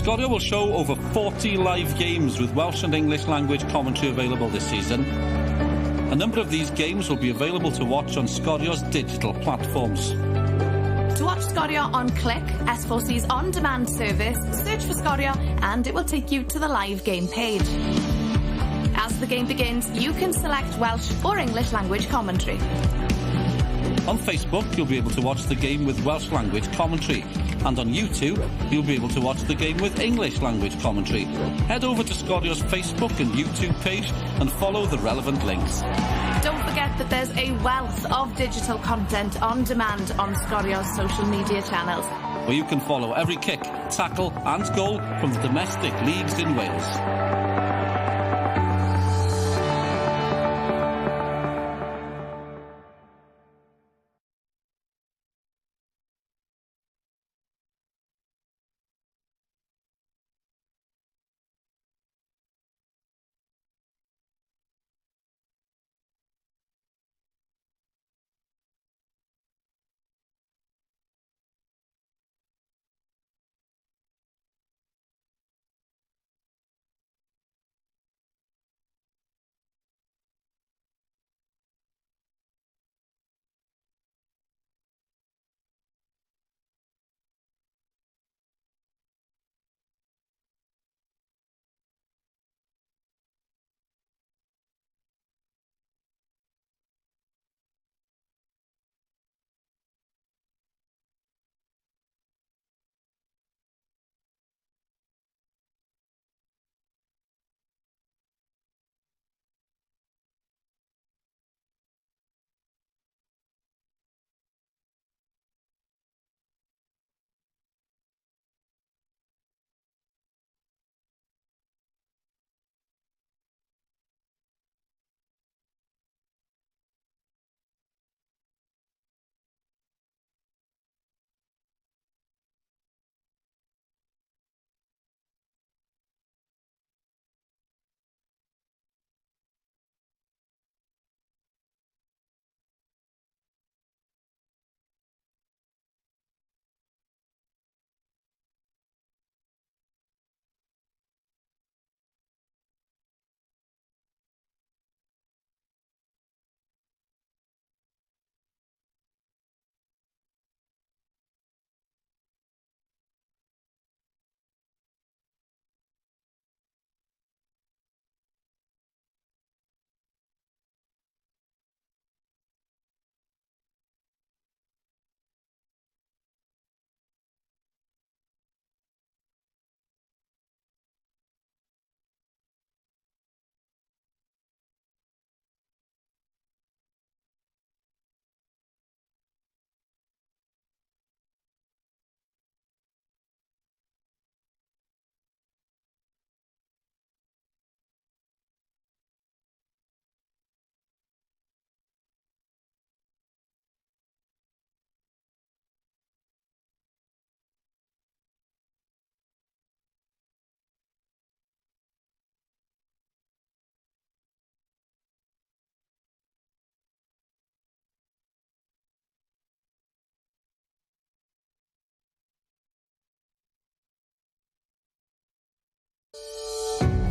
Sgorio will show over 40 live games with Welsh and English language commentary available this season. A number of these games will be available to watch on Sgorio's digital platforms. To watch Sgorio on Click, S4C's on-demand service, search for Sgorio and it will take you to the live game page. As the game begins, you can select Welsh or English language commentary. On Facebook, you'll be able to watch the game with Welsh language commentary. And on YouTube, you'll be able to watch the game with English language commentary. Head over to Sgorio's Facebook and YouTube page and follow the relevant links. Don't forget that there's a wealth of digital content on demand on Sgorio's social media channels, where you can follow every kick, tackle and goal from the domestic leagues in Wales.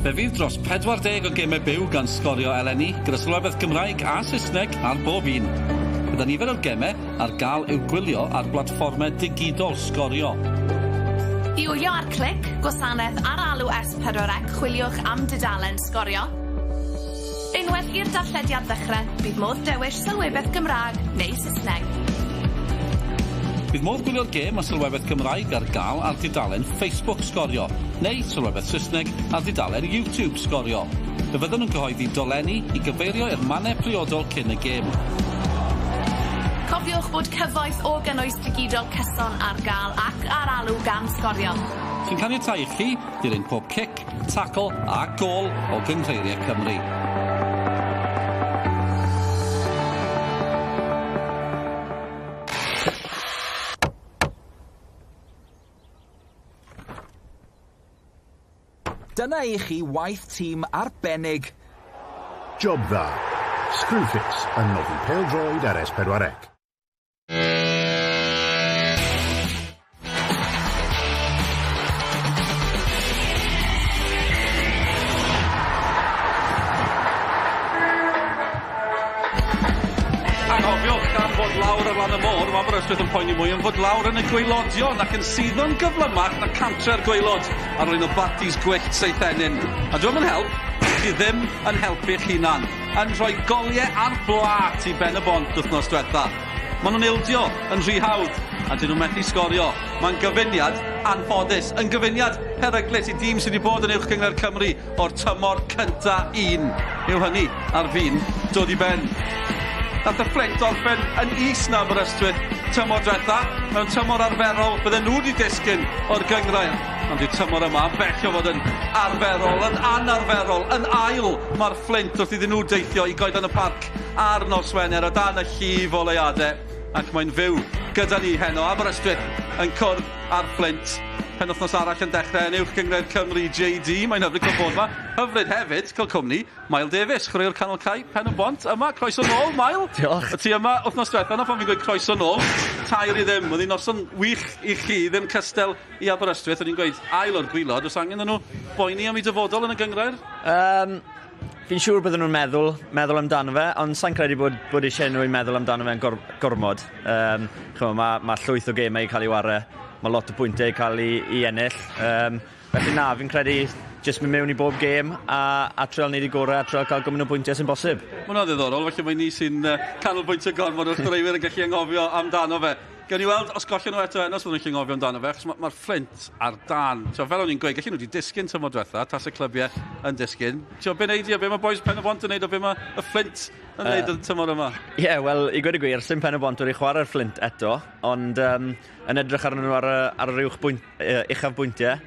Fe fydd dros 40 o gemau byw gan Sgorio eleni gyda sylwebeth Gymraeg a Saesneg ar bob un. Gyda nifer o'r gemau ar gael i'w gwylio ar blatfformau digidol Sgorio. I wylio ar Click, gwasanaeth ar alw S4C, chwiliwch am dudalen Sgorio. Unwaith i'r darllediad ddechrau, bydd modd dewis sylwebeth Gymraeg neu Saesneg. Bydd modd gwylio'r gêm a sylwebeth Cymraeg ar gael ar dudalen Facebook Sgorio, neu sylwebeth Saesneg ar dudalen YouTube Sgorio. Fe fyddwn nhw'n cyhoeddi dolenni i gyfeirio i'r mannau priodol cyn y gêm. Cofiwch bod cyfoeth o gynnwys digidol cyson ar gael ac ar alw gan Sgorio. Sy'n caniatáu i chi dilyn pob cic, tackle a gôl o gynghreiriau Cymru. Dyna i chi waith tîm arbennig. Job dda. Screwfix yn noddi pêl-droed ar S4C. bod lawr ar lan y môr, mae Aberystwyth yn poeni mwy yn fod lawr yn y gwaelodion ac yn suddo'n gyflymach na cantrau'r gwaelod ar rwy'n o batis gwyllt seithenyn. A dwi'n yn help, chi ddim yn helpu'ch hunan, yn rhoi goliau ar blat i ben y bont wythnos diwetha. Maen nhw'n ildio yn rhy hawdd, a dyn nhw'n methu sgorio. Mae'n gyfuniad anffodus, yn gyfuniad peryglus i dîm sydd wedi bod yn uwch gyngor Cymru o'r tymor cynta 1. Yw hynny ar fin dod i ben. Nath y Flint orffen yn is na Aberystwyth tymor diwetha, mewn tymor arferol, bydden nhw wedi disgyn o'r gyngrair. Ond yw tymor yma bell o fod yn arferol, yn anarferol, yn ail. Mae'r Flint wrth iddyn nhw deithio i goeden y parc ar nos Wener o dan y llif o leiadau. Ac mae'n fyw gyda ni heno. Aberystwyth yn cwrdd ar Flint. Penwythnos arall yn dechrau yn uwch gyngor Cymru JD. Mae'n hyfryd cael bod yma. Hyfryd hefyd cael cwmni Mael Davies, chwaraewr canol cae, pen y bont. Yma, croeso nôl, Mael. Diolch. Y ti yma, wythnos diwetha, na pan fi'n gweud croeso nôl. Tair i ddim. Oedd hi'n noson wych i chi, ddim cystel i Aberystwyth. Oedd hi'n gweud ail o'r gwylod. Os angen nhw boeni am ei dyfodol yn y gyngrair? Fi'n siŵr bydden nhw'n meddwl amdano fe, ond sa'n credu bod eisiau nhw'n meddwl amdano fe'n gormod. Mae llwyth o gemau i cael ei ware, mae lot o pwyntiau i cael ei ennill. Felly na, fi'n credu jyst mynd mewn i bob gêm a treol wneud i gorau a treol cael gymaint o bwyntiau sy'n bosib. Mae hwnna'n ddiddorol, felly mae ni sy'n canolbwyntio gormod o'r chwaraewyr yn gallu anghofio amdano fe. Gawn ni weld os gollen nhw eto enos fyddwn nhw'n anghofio amdano fe, achos mae'r Flint ar dan. Fel o'n i'n gweud, gallu nhw wedi disgyn tymor diwetha, tas y clybiau yn disgyn. Be wneud i, be mae boys pen y bont yn wneud, o be mae y Flint yn wneud yn tymor yma? Ie, wel, i gweud y gwir, sy'n pen y bont wedi chwarae'r Flint eto, ond yn edrych arnyn nhw ar yr uchaf bwyntiau.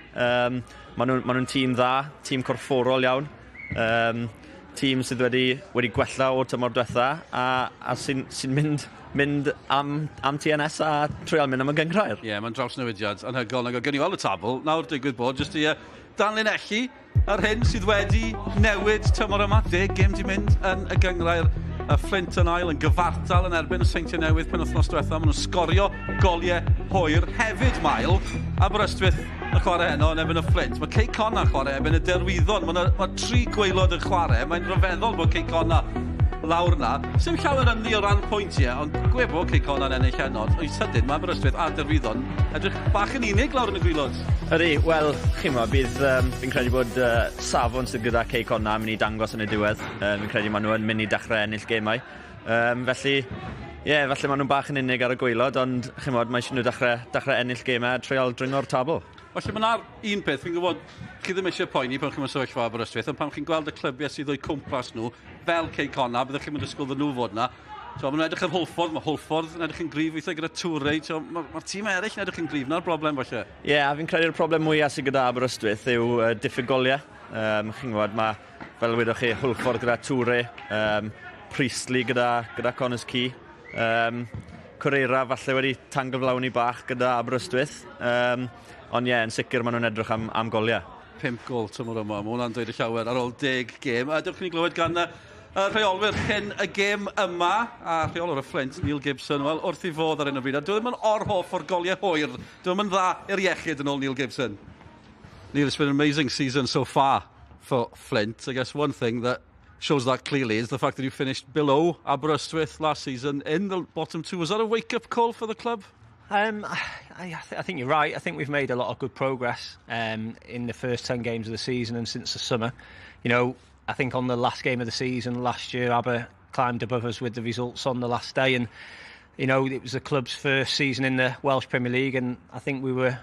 Maen nhw'n tîm dda, tîm corfforol iawn. Tîm sydd wedi gwella o'r tymor diwetha a sy'n mynd am TNS a treol mynd am y gyngrair. Ie, mae'n draws newidiad anhygol. Gawn ni weld y tabl. Nawr digwydd bod, jyst i danlinellu ar hyn sydd wedi newid tymor yma. 10 gêm di mynd yn y gyngrair. Y Flint yn ail yn gyfartal yn erbyn y Seintiau Newydd penwythnos diwetha. Maen nhw'n sgorio goliau hwyr. Hefyd Mael, Aberystwyth y chwarae heno yn erbyn y Flint. Mae Cei Conna chwarae erbyn y derwyddon. Mae 3 gwaelod yn chwarae. Mae'n rhyfeddol bod Cei Conna lawr na. Sym llawer yn ni o ran pwyntiau, ond gwe bod Cei Conna'n ennill heno. O'i sydyn, mae Aberystwyth a derwyddon edrych bach yn unig lawr yn y gwylod. Ydy, wel, chi'mo, fi'n credu bod safon sydd gyda Cei Conna yn mynd i dangos yn y diwedd. Fi'n credu maen nhw yn mynd i dechrau ennill gemau. Felly maen nhw'n bach yn unig ar y gwylod, ond chi'mo, mae eisiau nhw dechrau ennill gemau a treol dringo'r tabl. Felly mae'na'r un peth, fi'n gwybod, chi ddim eisiau poeni pan chi'n sefyllfa Aberystwyth, ond pan chi'n gweld y clybiau sydd o'i cwmpas nhw, fel Cei Conna, byddwch chi'n mynd ysgol ddyn nhw fod na. Mae'n edrych yn Hwlffordd, mae Hwlffordd yn edrych yn gryf weithio gyda Twrei. Mae'r tîm eraill yn edrych yn gryf, na'r broblem falle. Ie, a fi'n credu'r problem mwyaf sydd gyda Aberystwyth yw diffygoliau. Chi'n gwybod, mae, fel wedwch chi, Hwlffordd gyda Twrei, Priestley gyda Connors Key. Correira falle wedi tangyflawni bach gyda Aberystwyth. Ond ie, yn sicr maen nhw'n edrych am goliau. 5 gol tymor yma, mae hwnna'n dweud y llawer ar ôl 10 gêm. Dewch chi'n glywed gan y rheolwyr hyn y gêm yma, a rheolwr y Flint, Neil Gibson, wel, wrth i fodd ar un o bryd. Dwi ddim yn orhoff o'r goliau hwyr. Dwi ddim yn dda i'r iechyd yn ôl Neil Gibson. Neil, it's been an amazing season so far for Flint. I guess one thing that shows that clearly is the fact that you finished below Aberystwyth last season in the bottom 2. Was that a wake-up call for the club? I think you're right. I think we've made a lot of good progress in the first 10 games of the season and since the summer. You know, I think on the last game of the season last year, Aber climbed above us with the results on the last day, and you know, it was the club's first season in the Welsh Premier League, and I think we were,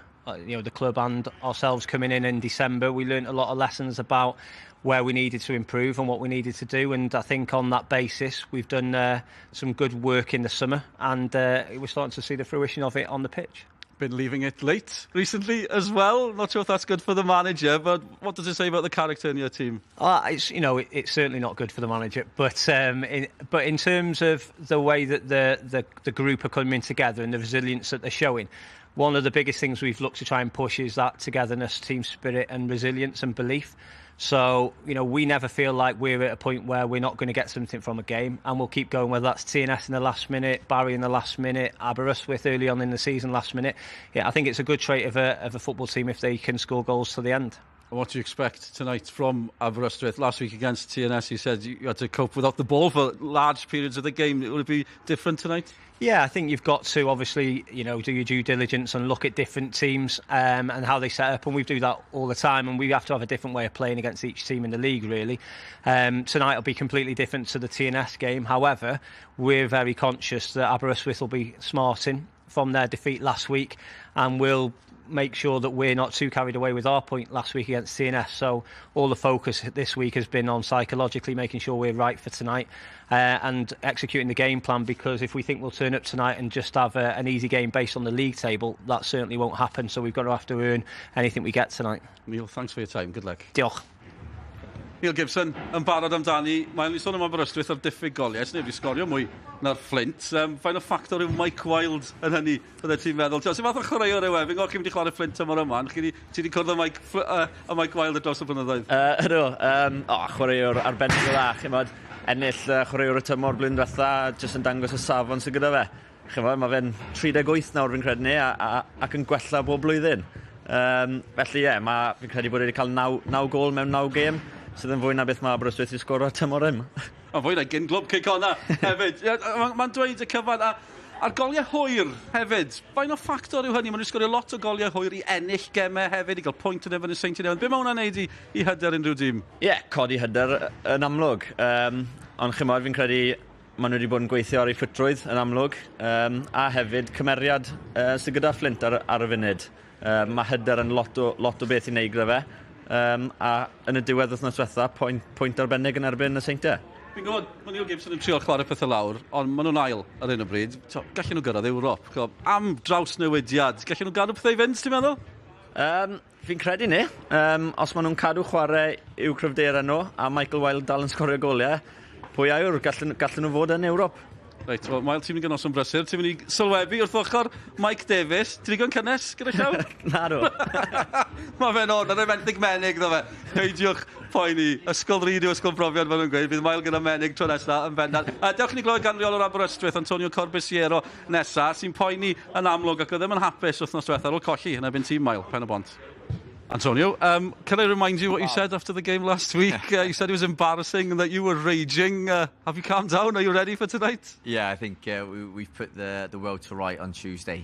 you know, the club and ourselves coming in December, we learnt a lot of lessons about where we needed to improve and what we needed to do, and I think on that basis we've done some good work in the summer, and we're starting to see the fruition of it on the pitch. Been leaving it late recently as well. Not sure if that's good for the manager, but what does it say about the character in your team? It's, you know, it's certainly not good for the manager, but in terms of the way that the group are coming together and the resilience that they're showing, one of the biggest things we've looked to try and push is that togetherness, team spirit and resilience and belief. So, you know, we never feel like we're at a point where we're not going to get something from a game, and we'll keep going, whether that's TNS in the last minute, Barry in the last minute, Aberystwyth early on in the season last minute. Yeah, I think it's a good trait of a football team if they can score goals to the end. What do you expect tonight from Aberystwyth? Last week against TNS, you said you had to cope without the ball for large periods of the game. Will it be different tonight? Yeah, I think you've got to obviously, do your due diligence and look at different teams and how they set up, and we do that all the time, and we have to have a different way of playing against each team in the league, really. Tonight will be completely different to the TNS game. However, we're very conscious that Aberystwyth will be smarting from their defeat last week, and will make sure that we're not too carried away with our point last week against TNS. So all the focus this week has been on psychologically making sure we're right for tonight and executing the game plan, because if we think we'll turn up tonight and just have an easy game based on the league table, that certainly won't happen. So we've got to have to earn anything we get tonight. Neil, thanks for your time. Good luck. Diolch. Neil Gibson yn barod amdani. Mae'n sôn am Aberystwyth ar diffyg goliau. Neb wedi sgorio mwy na'r Flint. Fain o ffactor yw Mike Wilde yn hynny, bydde ti'n meddwl. Sy'n fath o chwaraewr yw Efing? Chi wedi chwarae Flint tymor yma. Ti wedi cwrdd o Mike Wilde dros y blynyddoedd? Ydw. Chwaraewr arbennig o dda. Chymod, ennill chwaraewr y tymor blwyddyn diwetha, jyst yn dangos y safon sydd gyda fe. Chymod, mae fe'n 38 nawr fi'n credu ni, ac yn gwella bob blwyddyn. Felly fi'n credu bod wedi cael 9 gol mewn 9 gêm, sydd yn fwy na beth mae Aberystwyth i sgoro tymor hyn. A fwy na gyn glwb Cicona hefyd. Mae'n dweud y cyfan a'r goliau hwyr hefyd. Fain o ffactor yw hynny? Mae'n sgorio lot o goliau hwyr i ennill gemau hefyd, i gael pwynt yn efo yn y Saint Ynewyn. Be mae hwnna'n neud i hyder unrhyw dîm? Codi hyder yn amlwg. Ond chymod, fi'n credu maen nhw wedi bod yn gweithio ar ei ffutrwydd yn amlwg. A hefyd cymeriad sydd gyda Flint ar y funud. Mae hyder yn lot o beth i wneud gyda fe. A yn y diwedd wythnos diwetha, pwynt arbennig yn erbyn y Seintiau. Fi'n gwybod, mae Neil Gibson yn trio chwarae pethau lawr, ond maen nhw'n ail ar un o bryd. Gallen nhw gyrraedd Ewrop. Am draws newidiad, gallen nhw gadw pethau i fynd, ti'n meddwl? Fi'n credu ni. Os maen nhw'n cadw chwarae i'w cryfderau nhw, a Michael Wilde dal yn sgorio goliau, pwy awr, gallen nhw fod yn Ewrop. Reit, wel, Mael, ti'n mynd gynos yn brysur. Ti'n mynd i sylwebu wrth ochr Mike Davies. Ti'n digon cynnes gyda llaw? Nadw. Mae fe'n od, yn ementig menig, ddo fe. Heidiwch poeni. Ysgol ryd yw ysgol brofiad, maen nhw'n gweud. Bydd Mael gyda menig tro nesaf yn bendant. Dewch ni glywed gan reolwr Aberystwyth, Antonio Corbisiero nesaf, sy'n poeni yn amlwg ac o ddim yn hapus wythnos diwethaf ar ôl colli yn ebyn tîm Mael, pen o bont. Antonio, can I remind you what you said after the game last week? You said it was embarrassing and that you were raging. Have you calmed down? Are you ready for tonight? Yeah, I think we've put the world to right on Tuesday.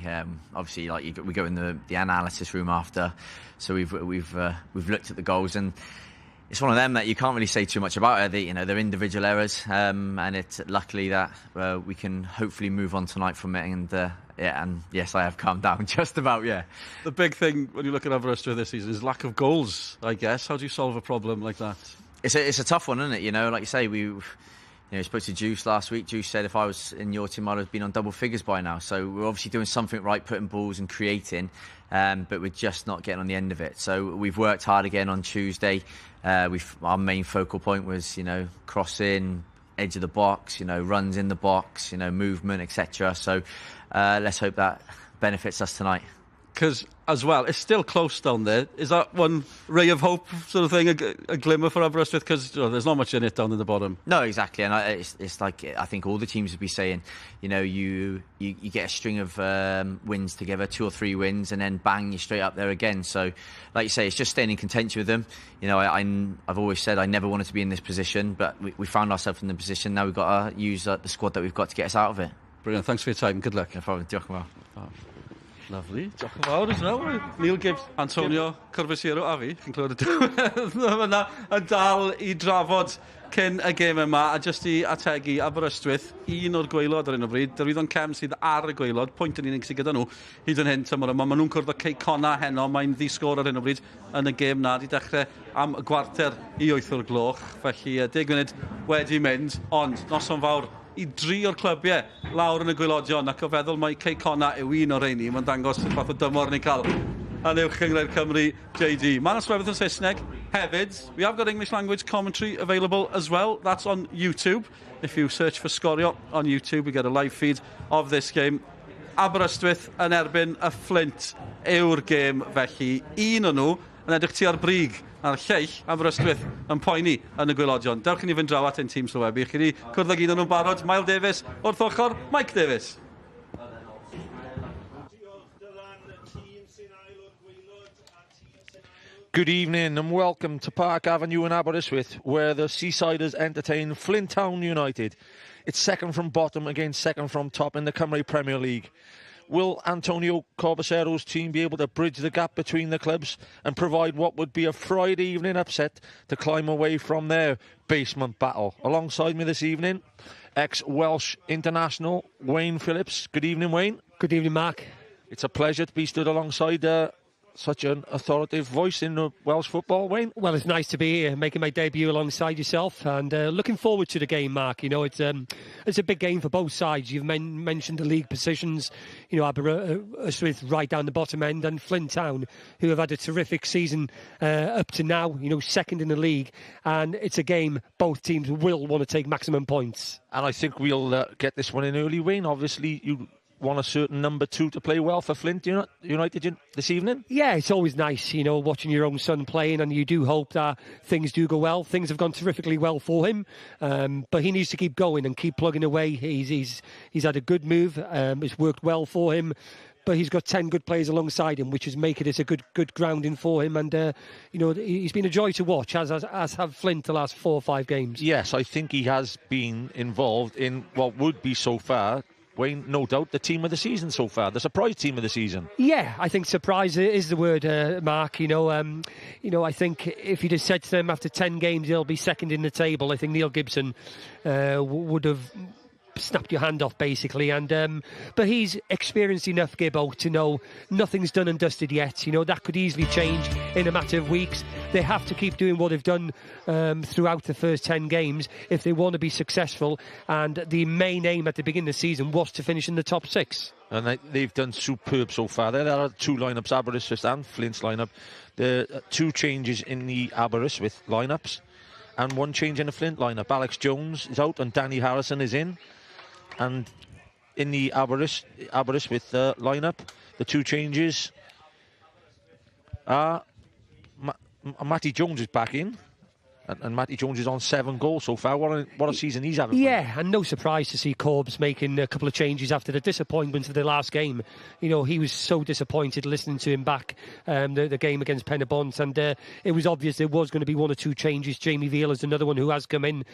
Obviously, we go in the analysis room after, so we've looked at the goals, and it's one of them that you can't really say too much about. They're individual errors, and it's luckily that we can hopefully move on tonight from it. And yes, I have calmed down just about. Yeah. The big thing when you look at Aberystwyth this season is lack of goals, I guess. How do you solve a problem like that? It's a tough one, isn't it? Like you say, we spoke to Juice last week. Juice said if I was in your team, I'd have been on double figures by now. So we're obviously doing something right, putting balls and creating, but we're just not getting on the end of it. So we've worked hard again on Tuesday. Our main focal point was, crossing, edge of the box, runs in the box, movement, etc. So let's hope that benefits us tonight. Because, as well, it's still close down there. Is that one ray of hope sort of thing, a glimmer for Aberystwyth? Because there's not much in it down in the bottom. No, exactly. And it's like, I think all the teams would be saying, you get a string of wins together, 2 or 3 wins, and then bang, you're straight up there again. So, like you say, it's just staying in contention with them. I've always said I never wanted to be in this position, but we found ourselves in the position. Now we've got to use the squad that we've got to get us out of it. Brilliant. Thanks for your time. Good luck. No problem. Diolch yn fawr. Lovely. Diolch yn fawr as well. Neil Gibbs, Antonio Corbisiero a fi. Chi'n clywed y diwedd yna yn dal i drafod cyn y gêm yma, a jyst i ategu Aberystwyth, un o'r gwaelod ar un o bryd. Derwyddon Cem sydd ar y gwaelod, pwynt yn unig sydd gyda nhw hyd yn hyn tymor yma. Maen nhw'n cwrdd o Cicona heno, mae'n ddisgor ar un o bryd yn y gêm na. Di dechrau am y gwarter i 8 o'r gloch, felly 10 munud wedi mynd, ond noson fawr i 3 o'r clybiau lawr yn y gwylodion, ac o feddwl mae Cicona yw un o'r reini. Mae'n dangos sut fath o dymor ni'n cael yn uwch Cyngor Cymru JD. Mae'n ysgrifennu yn Saesneg hefyd. We have got English language commentary available as well. That's on YouTube. If you search for Sgorio on YouTube, we get a live feed of this game. Aberystwyth yn erbyn y Flint yw'r gêm, felly un o nhw yn edrych tu ar brig a'r lleill Aberystwyth yn poeni yn y gwylodion. Dewch i ni fynd draw at ein tîm sylwebu. Chi wedi cwrdd ag un o nhw'n barod, Mael Davies, wrth ochr Mike Davies. Good evening and welcome to Park Avenue in Aberystwyth, where the Seasiders entertain Flint Town United. It's second from bottom against second from top in the Cymru Premier League. Will Antonio Corbacero's team be able to bridge the gap between the clubs and provide what would be a Friday evening upset to climb away from their basement battle? Alongside me this evening, ex-Welsh international Wayne Phillips. Good evening, Wayne. Good evening, Mark. It's a pleasure to be stood alongside such an authoritative voice in Welsh football, Wayne. Well, it's nice to be here, making my debut alongside yourself, and looking forward to the game, Mark. You know, it's a big game for both sides. You've mentioned the league positions. You know, Aberystwyth right down the bottom end, and Flint Town, who have had a terrific season up to now. You know, second in the league, and it's a game both teams will want to take maximum points. And I think we'll get this one in early, Wayne. Obviously, you want a certain number 2 to play well for Flint United this evening? Yeah, it's always nice, you know, watching your own son playing, and you do hope that things do go well. Things have gone terrifically well for him, but he needs to keep going and keep plugging away. He's had a good move. It's worked well for him. But he's got 10 good players alongside him, which is making it a good grounding for him. And, you know, he's been a joy to watch, as have Flint the last 4 or 5 games. Yes, I think he has been involved in what would be so far, Wayne, no doubt, the team of the season so far, the surprise team of the season. Yeah, I think surprise is the word, Mark. You know, I think if you'd have said to them after 10 games they'll be second in the table, I think Neil Gibson would have snapped your hand off, basically. And but he's experienced enough, Gibbo, to know nothing's done and dusted yet. You know, that could easily change in a matter of weeks. They have to keep doing what they've done throughout the first 10 games if they want to be successful. And the main aim at the beginning of the season was to finish in the top 6. And they've done superb so far. There are 2 lineups, Aberystwyth and Flint's lineup. There are 2 changes in the Aberystwyth lineups and 1 change in the Flint lineup. Alex Jones is out and Danny Harrison is in. And in the Aberystwyth lineup, the 2 changes are Matty Jones is back in, and Matty Jones is on 7 goals so far. What a season he's having. Yeah, and no surprise to see Corbs making a couple of changes after the disappointment of the last game. You know, he was so disappointed listening to him back the game against Penabont, and it was obvious there was going to be 1 or 2 changes. Jamie Veal is another one who has come in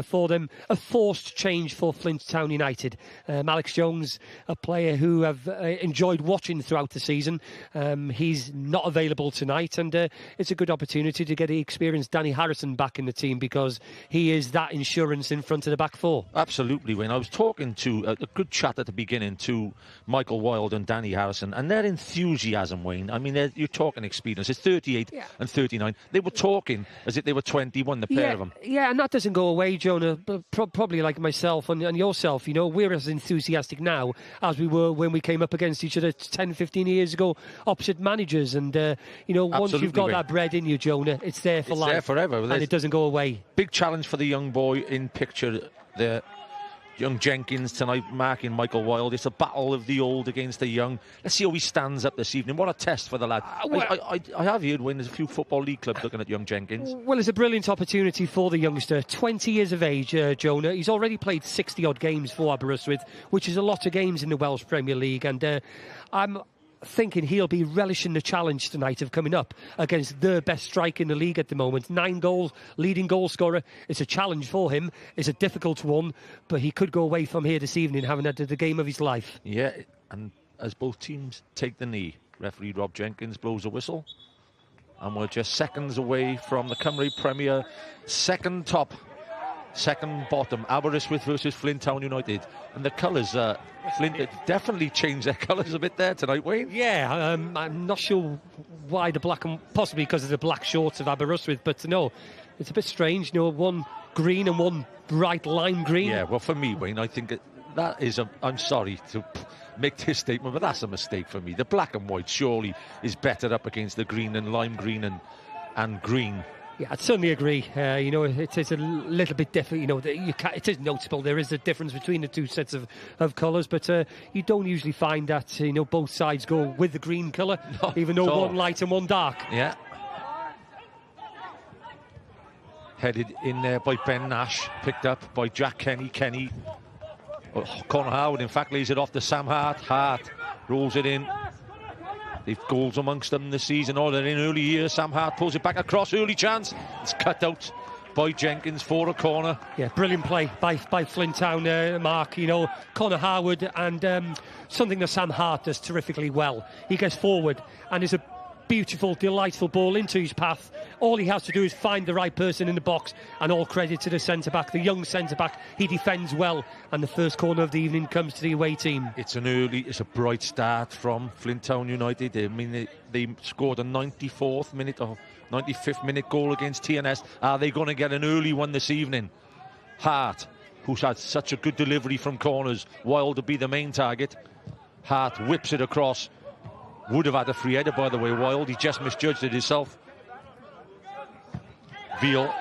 for them. A forced change for Flint Town United. Alex Jones, a player who I've enjoyed watching throughout the season. He's not available tonight, and it's a good opportunity to get the experienced Danny Harrison back in the team, because he is that insurance in front of the back 4. Absolutely, Wayne. I was talking to a good chat at the beginning to Michael Wilde and Danny Harrison, and their enthusiasm, Wayne, I mean, you're talking experience. It's 38 and 39. They were talking as if they were 21, the pair of them. Yeah, and that doesn't go away, Jonah. Probably like myself and yourself, you know, we're as enthusiastic now as we were when we came up against each other 10, 15 years ago, opposite managers. And, you know, once you've got that bred in you, Jonah, it's there for life. It's there forever. And it doesn't go away. Big challenge for the young boy in picture there. Young Jenkins tonight marking Michael Wilde. It's a battle of the old against the young. Let's see how he stands up this evening. What a test for the lad. I have heard when there's a few Football League clubs looking at young Jenkins. Well, it's a brilliant opportunity for the youngster. 20 years of age, Jonah. He's already played 60-odd games for Aberystwyth, which is a lot of games in the Welsh Premier League. And I'm thinking he'll be relishing the challenge tonight of coming up against the best striker in the league at the moment. 9 goals, leading goal scorer. It's a challenge for him. It's a difficult one, but he could go away from here this evening having had the game of his life. Yeah, and as both teams take the knee, referee Rob Jenkins blows a whistle, and we're just seconds away from the Cymru Premier second top, second bottom, Aberystwyth versus Flint Town United. And the colours, Flint definitely changed their colours a bit there tonight, Wayne. Yeah, I'm not sure why the black, and possibly because of the black shorts of Aberystwyth, but no, it's a bit strange. You know, 1 green and 1 bright lime green. Yeah, well, for me, Wayne, I think that is I'm sorry to make this statement, but that's a mistake for me. The black and white surely is better up against the green and lime green and green. Yeah, I'd certainly agree. You know, it is a little bit different. You know, it is noticeable. There is a difference between the 2 sets of colours, but you don't usually find that, you know, both sides go with the green colour, even though 1 light and 1 dark. Yeah. Headed in there by Ben Nash, picked up by Jack Kenny. Connor Howard, in fact, lays it off to Sam Hart. Hart rolls it in. They've goals amongst them this season. Oh, they're in early years. Sam Hart pulls it back across, early chance. It's cut out by Jenkins for a corner. Yeah, brilliant play by Flint Town, Mark. You know, Connor Harwood, and something that Sam Hart does terrifically well. He gets forward and is a beautiful, delightful ball into his path. All he has to do is find the right person in the box, and all credit to the centre-back, the young centre-back. He defends well, and the first corner of the evening comes to the away team. It's a bright start from Flint Town United. I mean, they scored a 94th minute or 95th minute goal against TNS. Are they going to get an early one this evening? Hart, who's had such a good delivery from corners, Wild to be the main target. Hart whips it across. Would have had a free header, by the way, Wild. He just misjudged it himself. Veal,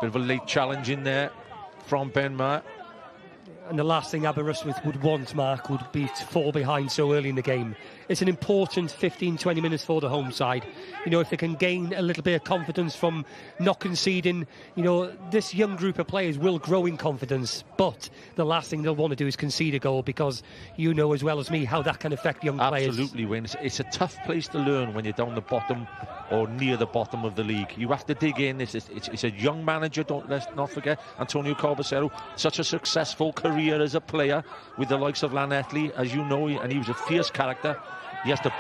bit of a late challenge in there from Benmar. And the last thing Aberystwyth would want, Mark, would be to fall behind so early in the game. It's an important 15-20 minutes for the home side. You know, if they can gain a little bit of confidence from not conceding, you know, this young group of players will grow in confidence. But the last thing they'll want to do is concede a goal, because you know as well as me how that can affect young players. Absolutely, Wayne. It's a tough place to learn when you're down the bottom or near the bottom of the league. You have to dig in. It's a young manager, let's not forget. Antonio Corbacero, such a successful career as a player with the likes of Llanelli, as you know, and he was a fierce character. He has to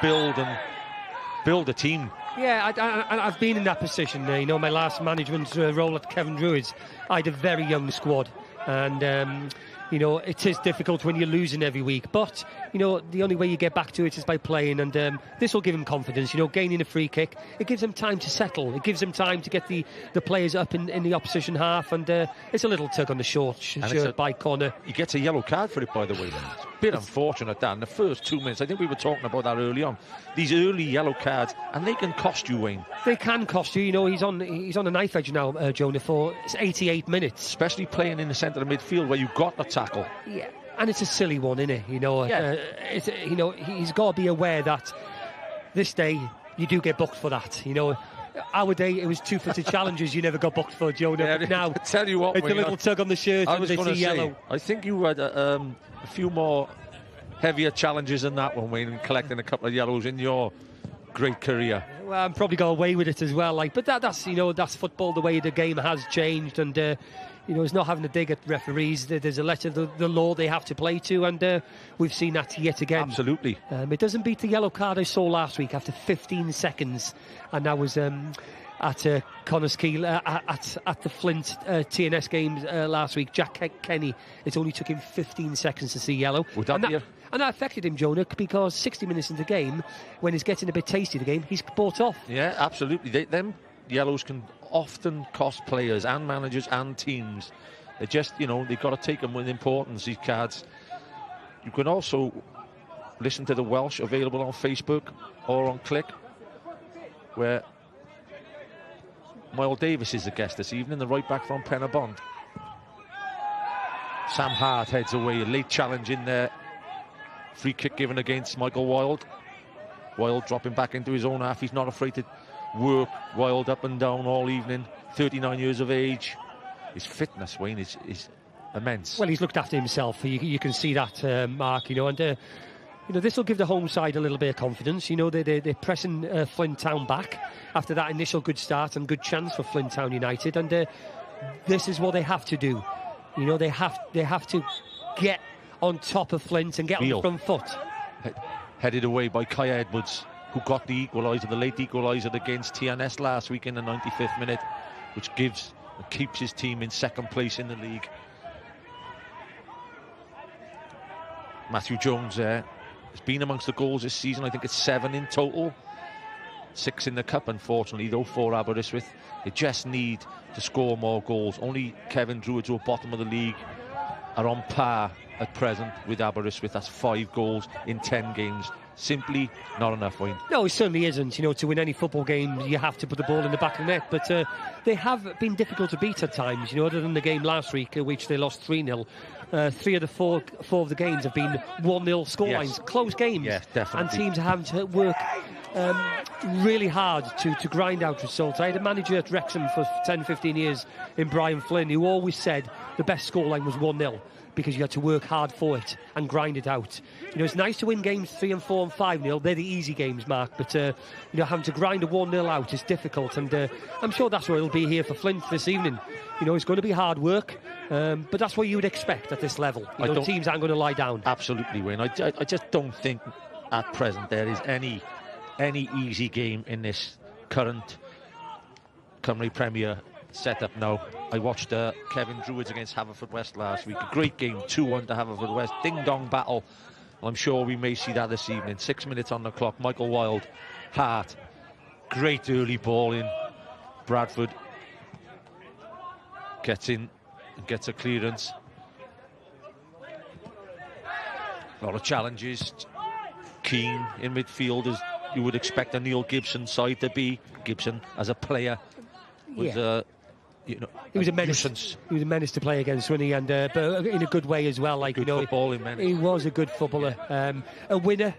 build a team. Yeah, I've been in that position. You know, my last management role at Kevin Druids, I had a very young squad, and you know, it is difficult when you're losing every week, but you know, the only way you get back to it is by playing, and this will give him confidence. You know, gaining a free kick, it gives him time to settle, it gives him time to get the players up in the opposition half, and it's a little tug on the shirt by Connor. He gets a yellow card for it, by the way. It's a bit unfortunate that in the first 2 minutes. I think we were talking about that early on. These early yellow cards, and they can cost you, Wayne. They can cost you. You know, he's on a knife edge now, Jonah, for 88 minutes. Especially playing in the centre of midfield where you've got the tackle. Yeah, and it's a silly one, isn't it? You know, yeah. You know, he's got to be aware that this day you do get booked for that. You know, our day it was 2-footed challenges you never got booked for, Jonah. Yeah, but now I tell you what, it's a little tug on the shirt I and was they going see to say, yellow. I think you had a few more heavier challenges than that one, Wayne, and collecting a couple of yellows in your great career. Well, I'm probably got away with it as well. Like, but that's, you know, that's football. The way the game has changed, and you know, it's not having to dig at referees. There's a letter of the law they have to play to, and we've seen that yet again. Absolutely. It doesn't beat the yellow card I saw last week after 15 seconds, and that was at Connors Keel at the Flint TNS games last week. Jack Kenny, it only took him 15 seconds to see yellow. And that affected him, Jonah, because 60 minutes into the game, when he's getting a bit tasty the game, he's bought off. Yeah, absolutely. Them yellows can often cost players and managers and teams. They just, you know, they've got to take them with importance, these cards. You can also listen to the Welsh available on Facebook or on Click, where Moyle Davis is the guest this evening, the right back from Penabond. Sam Hart heads away, a late challenge in there. Free kick given against Michael Wild. Wild dropping back into his own half. He's not afraid to work Wild up and down all evening. 39 years of age. His fitness, Wayne, is immense. Well, he's looked after himself. You can see that, Mark. You know, and you know, this will give the home side a little bit of confidence. You know, they're pressing Flint Town back after that initial good start and good chance for Flint Town United, and this is what they have to do. You know, they have to get on top of Flint and get on the front foot. Headed away by Kai Edwards, who got the equaliser, the late equaliser against TNS last week in the 95th minute, which keeps his team in second place in the league. Matthew Jones there has been amongst the goals this season. I think it's 7 in total. 6 in the cup, unfortunately, though, for Aberystwyth. They just need to score more goals. Only Kevin Druids, who are bottom of the league, are on par at present with Aberystwyth. That's 5 goals in 10 games. Simply not enough, Wayne. No, it certainly isn't. You know, to win any football game, you have to put the ball in the back of the net. But they have been difficult to beat at times. You know, other than the game last week, which they lost 3-0. 3 of the four of the games have been 1-0 scorelines. Yes. Close games. Yes, definitely. And teams are having to work really hard to grind out results. I had a manager at Wrexham for 10-15 years in Brian Flynn, who always said the best scoreline was 1-0. because you had to work hard for it and grind it out. You know, it's nice to win games 3 and 4 and 5-0. They're the easy games, Mark, but you know, having to grind a 1-0 out is difficult, and I'm sure that's what it'll be here for Flint this evening. You know, it's going to be hard work, but that's what you would expect at this level. You know, teams aren't going to lie down. Absolutely, Wayne. I just don't think at present there is any easy game in this current Cymru Premier setup now. I watched Kevin Druids against Haverfordwest last week. A great game, 2-1 to Haverfordwest. Ding-dong battle. I'm sure we may see that this evening. 6 minutes on the clock. Michael Wilde, Hart. Great early ball in. Bradford gets in and gets a clearance. A lot of challenges. Keane in midfield, as you would expect a Neil Gibson side to be. Gibson as a player was you know, he was a menace. He was a menace to play against, wasn't he? And but in a good way as well. Like, good, you know, footballing menace. He was a good footballer, a winner.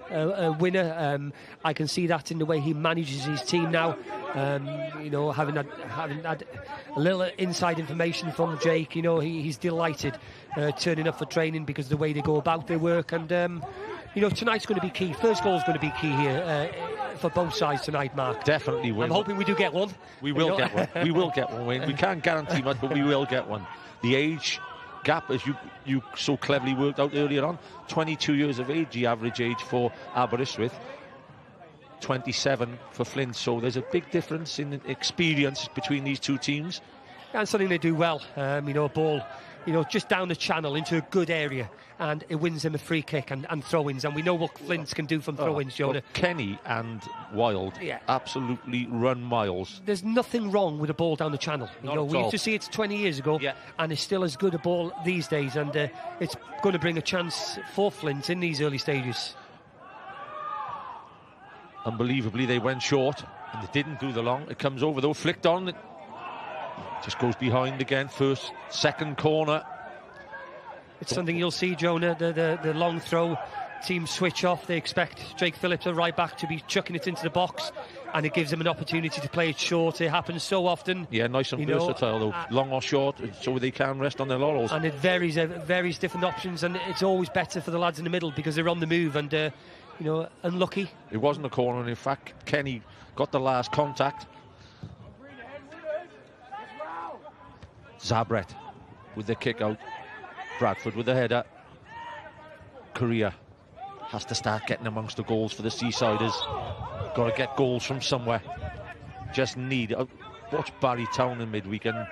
I can see that in the way he manages his team now. You know, having had a little inside information from Jake. You know, he's delighted turning up for training because of the way they go about their work. And you know, tonight's going to be key. First goal is going to be key here for both sides tonight, Mark. Definitely win. I'm hoping we do get one. We will get one. We will get one, Wayne. We can't guarantee much, but we will get one. The age gap, as you so cleverly worked out earlier on, 22 years of age, the average age for Aberystwyth, 27 for Flint. So there's a big difference in experience between these two teams. And something they do well, you know, a ball, you know, just down the channel into a good area, and it wins them a free kick and throw-ins, and we know what Flint can do from throw-ins, Jonah. Well, Kenny and Wilde absolutely run miles. There's nothing wrong with a ball down the channel. You know, we used to see it 20 years ago, and it's still as good a ball these days, and it's going to bring a chance for Flint in these early stages. Unbelievably, they went short, and they didn't do the long. It comes over, though, flicked on. It just goes behind again. First, second corner. It's something you'll see, Jonah, the long throw. Teams switch off. They expect Jake Phillips, a right back, to be chucking it into the box, and it gives them an opportunity to play it short. It happens so often. Yeah, nice and versatile, though. Long or short, so they can rest on their laurels. And it varies different options, and it's always better for the lads in the middle because they're on the move, and you know, unlucky. It wasn't a corner, and in fact, Kenny got the last contact. Zabret with the kick out. Bradford with the header. Korea has to start getting amongst the goals for the Seasiders. Got to get goals from somewhere. Just need. Watch Barry Town in midweek, and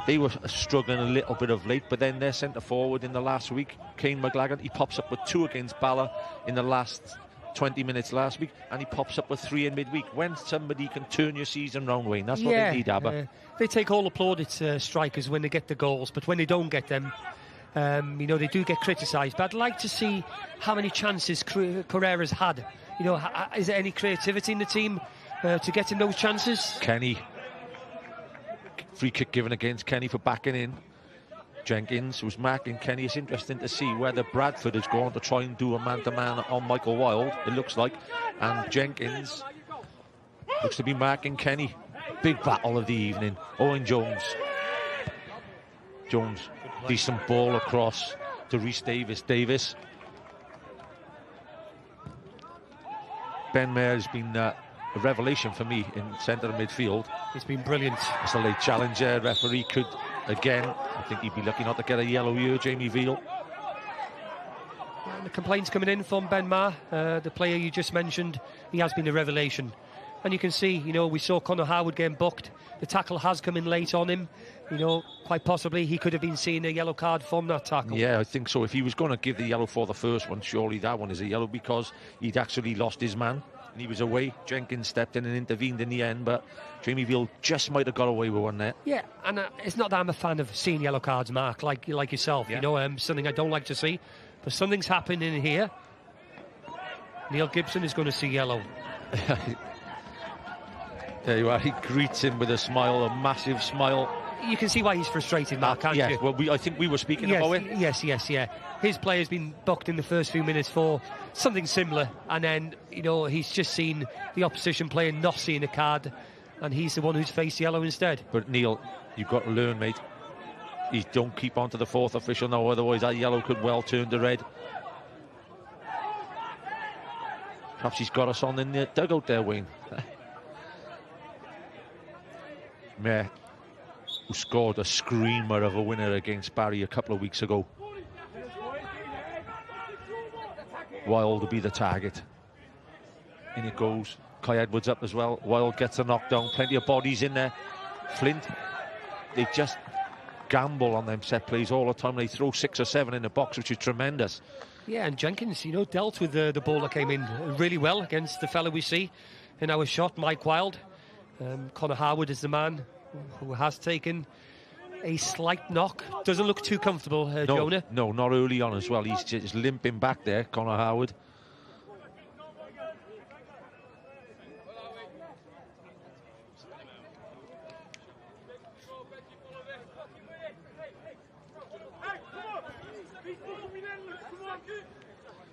they were struggling a little bit of late, but then their centre forward in the last week, Kane McLagan, he pops up with 2 against Bala in the last 20 minutes last week, and he pops up with 3 in midweek. When somebody can turn your season round, Wayne, that's what they need, Abba. They take all plaudits, strikers, when they get the goals, but when they don't get them, you know, they do get criticised. But I'd like to see how many chances Carrera's had. You know, is there any creativity in the team to get him those chances? Kenny, free kick given against Kenny for backing in. Jenkins was marking Kenny. It's interesting to see whether Bradford has gone to try and do a man-to-man on Michael Wilde, it looks like, and Jenkins looks to be marking Kenny. Big battle of the evening. Owen Jones, decent ball across to Rhys Davis. Ben Mayer has been a revelation for me in centre midfield. He's been brilliant. It's a late challenge there. Referee could, again, I think he'd be lucky not to get a yellow here, Jamie Veal. And the complaints coming in from Ben Maher, the player you just mentioned. He has been a revelation. And you can see, you know, we saw Conor Howard getting booked. The tackle has come in late on him. You know, quite possibly he could have been seeing a yellow card from that tackle. Yeah, I think so. If he was going to give the yellow for the first one, surely that one is a yellow, because he'd actually lost his man and he was away. Jenkins stepped in and intervened in the end, but Jamie Veal just might have got away with one there. Yeah, and it's not that I'm a fan of seeing yellow cards, Mark, like yourself. Yeah. You know, something I don't like to see. But something's happening in here. Neil Gibson is going to see yellow. There you are. He greets him with a smile, a massive smile. You can see why he's frustrated, Mark, can't you? Well, I think we were speaking about it. Yes. His player's been booked in the first few minutes for something similar, and then, you know, he's just seen the opposition player not seeing a card, and he's the one who's faced yellow instead. But Neil, you've got to learn, mate. He don't keep on to the fourth official now, otherwise that yellow could well turn to red. Perhaps he's got us on in the dugout there, Wayne. Mayor, who scored a screamer of a winner against Barry a couple of weeks ago. Wild to be the target. In it goes. Kai Edwards up as well. Wild gets a knockdown. Plenty of bodies in there. Flint, they just gamble on them set plays all the time. They throw 6 or 7 in the box, which is tremendous. Yeah, and Jenkins, you know, dealt with the ball that came in really well against the fella we see in our shot, Mike Wild. Connor Harwood is the man who has taken a slight knock. Doesn't look too comfortable, Jonah. No, not early on as well. He's just limping back there, Connor Harwood.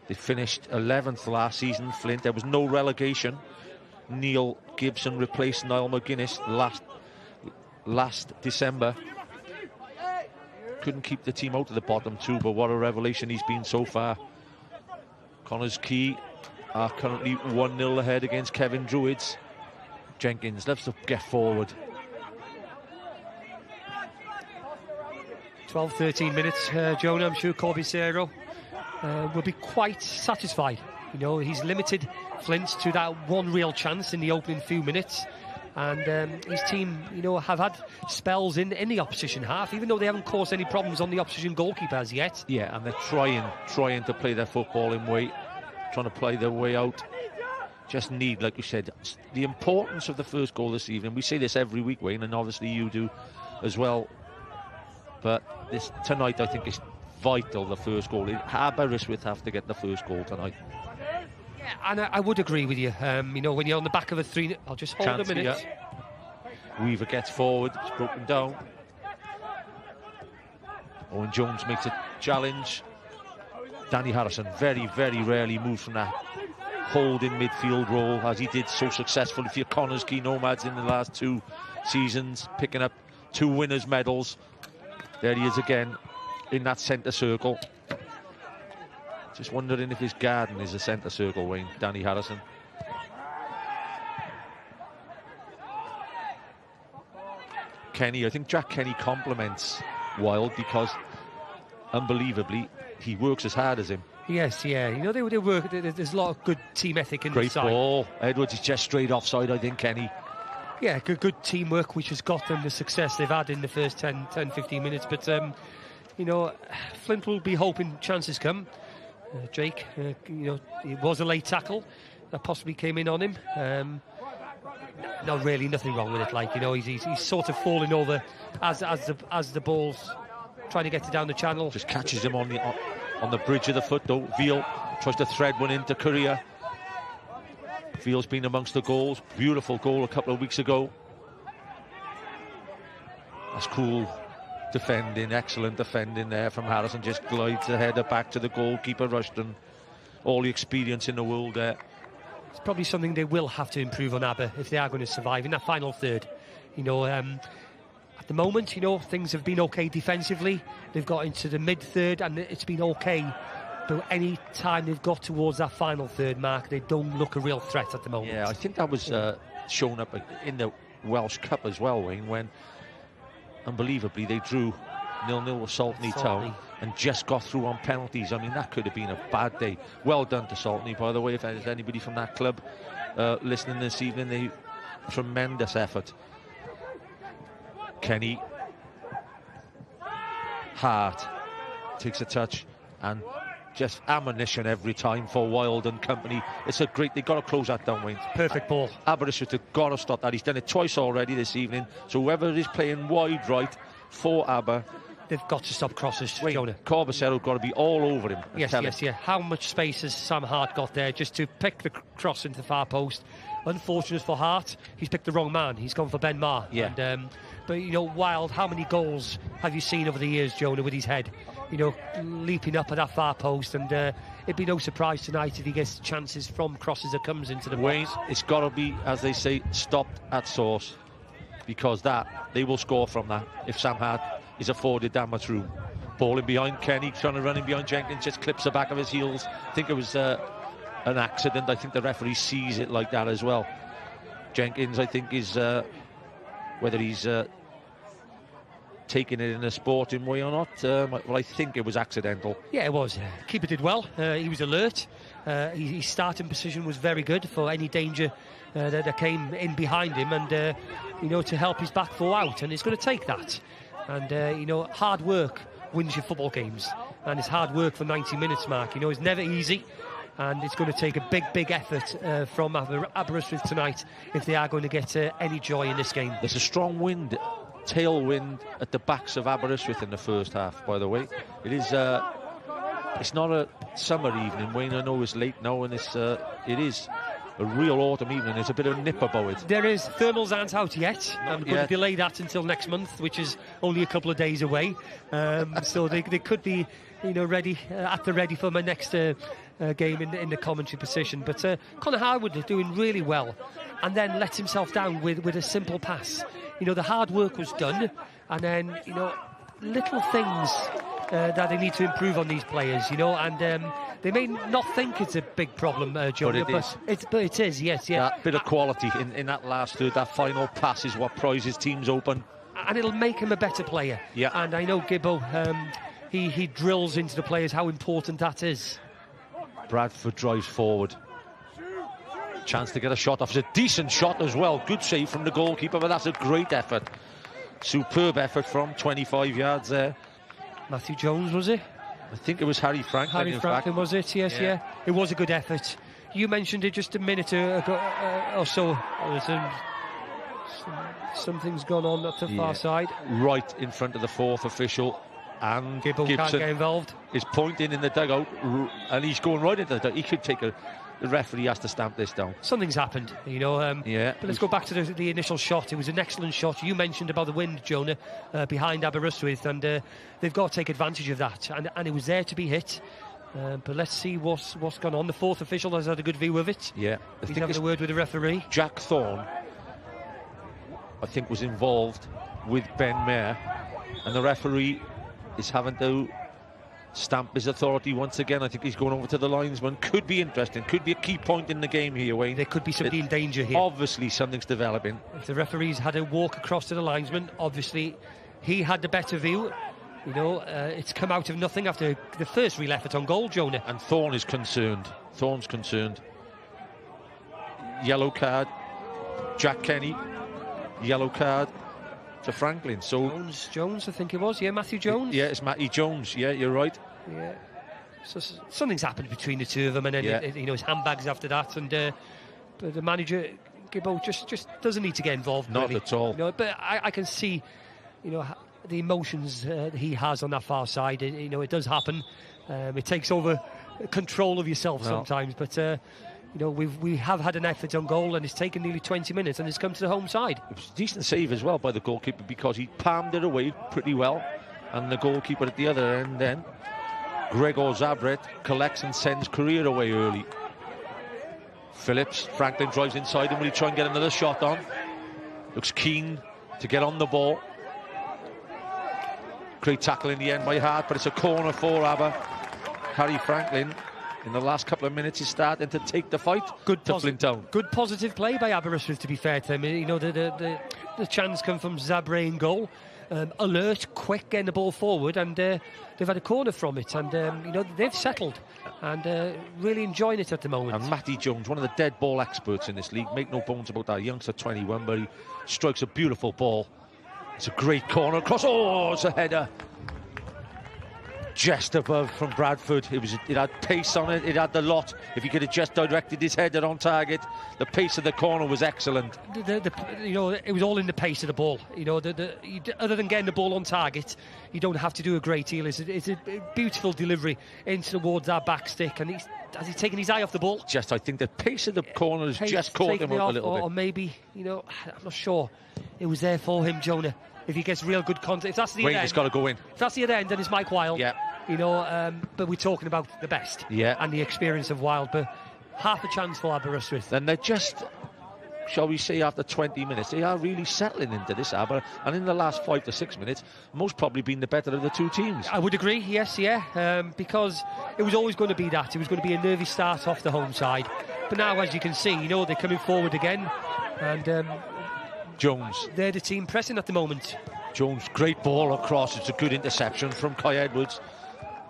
They finished 11th last season, Flint. There was no relegation. Neil Gibson replaced Niall McGuinness last December. Couldn't keep the team out of the bottom two, but what a revelation he's been so far. Connors Key are currently 1-0 ahead against Kevin Druids. Jenkins loves to get forward. 12-13 minutes, Jonah. I'm sure Corbicero will be quite satisfied. You know, he's limited Flint to that one real chance in the opening few minutes, and his team, you know, have had spells in the opposition half, even though they haven't caused any problems on the opposition goalkeepers yet. Yeah, and they're trying to play their football in way, trying to play their way out. Just need, like you said, the importance of the first goal this evening. We say this every week, Wayne, and obviously you do as well. But this tonight, I think, is vital, the first goal. Aberystwyth have to get the first goal tonight. Yeah, and I would agree with you. You know, when you're on the back of a 3... I'll just hold Chance, a minute. Yeah. Weaver gets forward. It's broken down. Owen Jones makes a challenge. Danny Harrison very, very rarely moves from that holding midfield role, as he did so successfully for your Connors Key Nomads in the last 2 seasons, picking up 2 winners' medals. There he is again in that centre circle. Just wondering if his garden is a centre circle, Wayne. Danny Harrison. Kenny, I think Jack Kenny compliments Wild because, unbelievably, he works as hard as him. Yes, yeah. You know, they work. There's a lot of good team ethic in the side. Great ball. Edwards is just straight offside, I think, Kenny. Yeah, good teamwork, which has got them the success they've had in the first 10-15 minutes. But, you know, Flint will be hoping chances come. Drake, you know, it was a late tackle that possibly came in on him. No, really, nothing wrong with it. Like, you know, he's sort of falling over as the ball's trying to get it down the channel. Just catches him on the bridge of the foot, though. Veal tries to thread one into Korea. Veal's been amongst the goals. Beautiful goal a couple of weeks ago. That's cool defending, excellent defending there from Harrison. Just glides the header back to the goalkeeper, Rushton. All the experience in the world there. It's probably something they will have to improve on, Aber, if they are going to survive in that final third. You know, at the moment, you know, things have been okay defensively. They've got into the mid-third and it's been okay. But any time they've got towards that final third mark, they don't look a real threat at the moment. Yeah, I think that was shown up in the Welsh Cup as well, Wayne, when, unbelievably, they drew 0-0 with Saltney Town and just got through on penalties. I mean, that could have been a bad day. Well done to Saltney, by the way. If there's anybody from that club listening this evening, tremendous effort. Kenny Hart takes a touch and just ammunition every time for Wild and company. It's a great... They've got to close that down, Wayne. Perfect ball. Aberystwyth have got to stop that. He's done it twice already this evening. So whoever is playing wide right for Aber... They've got to stop crosses, Jonah. Corbicero's got to be all over him. Yes. How much space has Sam Hart got there just to pick the cross into the far post? Unfortunate for Hart, he's picked the wrong man. He's gone for Ben Maher. Yeah. And, but, you know, Wild, how many goals have you seen over the years, Jonah, with his head? You know, leaping up at that far post, and it'd be no surprise tonight if he gets chances from crosses that comes into the Wayne, box. it's got to be, as they say, stopped at source, because that they will score from that. If Sam Hart is afforded that much room. Ball in behind Kenny, trying to run in behind Jenkins, just clips the back of his heels. I think it was an accident. I think the referee sees it like that as well. Jenkins, I think, is whether he's taking it in a sporting way or not. Well, I think it was accidental. Yeah, it was. Keeper did well. He was alert. His starting position was very good for any danger that came in behind him, and you know, to help his back four out. And it's going to take that. And you know, hard work wins your football games, and it's hard work for 90 minutes, Mark. You know, it's never easy, and it's going to take a big effort from Aberystwyth tonight if they are going to get any joy in this game. There's a strong wind, tailwind at the backs of Aberystwyth in the first half, by the way. It is it's not a summer evening, Wayne. I know it's late now, and it is a real autumn evening. There's a bit of nip about it. There is. Thermals aren't out yet. I'm going to delay that until next month, which is only a couple of days away. So they could be, you know, ready for my next game in the commentary position. But Conor Harwood is doing really well, and then lets himself down with a simple pass. You know, the hard work was done, and then, you know, little things that they need to improve on these players, you know, and they may not think it's a big problem, Jonah, but it is, yes, yeah. That bit of quality in that last third, that final pass is what prizes teams open. And it'll make him a better player. Yeah. And I know Gibbo, he drills into the players how important that is. Bradford drives forward. Chance to get a shot off. It's a decent shot as well. Good save from the goalkeeper, but that's a great effort. Superb effort from 25 yards there. Matthew Jones, was it? I think it was Harry Franklin. Harry Franklin, was it? Yes, yeah. It was a good effort. You mentioned it just a minute ago or so. Something's gone on at the far side. Right in front of the fourth official. And Gibson can't get involved. Is pointing in the dugout, and he's going right into the dugout. He could take the referee has to stamp this down. Something's happened, you know. But let's go back to the initial shot. It was an excellent shot. You mentioned about the wind, Jonah, behind Aberystwyth, and they've got to take advantage of that. And it was there to be hit. But let's see what's gone on. The fourth official has had a good view of it. Yeah, he's having a word with the referee. Jack Thorne, I think, was involved with Ben Mayer, and the referee is having to stamp his authority once again. I think he's going over to the linesman. Could be interesting. Could be a key point in the game here, Wayne. There could be somebody in danger here. Obviously, something's developing. If the referee's had a walk across to the linesman, obviously he had the better view. You know, it's come out of nothing after the first real effort on goal, Jonah. And Thorne is concerned. Thorne's concerned. Yellow card. Jack Kenny. Yellow card to Franklin. So Jones, I think it was. Yeah, Matthew Jones. Yeah, it's Matty Jones. Yeah, you're right. Yeah. So something's happened between the two of them, and then you know, his handbags after that, and but the manager Gibbo just doesn't need to get involved. Not really. at all. You know, but I can see, you know, the emotions he has on that far side. You know, it does happen. It takes over control of yourself sometimes, but. You know, we have had an effort on goal, and it's taken nearly 20 minutes, and it's come to the home side. It was a decent save as well by the goalkeeper, because he palmed it away pretty well, and the goalkeeper at the other end then, Gregor Zabret, collects and sends Career away early. Phillips, Franklin drives inside him. Will he try and get another shot on? Looks keen to get on the ball. Great tackle in the end by Hart, but it's a corner for Aber. Harry Franklin, in the last couple of minutes, is starting to take the fight to Flint Town. Good positive play by Aberystwyth, to be fair to him. You know, the chance come from Zabre in goal. Alert, quick, getting the ball forward, and they've had a corner from it. And, you know, they've settled and really enjoying it at the moment. And Matty Jones, one of the dead ball experts in this league, make no bones about that. Youngster 21, but he strikes a beautiful ball. It's a great corner across. Oh, it's a header. Just above from Bradford. It had pace on it. It had the lot. If he could have just directed his header on target, the pace of the corner was excellent. You know, it was all in the pace of the ball. You know, other than getting the ball on target, you don't have to do a great deal. It's a beautiful delivery in towards that back stick, and has he taken his eye off the ball? Just, I think the pace of the corner has just caught him up a little bit. Or maybe, you know, I'm not sure. It was there for him, Jonah. If he gets real good contact, if that's the Wayne, it's got to go in. If that's the other end, then it's Mike Wilde. Yeah. You know, but we're talking about the best. Yeah. And the experience of Wilde, but half a chance for Aberystwyth. And they're just shall we say, after 20 minutes, they are really settling into this, Aber. And in the last 5 to 6 minutes, most probably been the better of the two teams. I would agree, yes, yeah. Because it was always going to be that. It was going to be a nervy start off the home side. But now, as you can see, you know, they're coming forward again. And Jones. They're the team pressing at the moment. Jones, great ball across. It's a good interception from Kai Edwards.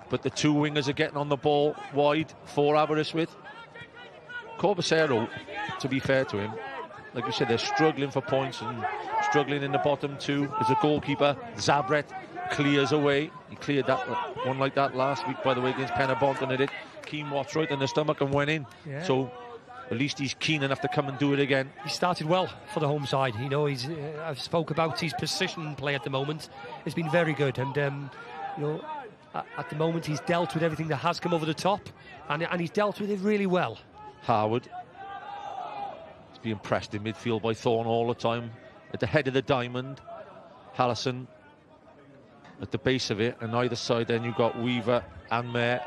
But the two wingers are getting on the ball wide for Aberystwyth. Corbacero, to be fair to him, like you said, they're struggling for points and struggling in the bottom two. As a goalkeeper, Zabret clears away. He cleared that one like that last week, by the way, against Penabont, and it Keane watched right in the stomach and went in. Yeah. So at least he's keen enough to come and do it again. He started well for the home side. You know, I've spoke about his position play at the moment. It's been very good, and you know, at the moment he's dealt with everything that has come over the top, and he's dealt with it really well. Harwood is being pressed in midfield by Thorne all the time. At the head of the diamond, Hallison at the base of it, and either side then you've got Weaver and Mayer.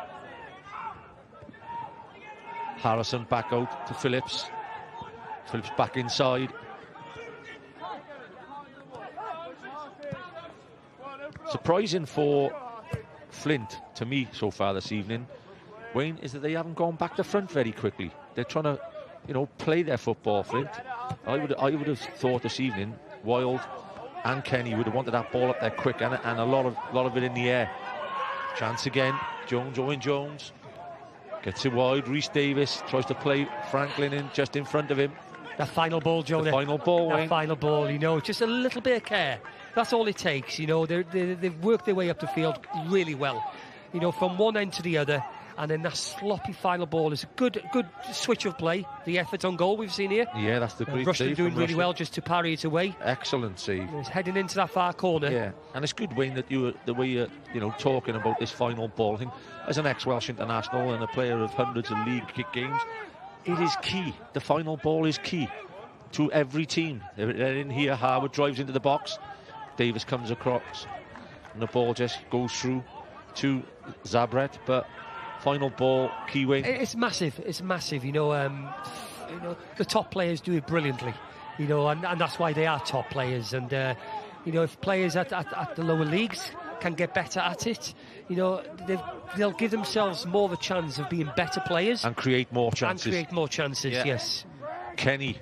Harrison back out to Phillips. Phillips back inside. Surprising for Flint, to me, so far this evening, Wayne, is that they haven't gone back to front very quickly. They're trying to, you know, play their football, Flint. I would have thought this evening, Wild and Kenny would have wanted that ball up there quick, and a lot of it in the air. Chance again, Owen Jones. Gets it wide, Rhys Davis tries to play Franklin in just in front of him. That final ball, Jonah. The final ball, That final ball, you know, just a little bit of care. That's all it takes, you know. They've worked their way up the field really well, you know, from one end to the other. And then that sloppy final ball is a good switch of play. The effort on goal we've seen here. Yeah, that's the great Rushton save doing from really Rushton. well just to parry it away. Excellent save. He's heading into that far corner. Yeah, and it's good, Wayne, that the way you're, you know, talking about this final ball. I think as an ex-Welsh international and a player of hundreds of league kick games, it is key. The final ball is key to every team. They're in here. Harwood drives into the box. Davis comes across, and the ball just goes through to Zabret, but final ball, key wing. It's massive. It's massive. You know, the top players do it brilliantly. You know, and that's why they are top players. And you know, if players at the lower leagues can get better at it, you know, they'll give themselves more of a chance of being better players and create more chances. Yeah. Yes. Kenny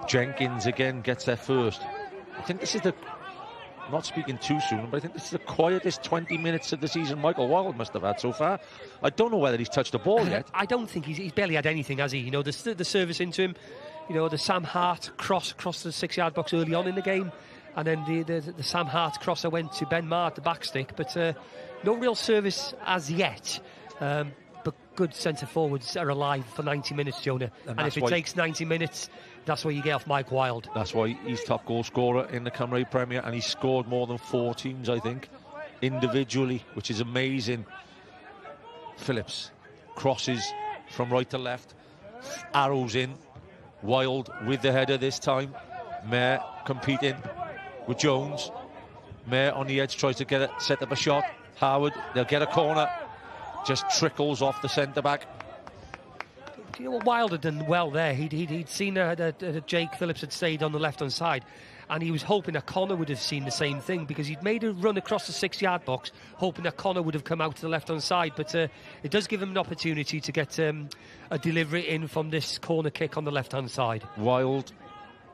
Jenkins again gets there first. I think this is not speaking too soon, but I think this is the quietest 20 minutes of the season Michael Wilde must have had so far. I don't know whether he's touched the ball yet. I don't think he's barely had anything, has he? You know, the service into him, you know, the Sam Hart cross across the 6-yard box early on in the game, and then the Sam Hart crosser went to Ben Maher at the back stick, but no real service as yet. But good centre forwards are alive for 90 minutes, Jonah. And if it takes 90 minutes, that's where you get off Mike Wilde. That's why he's top goal scorer in the Cymru Premier, and he's scored more than 4 teams, I think, individually, which is amazing. Phillips crosses from right to left, arrows in. Wilde with the header this time. Mayer competing with Jones. Mayer on the edge tries to set up a shot. Harwood, they'll get a corner. Just trickles off the centre-back. You know what Wilde had done well there? He'd seen that Jake Phillips had stayed on the left-hand side, and he was hoping that Connor would have seen the same thing, because he'd made a run across the 6-yard box, hoping that Connor would have come out to the left-hand side. But it does give him an opportunity to get a delivery in from this corner kick on the left-hand side. Wilde,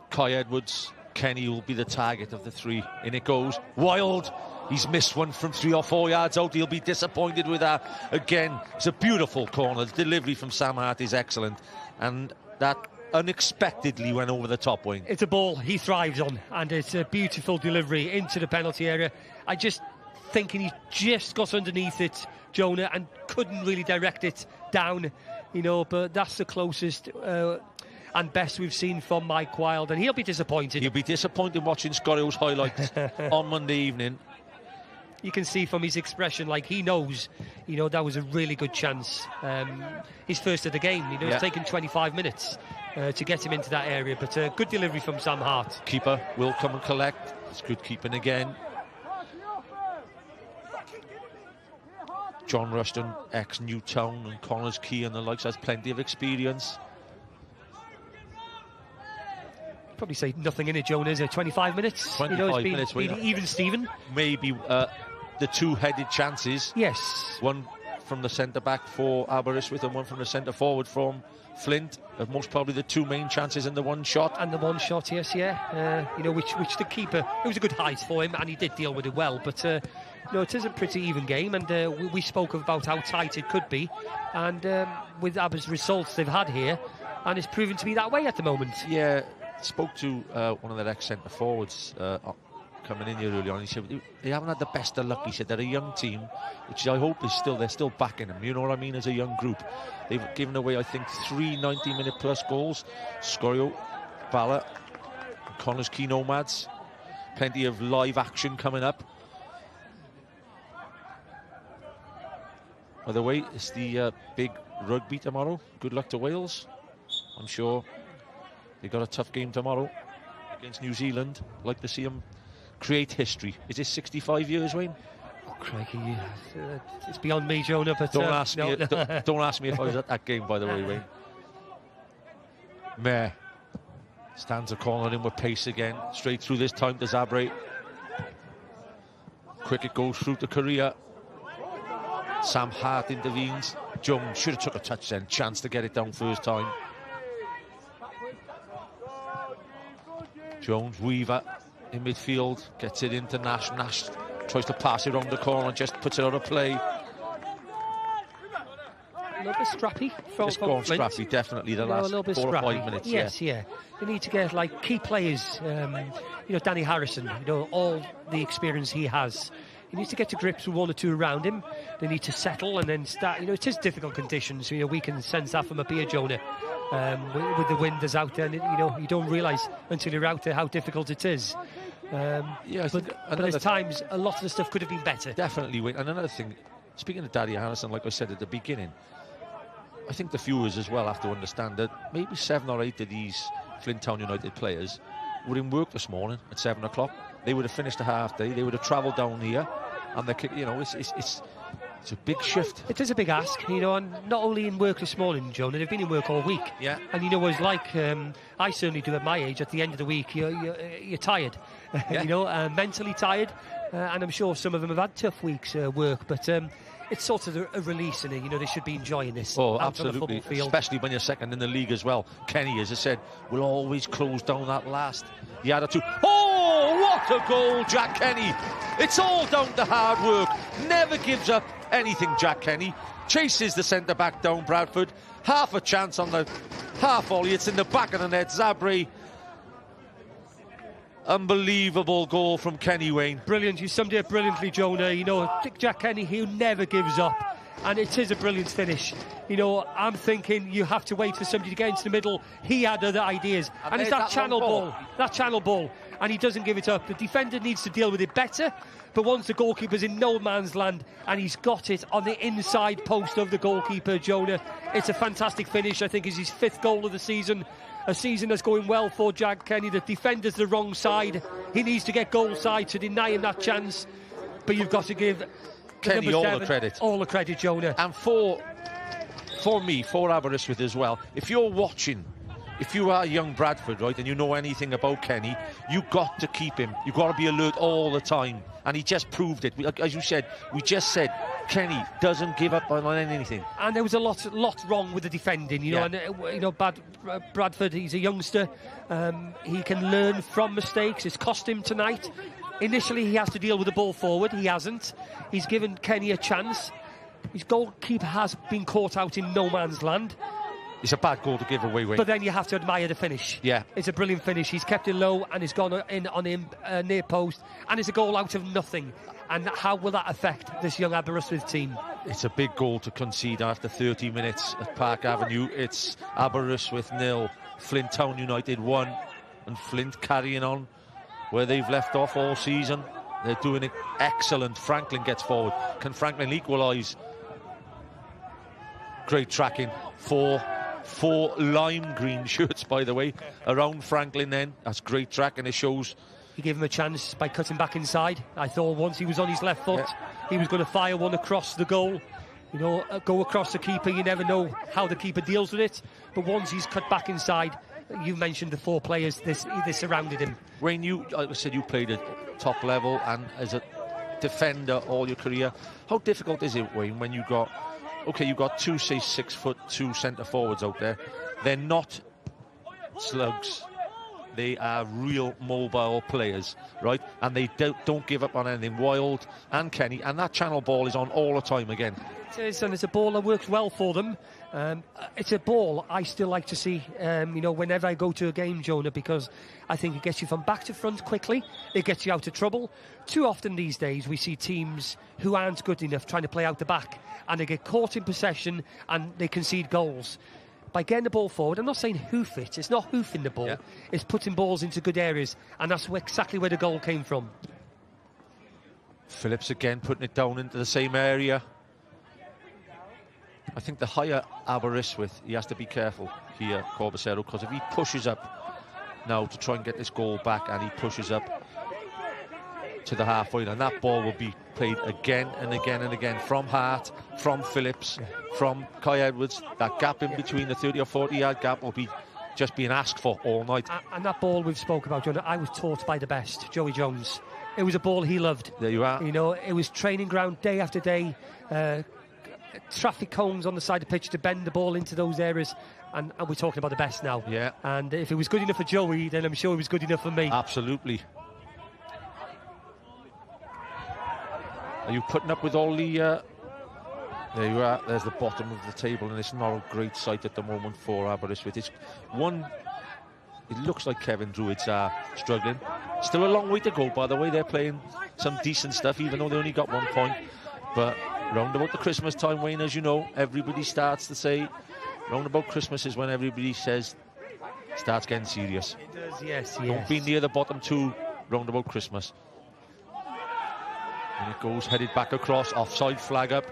Kai Edwards, Kenny will be the target of the 3. In it goes. Wilde! He's missed one from 3 or 4 yards out. He'll be disappointed with that. Again, it's a beautiful corner. The delivery from Sam Hart is excellent. And that unexpectedly went over the top, Wayne. It's a ball he thrives on, and it's a beautiful delivery into the penalty area. I just thinking he just got underneath it, Jonah, and couldn't really direct it down, you know, but that's the closest and best we've seen from Mike Wilde, and he'll be disappointed. He'll be disappointed watching Sgorio's highlights on Monday evening. You can see from his expression, like he knows, you know, that was a really good chance. His first of the game, you know, it's taken 25 minutes to get him into that area, but good delivery from Sam Hart. Keeper will come and collect. It's good keeping again. John Rushton, ex-Newtown and Connors Key and the likes, has plenty of experience. probably say nothing in it, Jonah. Is it 25 minutes? 25 minutes. Even Stephen. Maybe the two-headed chances. Yes. One from the centre-back for Aberystwyth and one from the centre-forward from Flint. Most probably the two main chances in the one shot. And the one shot, yes, yeah. Which the keeper, it was a good height for him, and he did deal with it well. But, it is a pretty even game, and we spoke about how tight it could be. And with Aber's results they've had here, and it's proven to be that way at the moment. Yeah, spoke to one of their ex-centre forwards coming in here early on. He said they haven't had the best of luck. He said they're a young team, which I hope they're still backing them. You know what I mean? As a young group, they've given away, I think, 3 90-minute plus goals. Sgorio, Bala, Connors Key Nomads. Plenty of live action coming up. By the way, it's the big rugby tomorrow. Good luck to Wales. I'm sure they've got a tough game tomorrow against New Zealand. Like to see them create history. Is this 65 years, Wayne? Oh, crikey, it's beyond me, Jonah. But don't ask me. Don't ask me if I was at that game. By the way, Wayne. Mayor stands a corner in with pace again. Straight through this time to Zabre. Quick it goes through to Korea. Sam Hart intervenes. Jones should have took a touch then. Chance to get it down first time. Jones, Weaver in midfield, gets it into Nash. Nash tries to pass it around the corner, just puts it out of play. A little bit scrappy. It's gone scrappy, definitely, the last 4 or 5 minutes. Yes, yeah. They need to get, like, key players, Danny Harrison, all the experience he has. He needs to get to grips with 1 or 2 around him. They need to settle and then start. It is difficult conditions. We can sense that from up here, Jonah. With the wind is out there, and you don't realise until you're out there how difficult it is. But there's times a lot of the stuff could have been better. Definitely. And another thing, speaking of Daddy Harrison, like I said at the beginning, I think the viewers as well have to understand that maybe 7 or 8 of these Flint Town United players were in work this morning at 7 o'clock. They would have finished a half day. They would have travelled down here, and it's a big shift. It is a big ask, and not only in work this morning, Jonah, they've been in work all week. Yeah. And what it's like, I certainly do at my age, at the end of the week, you're tired, yeah. Mentally tired, and I'm sure some of them have had tough weeks work, but it's sort of a release in it. They should be enjoying this. Oh, out absolutely. on the football field. Especially when you're second in the league as well. Kenny, as I said, will always close down that last. The attitude. Oh, what a goal, Jack Kenny. It's all down to hard work. Never gives up anything, Jack Kenny. Chases the centre-back down, Bradford. Half a chance on the half volley. It's in the back of the net. Zabri. Unbelievable goal from Kenny, Wayne. Brilliant. You summed it up brilliantly, Jonah. Jack Kenny, who never gives up. And it is a brilliant finish. I'm thinking you have to wait for somebody to get into the middle. He had other ideas. And it's that channel ball. That channel ball. And he doesn't give it up. The defender needs to deal with it better. But once the goalkeeper's in no man's land and he's got it on the inside post of the goalkeeper, Jonah, it's a fantastic finish. I think it's his 5th goal of the season. A season that's going well for Jack Kenny. The defender's the wrong side. He needs to get goal side to deny him that chance. But you've got to give Kenny all the credit. All the credit, Jonah. And for me, for Aberystwyth as well, if you're watching, if you are young Bradford, right, and you know anything about Kenny, you've got to keep him. You've got to be alert all the time. And he just proved it. As you said, we just said, Kenny doesn't give up on anything. And there was a lot wrong with the defending, Yeah. And Bradford, he's a youngster. He can learn from mistakes. It's cost him tonight. Initially, he has to deal with the ball forward. He hasn't. He's given Kenny a chance. His goalkeeper has been caught out in no man's land. It's a bad goal to give away, Wayne. But then you have to admire the finish. Yeah. It's a brilliant finish. He's kept it low and he's gone in on him near post. And it's a goal out of nothing. And how will that affect this young Aberystwyth team? It's a big goal to concede after 30 minutes at Park Avenue. It's Aberystwyth 0, Flint Town United 1. And Flint carrying on where they've left off all season. They're doing it excellent. Franklin gets forward. Can Franklin equalise? Great tracking. Four lime green shirts, by the way, around Franklin then. That's great track, and it shows. He gave him a chance by cutting back inside. I thought once he was on his left foot, he was going to fire one across the goal. Go across the keeper. You never know how the keeper deals with it. But once he's cut back inside, you mentioned the 4 players they surrounded him. Wayne, like I said, you played at top level and as a defender all your career. How difficult is it, Wayne, when you've got 2, say, 6'2" centre forwards out there? They're not slugs. They are real mobile players, right? And they don't give up on anything. Wild and Kenny, and that channel ball is on all the time again. It is, and it's a ball that works well for them. It's a ball I still like to see, whenever I go to a game, Jonah, because I think it gets you from back to front quickly. It gets you out of trouble. Too often these days we see teams who aren't good enough trying to play out the back, and they get caught in possession and they concede goals. By getting the ball forward, I'm not saying hoof it, it's not hoofing the ball, it's putting balls into good areas, and that's exactly where the goal came from. Phillips again putting it down into the same area. I think the higher Aberystwyth, he has to be careful here, Corbacero, because if he pushes up now to try and get this goal back, and he pushes up to the halfway line, that ball will be played again and again and again from Hart, from Phillips, from Kai Edwards. That gap in between, the 30 or 40 yard gap, will be just being asked for all night. And that ball we've spoke about, Jonah, I was taught by the best, Joey Jones. It was a ball he loved. There you are. It was training ground day after day, traffic cones on the side of the pitch to bend the ball into those areas, and we're talking about the best now. Yeah. And if it was good enough for Joey, then I'm sure it was good enough for me. Absolutely. Are you putting up with all the... there you are. There's the bottom of the table, and it's not a great sight at the moment for Aberystwyth. It's one... It looks like Kevin Druids are struggling. Still a long way to go, by the way. They're playing some decent stuff, even though they only got 1 point. But round about the Christmas time, Wayne, as you know, everybody starts to say... Round about Christmas is when everybody says... Starts getting serious. It does, yes. Don't be near the bottom 2 round about Christmas. And it goes headed back across, offside flag up.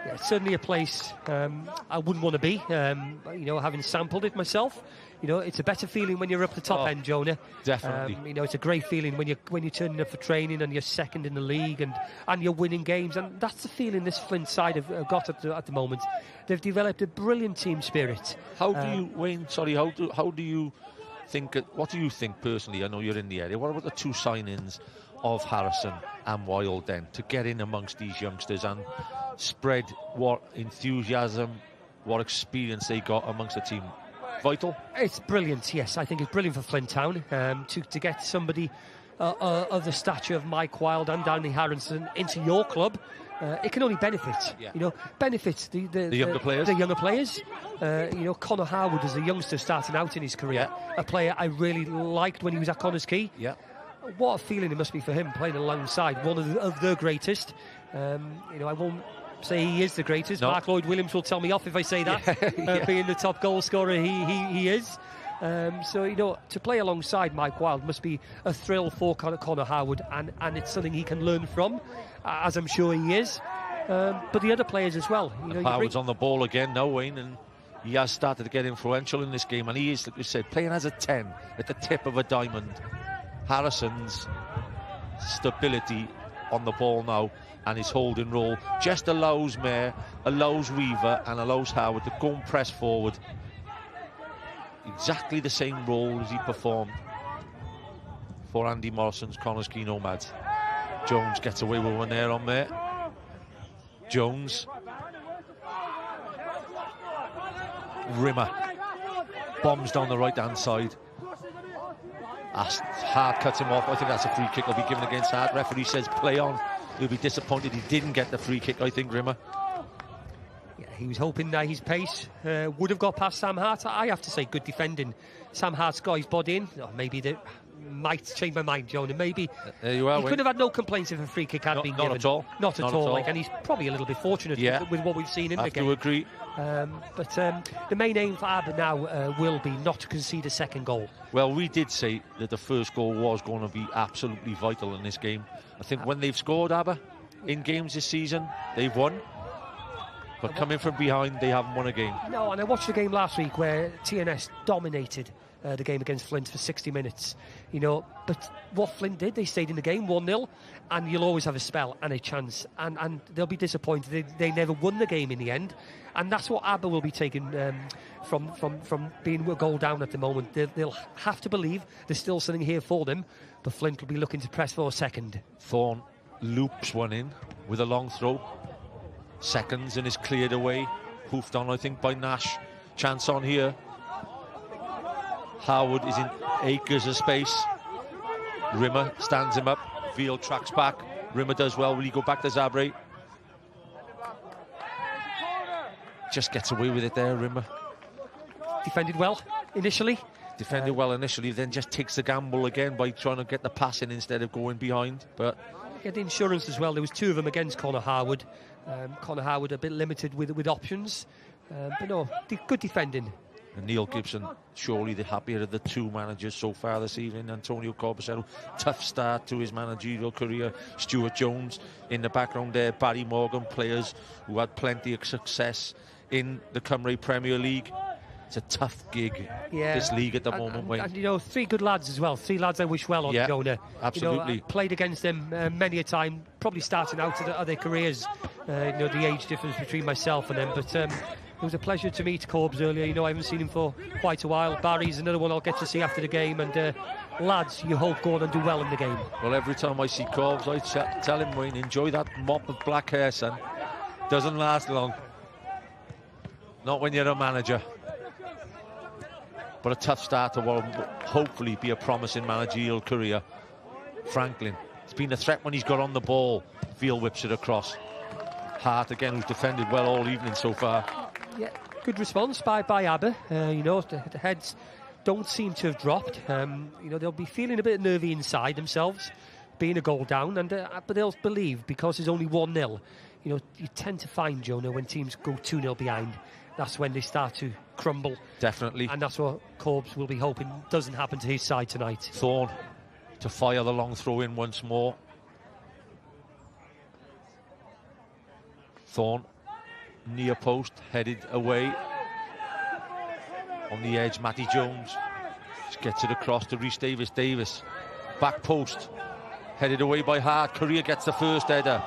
Yeah, it's certainly a place I wouldn't want to be, having sampled it myself. It's a better feeling when you're up the top end, Jonah. Definitely. It's a great feeling when you're turning up for training and you're second in the league and you're winning games. And that's the feeling this Flint side have got at the moment. They've developed a brilliant team spirit. How do you, Wayne, how do you think, what do you think personally? I know you're in the area. What about the 2 signings of Harrison and Wild then, to get in amongst these youngsters and spread what enthusiasm, what experience they got amongst the team? Vital? It's brilliant, yes. I think it's brilliant for Flint Town to get somebody of the stature of Mike Wilde and Danny Harrison into your club. It can only benefit, benefits the younger players. The younger players. Connor Harwood is a youngster starting out in his career, a player I really liked when he was at Connors Quay. Yeah. What a feeling it must be for him playing alongside one of the greatest. I won't say he is the greatest. No. Mark Lloyd Williams will tell me off if I say that. Being the top goal scorer, he is. To play alongside Mike Wilde must be a thrill for Connor Harwood, and it's something he can learn from, as I'm sure he is. But the other players as well. Howard's on the ball again now, Wayne, and he has started to get influential in this game, and he is, like you said, playing as a 10 at the tip of a diamond. Harrison's stability on the ball now and his holding role just allows Mayer, allows Weaver and allows Howard to go and press forward. Exactly the same role as he performed for Andy Morrison's Connors Quay Nomads. Jones gets away with one there on Mayer. Jones. Rimmer. Bombs down the right hand side. Hart cuts him off. I think that's a free kick. He'll be given against Hart. Referee says play on. He'll be disappointed he didn't get the free kick, I think, Rimmer. Yeah, he was hoping that his pace would have got past Sam Hart. I have to say, good defending. Sam Hart's got his body in. Maybe they might change my mind, Jonah. Maybe there you are, he could have had no complaints if a free kick had been given. Not at all. Not at all. And he's probably a little bit fortunate with what we've seen in the game. I have to agree. But the main aim for Aber now will be not to concede a second goal. Well, we did say that the first goal was going to be absolutely vital in this game. I think when they've scored, Aber, in games this season, they've won. But coming from behind, they haven't won a game. No, and I watched the game last week where TNS dominated the game against Flint for 60 minutes. But what Flint did, they stayed in the game 1-0, and you'll always have a spell and a chance, and they'll be disappointed they never won the game in the end. And that's what Aber will be taking from being a goal down at the moment. They'll have to believe there's still something here for them, but Flint will be looking to press for a second. Thorne loops one in with a long throw. Seconds and is cleared away. Hoofed on, I think, by Nash. Chance on here. Harwood is in acres of space. Rimmer stands him up. Veal tracks back. Rimmer does well. Will he go back to Zabre? Just gets away with it there, Rimmer. Defended well initially. Then just takes the gamble again by trying to get the pass in instead of going behind. But get the insurance as well. There was 2 of them against Connor Harwood. Connor Harwood a bit limited with options. But no, good defending. And Neil Gibson, surely the happier of the 2 managers so far this evening. Antonio Corbacero, tough start to his managerial career. Stuart Jones in the background there. Barry Morgan, players who had plenty of success in the Cymru Premier League. It's a tough gig, this league at the moment, Wayne. And 3 good lads as well. 3 lads I wish well on, Jonah. Absolutely. I played against them many a time, probably starting out of their careers. The age difference between myself and them. But it was a pleasure to meet Corbs earlier. I haven't seen him for quite a while. Barry's another one I'll get to see after the game. And lads, you hope go on and do well in the game. Well, every time I see Corbs, I tell him, Wayne, enjoy that mop of black hair, son. Doesn't last long. Not when you're a manager. But a tough start to what will hopefully be a promising managerial career. Franklin, it's been a threat when he's got on the ball. Veal whips it across. Hart again, who's defended well all evening so far. Yeah, good response by Aber. The heads don't seem to have dropped. They'll be feeling a bit nervy inside themselves, being a goal down, but they'll believe because there's only 1-0. You tend to find, Jonah, when teams go 2-0 behind, that's when they start to crumble. Definitely. And that's what Corbs will be hoping doesn't happen to his side tonight. Thorne to fire the long throw in once more. Thorne, near post, headed away. On the edge, Matty Jones just gets it across to Rhys Davis. Davis, back post, headed away by Hart. Correa gets the first header.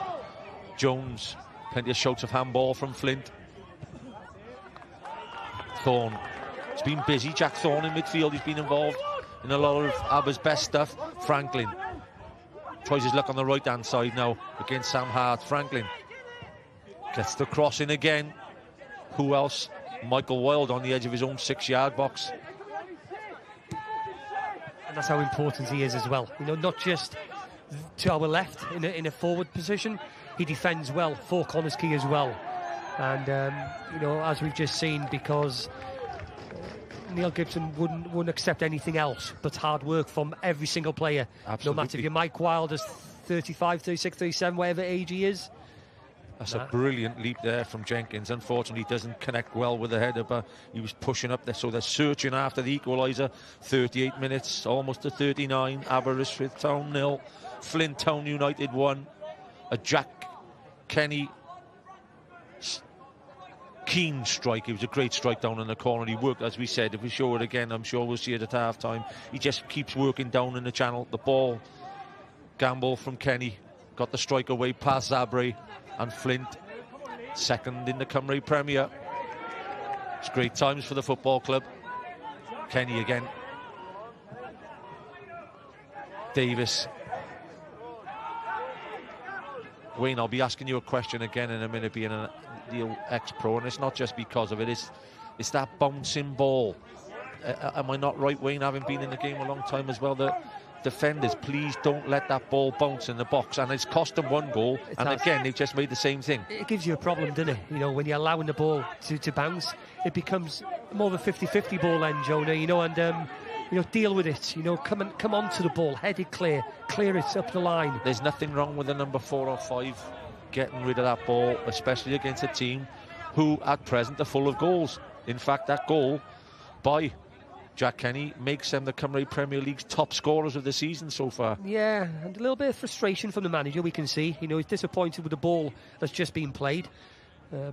Jones, plenty of shouts of handball from Flint. Thorne, it's been busy. Jack Thorne in midfield, he's been involved in a lot of Aber's best stuff. Franklin tries his luck on the right hand side now against Sam Hart. Franklin gets the cross in again. Who else? Michael Wilde on the edge of his own 6-yard box. And that's how important he is as well. Not just to our left in a forward position, he defends well, 4 corners key as well. And as we've just seen, because Neil Gibson wouldn't accept anything else but hard work from every single player. Absolutely. No matter if you're Mike Wilde is 35, 36, 37, whatever age he is. That's a brilliant leap there from Jenkins. Unfortunately, he doesn't connect well with the header, but he was pushing up there. So they're searching after the equaliser. 38 minutes, almost to 39. Aberystwyth Town 0. Flint Town United 1. A Jack Kenny keen strike. It was a great strike down in the corner. He worked, as we said. If we show it again, I'm sure we'll see it at half-time. He just keeps working down in the channel. The ball, gamble from Kenny. Got the strike away past Zabre. And Flint, second in the Cymru Premier. It's great times for the football club. Kenny again. Davis. Wayne, I'll be asking you a question again in a minute, being an ex-pro, and it's not just because of it. It's that bouncing ball. Am I not right, Wayne, having been in the game a long time as well? That defenders, please don't let that ball bounce in the box, and it's cost them 1 goal. Again, they've just made the same thing. It gives you a problem, doesn't it? When you're allowing the ball to bounce, it becomes more of a 50-50 ball end, Jonah. And deal with it. Come on to the ball, head it clear it up the line. There's nothing wrong with the number 4 or 5 getting rid of that ball, especially against a team who at present are full of goals. In fact, that goal by Jack Kenny makes them the Cymru Premier League's top scorers of the season so far. Yeah, and a little bit of frustration from the manager we can see. He's disappointed with the ball that's just been played.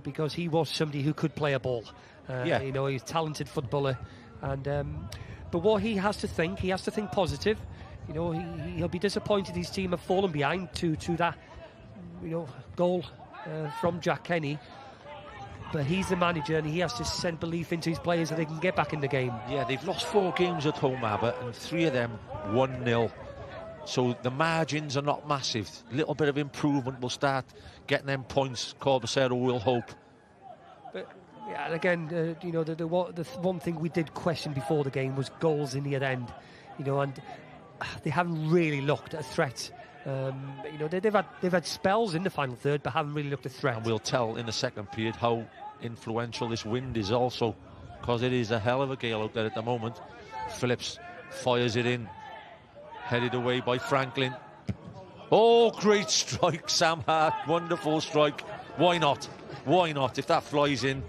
because he was somebody who could play a ball. You know, he's a talented footballer, and but what he has to think positive. You know, he'll be disappointed his team have fallen behind to that, you know, goal from Jack Kenny. But he's the manager, and he has to send belief into his players that they can get back in the game. Yeah, they've lost 4 games at home, Aber, and 3 of them 1-0. So the margins are not massive. A little bit of improvement will start getting them points. Corbacero will hope. But yeah, and again, you know, the one thing we did question before the game was goals in the end. You know, and they haven't really looked at a threat. You know, they've had spells in the final third, but haven't really looked a threat. And we'll tell in the second period how influential this wind is also, because it is a hell of a gale out there at the moment. Phillips fires it in, headed away by Franklin. Oh, great strike, Sam Hart, wonderful strike. Why not? Why not? If that flies in,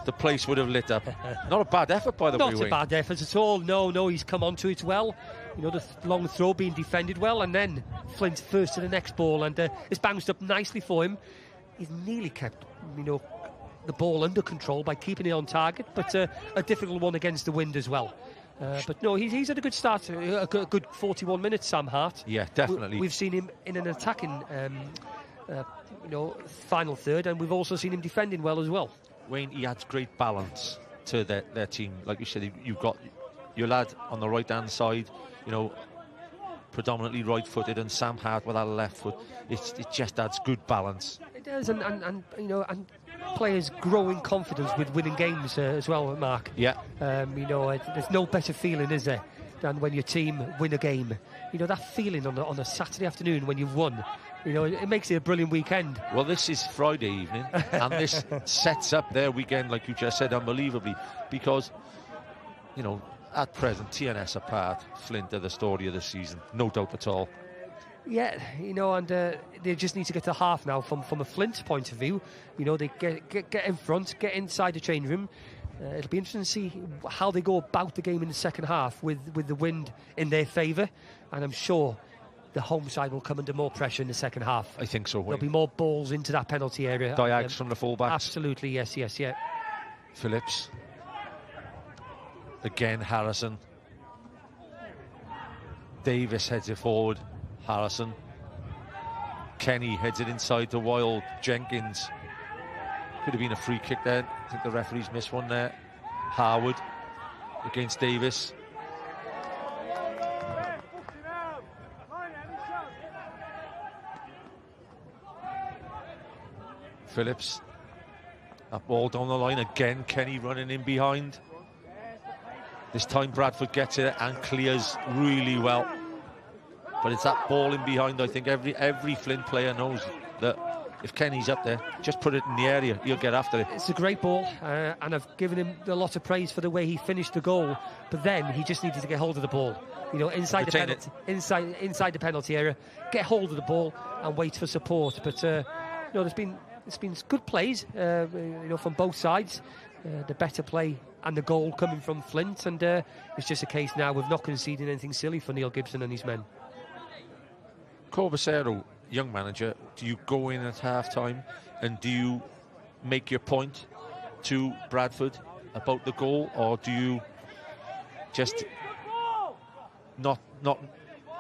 the place would have lit up. Not a bad effort, by the way, Wayne. Not a bad effort at all. No, he's come onto it well. You know, the long throw being defended well, and then Flint first to the next ball, and it's bounced up nicely for him. He's nearly kept, you know, the ball under control by keeping it on target, but a difficult one against the wind as well. But no, he's had a good start, a good 41 minutes, Sam Hart. Yeah, definitely. We've seen him in an attacking, you know, final third, and we've also seen him defending well as well. Wayne, he adds great balance to their team. Like you said, you've got your lad on the right-hand side, you know, predominantly right-footed, and Sam Hart with that left foot. It just adds good balance. It does, and you know, and players grow in confidence with winning games as well, Mark. Yeah. You know, there's no better feeling, is there, than when your team win a game. You know, that feeling on a Saturday afternoon when you've won. You know, it makes it a brilliant weekend. Well, this is Friday evening, and this sets up their weekend, like you just said, unbelievably, because, you know, at present, TNS apart, Flint are the story of the season, no doubt at all. Yeah, you know, and they just need to get to half now from a Flint point of view. You know, they get in front, get inside the change room. It'll be interesting to see how they go about the game in the second half with the wind in their favour, and I'm sure the home side will come under more pressure in the second half. I think so. There'll be more balls into that penalty area. Diags from the fullbacks. Absolutely, yes, yeah. Phillips. Again, Harrison. Davis heads it forward. Harrison. Kenny heads it inside to Wild. Jenkins. Could have been a free kick there. I think the referee's missed one there. Harwood against Davis. Phillips. That ball down the line again. Kenny running in behind. This time Bradford gets it and clears really well. But it's that ball in behind. I think every Flint player knows that if Kenny's up there, just put it in the area, he'll get after it. It's a great ball, and I've given him a lot of praise for the way he finished the goal. But then he just needed to get hold of the ball. You know, inside the penalty area, get hold of the ball and wait for support. But you know, it's been good plays, you know, from both sides. The better play and the goal coming from Flint, and it's just a case now of not conceding anything silly for Neil Gibson and his men. Corbacero, young manager, do you go in at half-time and do you make your point to Bradford about the goal, or do you just not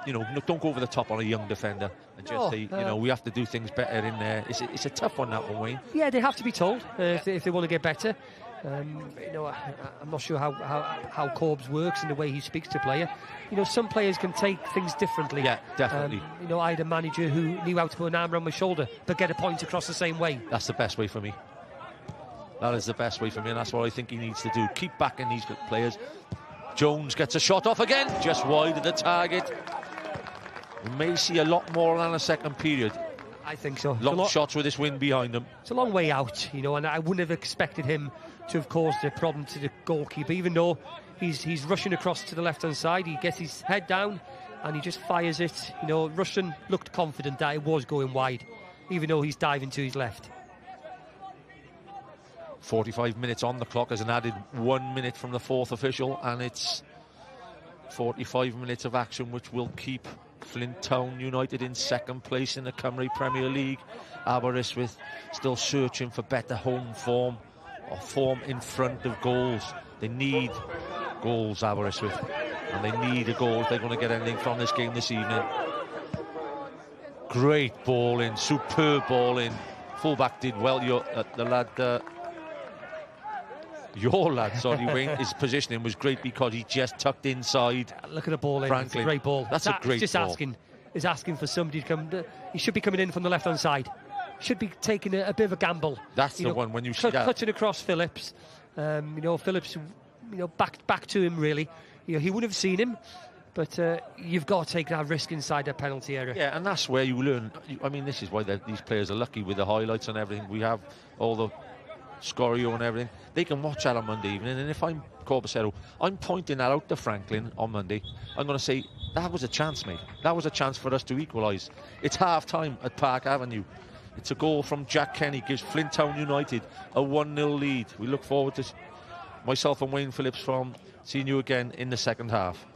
you know, don't go over the top on a young defender and just say, you know, we have to do things better in there? It's a tough one, that one, Wayne. Yeah, they have to be told if they want to get better. You know, I'm not sure how Corbs works and the way he speaks to player. You know, some players can take things differently. Yeah, definitely. You know, I had a manager who knew how to put an arm around my shoulder but get a point across the same way. That's the best way for me. That is the best way for me, and that's what I think he needs to do. Keep backing these players. Jones gets a shot off again, just wide of the target. We may see a lot more than a second period. I think so. Long shots with this wind behind them. It's a long way out, you know, and I wouldn't have expected him to have caused a problem to the goalkeeper, even though he's rushing across to the left-hand side. He gets his head down and he just fires it. You know, Russian looked confident that it was going wide, even though he's diving to his left. 45 minutes on the clock as an added 1 minute from the fourth official, and it's 45 minutes of action which will keep Flint Town United in second place in the Cymru Premier League. Aberystwyth still searching for better home form or form in front of goals. They need goals, Aberystwyth, and they need a goal if they're going to get anything from this game this evening. Great ball in, superb ball in. Fullback did well. Your lad, sorry, Wayne, his positioning was great because he just tucked inside. Look at the ball in. Franklin. It's a great ball. That's a great just ball. He's asking for somebody to come. He should be coming in from the left-hand side. Should be taking a bit of a gamble. That's the one when you see that. Cutting across Phillips. Phillips, back to him, really. He wouldn't have seen him. But you've got to take that risk inside the penalty area. Yeah, and that's where you learn. I mean, this is why these players are lucky with the highlights and everything. We have all the Sgorio and everything. They can watch that on Monday evening, and if I'm Corbacero, I'm pointing that out to Franklin on Monday. I'm going to say, that was a chance, mate. That was a chance for us to equalise. It's half-time at Park Avenue. It's a goal from Jack Kenny, gives Flint Town United a 1-0 lead. We look forward to myself and Wayne Phillips from seeing you again in the second half.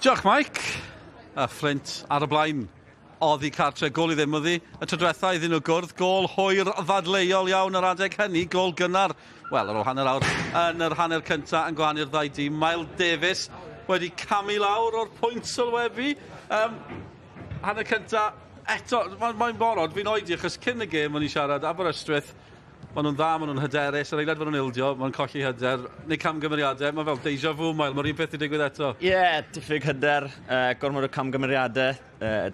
Diolch, Mike. A Flint ar y blaen. Oddi cartre, gol I ddim oddi. Y trydwethau iddyn nhw gwrdd, gol hwyr ddadleuol iawn yr adeg hynny, gol gynnar. Wel, ar ôl hanner awr yn yr hanner cyntaf yn gwahannu'r ddau dîm. Miles Davies wedi camu lawr o'r pwynt sylwebu. Hanner cyntaf, eto, mae'n borod, fi'n oedi, achos cyn y gêm o'n i siarad, Aberystwyth, maen nhw'n dda, maen nhw'n hyderus, yr eilad maen nhw'n ildio, maen nhw'n colli hyder, neu camgymeriadau, mae'n fel deja vu, Mael, mae'r un peth i digwydd eto. Ie, diffyg hyder, gormod o camgymeriadau,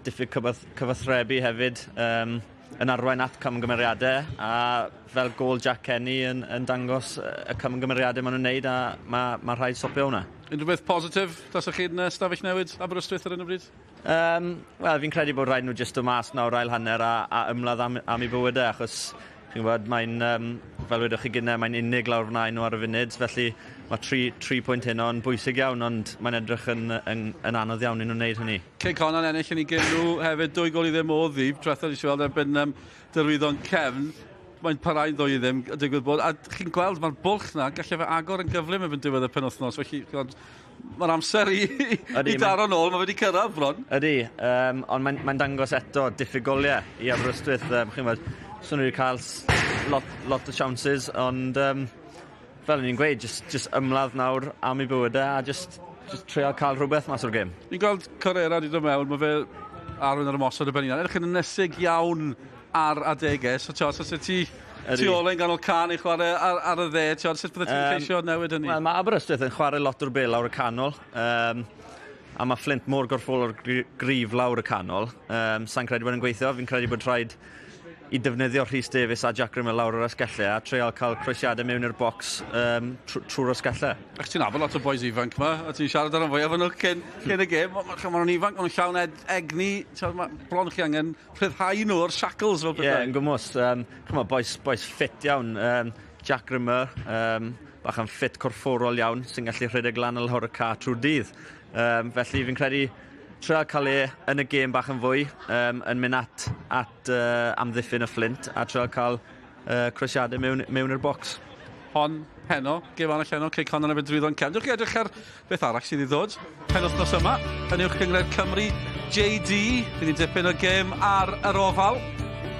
diffyg cyfathrebu hefyd, yn arwain at camgymeriadau, a fel gol Jack Kenny yn dangos y camgymeriadau maen nhw'n neud, a mae rhaid stopio hwnna. Unrhyw beth positif, tasach chi'n stafell newid Aberystwyth ar un o bryd? Wel, fi'n credu bod rhaid nhw jyst o mas nawr ail hanner a ymladd am eu bywydau, achos chi'n gwybod, mae'n, fel wedwch chi gynnau, mae'n unig lawr fnau nhw ar y funud, felly mae 3 pwynt hyn o'n bwysig iawn, ond mae'n edrych yn anodd iawn i nhw'n wneud hynny. Cei Conan ennill yn ei gyn nhw hefyd, 2 gol I ddim o ddif, trethau i siweld erbyn dyrwyddon Cefn. Mae'n parhau'n ddwy I ddim, a digwydd bod, a chi'n gweld mae'r bwlch na, gallai fe agor yn gyflym erbyn diwedd y penwythnos, felly mae'r amser I daro nôl, mae wedi cyrraedd bron. Ydy, ond mae'n dangos eto diffygoliau I Aberystwyth, chi'n gwybod, so nhw wedi cael lot o chances, ond fel ni'n gweud, just ymladd nawr am ei bywydau a just treol cael rhywbeth mas o'r gêm. Ni'n gweld Correa wedi dod mewn, mae fe arwyn ar y mosod y benninan. Edrych yn ynysig iawn ar adegau, so os ti ole'n ganol can I chwarae ar y dde, sut bydde ti'n ceisio newid hynny? Wel, mae Aberystwyth yn chwarae lot o'r bel lawr y canol, a mae Flint mor gorffol o'r grif lawr y canol. Sa'n credu bod yn gweithio, fi'n credu bod rhaid I defnyddio Rhys Davies a Jack Rimmer lawr o'r asgellau a treol cael croesiadau mewn i'r bocs trwy'r asgellau. Ach, ti'n abod lot o boes ifanc yma, a ti'n siarad ar y fwyaf nhw cyn y gêm. Mae nhw'n ifanc, mae nhw'n llawn egni, bron chi angen rhyddhau nhw o'r shackles fel pethau. Ie, yn gwmws. Boes ffit iawn. Jack Rimmer, bach yn ffit corfforol iawn, sy'n gallu rhedeg lan y lawr y ca trwy'r dydd. Felly fi'n credu treol cael yn y gêm bach yn fwy, yn mynd at amddiffyn y Flint, a treol cael croesiadau mewn i'r bocs. Hon, heno, gêm arall heno, Cei Conan efo'n drwyddon Cefn. Dwi'n chi edrych ar beth arall sydd I ddod. Penwythnos yma, yn uwch gyngred Cymru, JD, fydd ni'n dipyn o gêm ar yr ofal.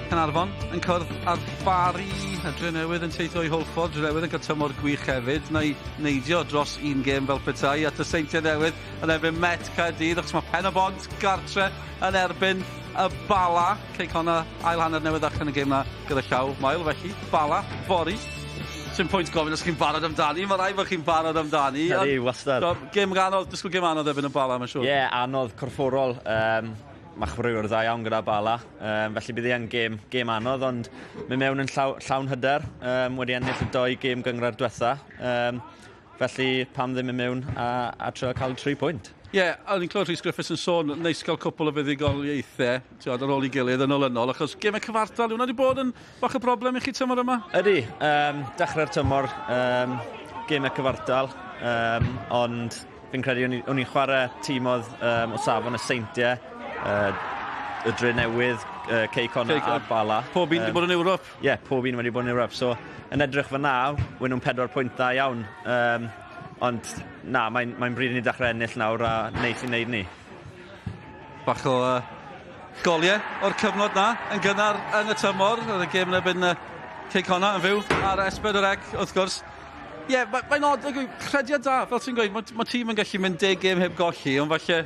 Cynarfon yn cwrdd ar Bari, a Drenewydd yn teithio I Holford, Drenewydd yn cael tymor gwych hefyd, neu neidio dros un gêm fel petai, at y Seintiau Newydd yn erbyn Met Caerdydd, achos mae Penabont gartre yn erbyn y Bala. Cei Conan ail hanner newydd allan y gêm na gyda llaw Mael, felly Bala, fori. Sy'n pwynt gofyn os chi'n barod amdani, mae rai bod chi'n barod amdani. Ydy, wastad. Gêm anodd, dysgwyl gêm anodd erbyn y Bala, mae'n siŵr. Ie, anodd, corfforol. Mae chwaraewr dda iawn gyda Bala, felly bydd e'n gêm anodd, ond mae mewn yn llawn hyder, wedi ennill y 2 gêm gyngor diwetha, felly pam ddim yn mewn a trio cael 3 pwynt. Ie, a ni'n clywed Rhys Griffiths yn sôn, neis cael cwpl o fuddigoliaethau, ar ôl I gilydd yn olynol, achos gemau cyfartal, hwnna wedi bod yn bach o broblem I chi tymor yma? Ydy, dechrau'r tymor, gemau cyfartal, ond fi'n credu o'n i'n chwarae tîm oedd o safon y Seintiau, y Dre Newydd, Ceicon a Bala. Pob un wedi bod yn Ewrop? Ie, pob un wedi bod yn Ewrop. So, yn edrych fyna, wyn nhw'n 4 pwynt da iawn. Ond, na, mae'n bryd i ni dechrau ennill nawr a neith i wneud ni. Bach o goliau o'r cyfnod na, yn gynnar yn y tymor. Oedd y gêm yn ebyn Ceicona yn fyw ar S4C, wrth gwrs. Ie, mae'n odd, crediad da, fel ti'n gweud, mae tîm yn gallu mynd 10 gêm heb golli, ond falle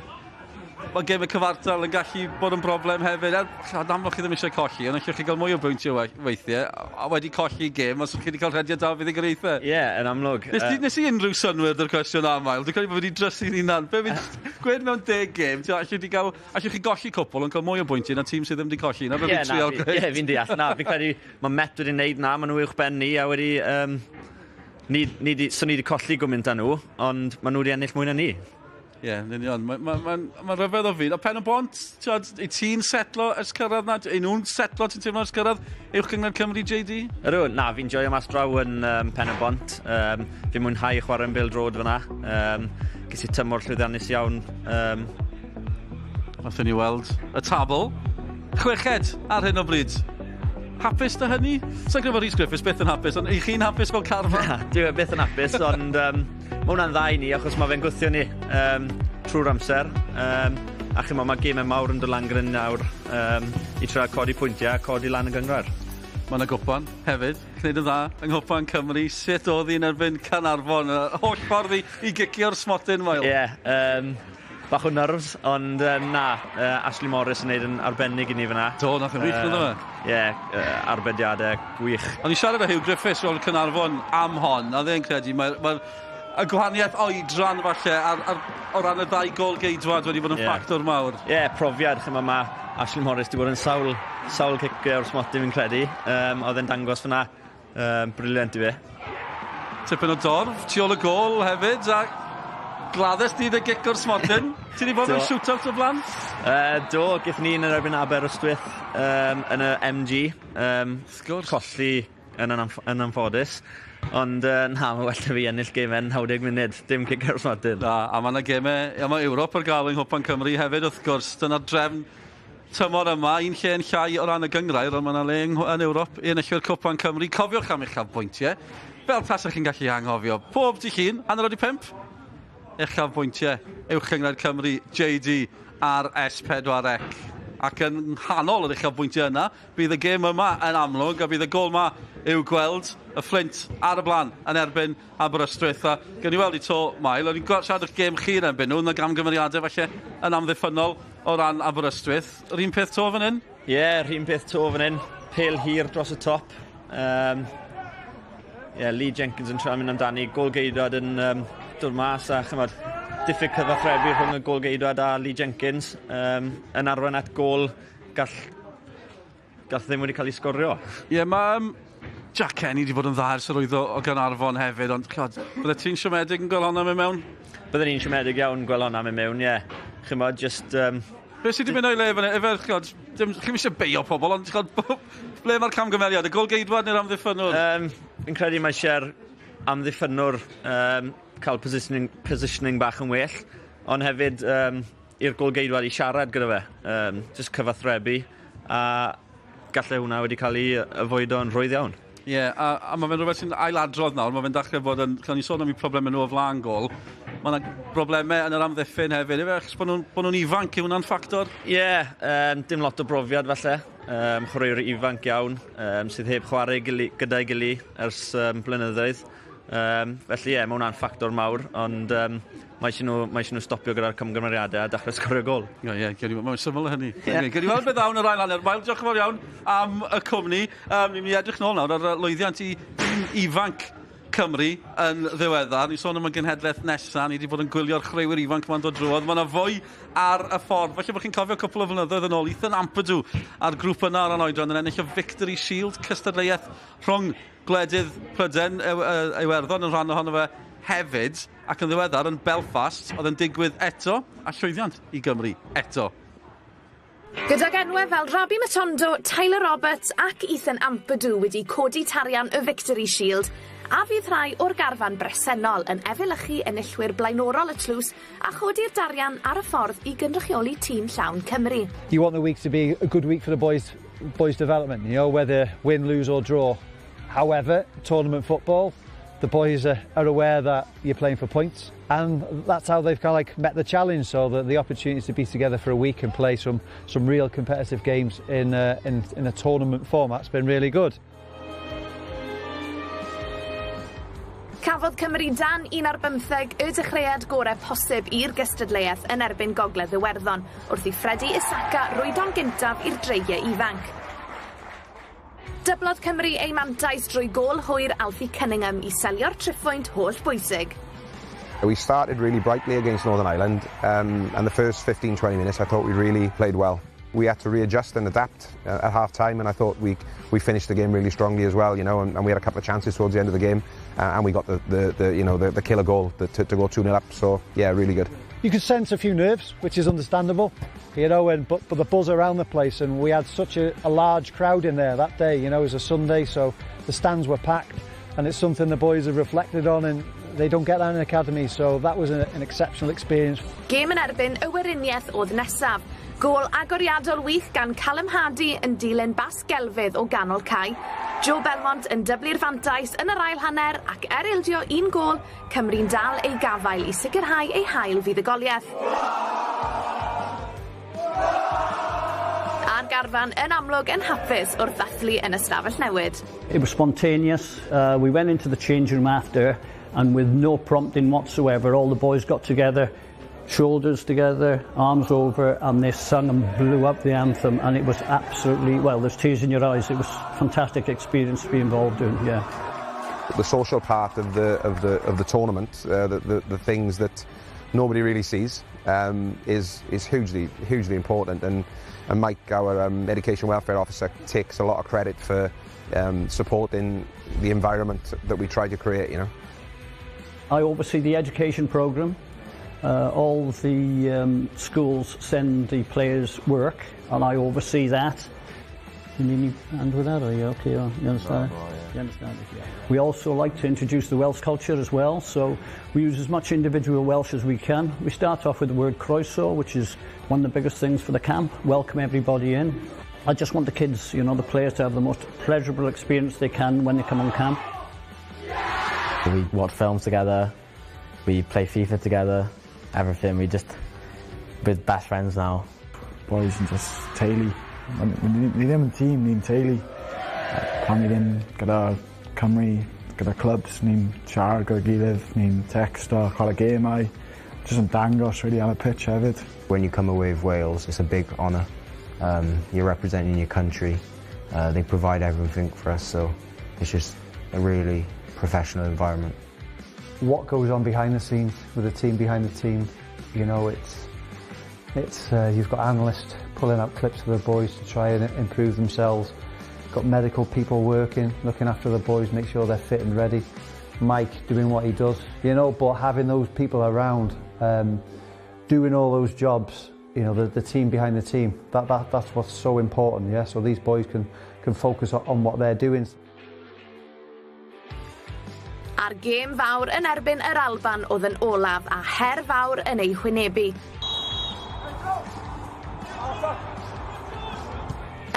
mae gêm y cyfartal yn gallu bod yn broblem hefyd. Amlwch chi ddim eisiau colli, ond allwch chi gael mwy o bwyntiau weithiau, a wedi colli gêm, os ydych chi wedi cael rhediad da fydd i gyreithau. Ie, yn amlwg. Nes i unrhyw synwyr dy'r cwestiwn amael, dwi'n credu bod wedi drysu'n hunan. Be fi'n gweud mewn 10 gêm, allwch chi golli cwpl, ond cael mwy o bwyntiau na tîm sydd ddim wedi colli. Ie, fi'n deall. Na, fi'n credu, mae Met wedi gwneud na, maen nhw uwch ben ni, a wedi... ni wedi colli gwmynt â nhw, ond maen nhw wedi ennill mwy na ni. Ie, mae'n rhyfedd o fi. A Pen y Bont, i ti'n setlo ysgyrraedd na? I nhw'n setlo ti'n teimlo ysgyrraedd? Uwch Gyngor Cymru JD? Ydw, na, fi'n joio mas draw yn Pen y Bont. Fi'n mwynhau chwarae yn Bill Road fyna. Ges i tymor llwyddiannus iawn. Nathon ni weld y tabl. Chweched ar hyn o bryd. Hapus dy hynny? Sa'n gwybod Rhys Griffiths byth yn hapus, ond i chi'n hapus fel carfan? Dwi byth yn hapus, ond mae hwnna'n dda i ni, achos mae fe'n gwthio ni trwy'r amser. A chi mae gemau mawr yn dod lan gyda'n nawr i trio codi pwyntiau, codi lan y gyngor. Mae yna gwpan hefyd, gwneud yn dda yng Nghwpan Cymru. Sut oedd hi'n erbyn Carnarfon? Holl ffordd i gicio'r smotyn, Mael? Ie, bach o nerfs, ond na, Ashley Morris yn neud yn arbennig i ni fyna. Do, nath yn wych, nid yma? Ie, arbediadau gwych. O'n i siarad â Hugh Griffiths o'r Carnarfon am hon, a dde'n credu, mae'r gwahaniaeth oedran falle o ran y 2 gol geidwad wedi bod yn ffactor mawr. Ie, profiad, chyma mae Ashley Morris wedi bod yn sawl cicio o'r smotyn fi'n credu. Oedd e'n dangos fyna, briliant i fe. Tipyn o dorf, tu ôl y gol hefyd, a gladdes di dy gic o'r smotyn. Ti wedi bod yn shootout o blant? Do, gyda ni'n erbyn Aberystwyth yn y MG. Colli yn anffodus. Ond na, mae well fi ennill gemau 90 munud, dim cic o'r smotyn. Na, a mae yna gemau, mae Ewrop ar gael yng Nghwpan Cymru hefyd, wrth gwrs. Dyna'r drefn tymor yma, un lle yn llai o ran y gyngrair, ond mae yna le yn Ewrop i enillwyr Cwpan Cymru. Cofiwch am eich bwyntiau. Fel tasach chi'n gallu anghofio. Pob di llun, 105. Uchaf bwyntiau, Uwch Gyngor Cymru, JD ar S4C. Ac yn nghanol yr uchaf bwyntiau yna, bydd y gêm yma yn amlwg, a bydd y gol yma i'w gweld y Flint ar y blaen yn erbyn Aberystwyth. A gen i weld i to, Mael, o'n i'n siarad o'ch gêm chi'n erbyn nhw, yn y gamgymeriadau falle yn amddiffynol o ran Aberystwyth. Yr un peth to fan hyn? Ie, yr un peth to fan hyn. Pêl hir dros y top. Lee Jenkins yn trio mynd amdani, gol geidwad yn dod mas a chymod, diffyg cyfathrebu rhwng y gol geidwad a Lee Jenkins yn arwain at gol gall ddim wedi cael ei sgorio. Ie, mae Jack Kenny wedi bod yn dda ers yr wyth o Gaernarfon hefyd, ond bydde ti'n siomedig yn gweld hwnna mewn mewn? Bydde ni'n siomedig iawn gweld hwnna mewn, ie. Chymod, just... Be sydd wedi mynd o'i le fan efe, chi'n eisiau beio pobl, ond ble mae'r camgymeriad? Y gol geidwad neu'r amddiffynwr? Fi'n credu mae eisiau'r amddiffynwr cael positioning bach yn well, ond hefyd i'r gol geidwad i siarad gyda fe, just cyfathrebu, a gallai hwnna wedi cael ei avoido yn rwydd iawn. Ie, a mae fe'n rhywbeth sy'n ailadrodd nawr, mae fe'n dechrau bod yn... Cael ni sôn am ei problemau nhw o flaen gol. Mae yna broblemau yn yr amddiffyn hefyd. Efe, achos bod nhw'n ifanc, yw hwnna'n ffactor? Ie, dim lot o brofiad falle. Chwaraewr ifanc iawn, sydd heb chwarae gyda'i gily ers blynyddoedd. Felly ie, mae hwnna'n ffactor mawr, ond mae eisiau nhw stopio gyda'r camgymeriadau a dechrau sgorio gol. Ie, mae'n syml hynny. Gen i weld beth awn yr ail hanner. Mael, diolch yn fawr iawn am y cwmni. Ni'n mynd i edrych nôl nawr ar lwyddiant i ifanc Cymru yn ddiweddar. Ni sôn am y genhedlaeth nesaf, ni wedi bod yn gwylio'r chreuwyr ifanc ma'n dod drwodd. Mae yna fwy ar y ffordd. Falle bod chi'n cofio cwpl o flynyddoedd yn ôl. Ethan Ampadu a'r grŵp yna ar oedran yn ennill y Victory Shield, cystadleuaeth rhwng gwledydd Pryden, Iwerddon yn rhan ohono fe hefyd, ac yn ddiweddar yn Belfast, oedd yn digwydd eto, a llwyddiant i Gymru eto. Gydag enwau fel Rabi Matondo, Tyler Roberts ac Ethan Ampadu wedi codi tarian y Victory Shield, a fydd rhai o'r garfan bresennol yn efelychu enillwyr blaenorol y tlws a chodi'r darian ar y ffordd i gynrychioli tîm llawn Cymru. You want the week to be a good week for the boys' development, you know, whether win, lose or draw. However, tournament football, the boys are aware that you're playing for points, and that's how they've kind of like met the challenge. So that the opportunity to be together for a week and play some real competitive games in a tournament format's been really good. Cafodd Cymru dan 1-15 y dechreuad gorau posib i'r gystadleuaeth yn erbyn Gogledd Iwerddon wrth i Freddie Isaka rwydon gyntaf i'r dreigiau ifanc. Dyblodd Cymru ei mantais drwy gôl hwyr Alfie Cunningham i selio'r triphwynt holl bwysig. We started really brightly against Northern Ireland, and the first 15-20 minutes I thought we really played well. We had to readjust and adapt at half-time, and I thought we finished the game really strongly as well, you know, and we had a couple of chances towards the end of the game, and we got the killer goal to go 2-0 up. So yeah, really good. You could sense a few nerves, which is understandable, you know, but the buzz around the place, and we had such a large crowd in there that day. You know, it was a Sunday, so the stands were packed, and it's something the boys have reflected on, and they don't get that in the academy, so that was an exceptional experience. Game yn erbyn y weriniaeth oedd nesaf. Gôl agoriadol wych gan Callum Hardy yn dilyn bas gelfydd o ganol cae. Joe Belmont yn dyblu'r fantais yn yr ail hanner ac ildio un gôl, Cymru'n dal ei gafael i sicrhau ei hail fuddugoliaeth. A'r garfan yn amlwg yn hapus wrth ddathlu yn ystafell newid. It was spontaneous. We went into the change room after, and with no prompting whatsoever, all the boys got together, shoulders together, arms over, and they sung and blew up the anthem, and it was absolutely, well, there's tears in your eyes. It was a fantastic experience to be involved in, yeah. The social part of the tournament, the things that nobody really sees, is hugely important, and Mike, our education welfare officer, takes a lot of credit for supporting the environment that we try to create, you know. I oversee the education programme. All the schools send the players work, and I oversee that. You need any hand with that, or are you okay? You understand? You understand it, yeah. We also like to introduce the Welsh culture as well, so we use as much individual Welsh as we can. We start off with the word croeso, which is one of the biggest things for the camp. Welcome everybody in. I just want the kids, you know, the players to have the most pleasurable experience they can when they come on camp. We watch films together, we play FIFA together, everything. We're best friends now. Boys and just teulu. Ni ddim yn tîm, ni'n teulu. Pan ni ddim gyda Cymru, gyda clubs, ni'n siarad gyda gilydd, ni'n texto, cael y gemau, just yn dangos really am y pitch hefyd. When you come away with Wales, it's a big honour. You're representing your country. They provide everything for us, so it's just a really professional environment. What goes on behind the scenes with the team behind the team, you know, it's you've got analysts pulling out clips of the boys to try and improve themselves. Got medical people working, looking after the boys, make sure they're fit and ready. Mike doing what he does, you know, but having those people around, doing all those jobs, you know, the team behind the team, that's what's so important, yeah. So these boys can focus on what they're doing. A'r gêm fawr yn erbyn yr Alban oedd yn olaf a her fawr yn ei hwynebu.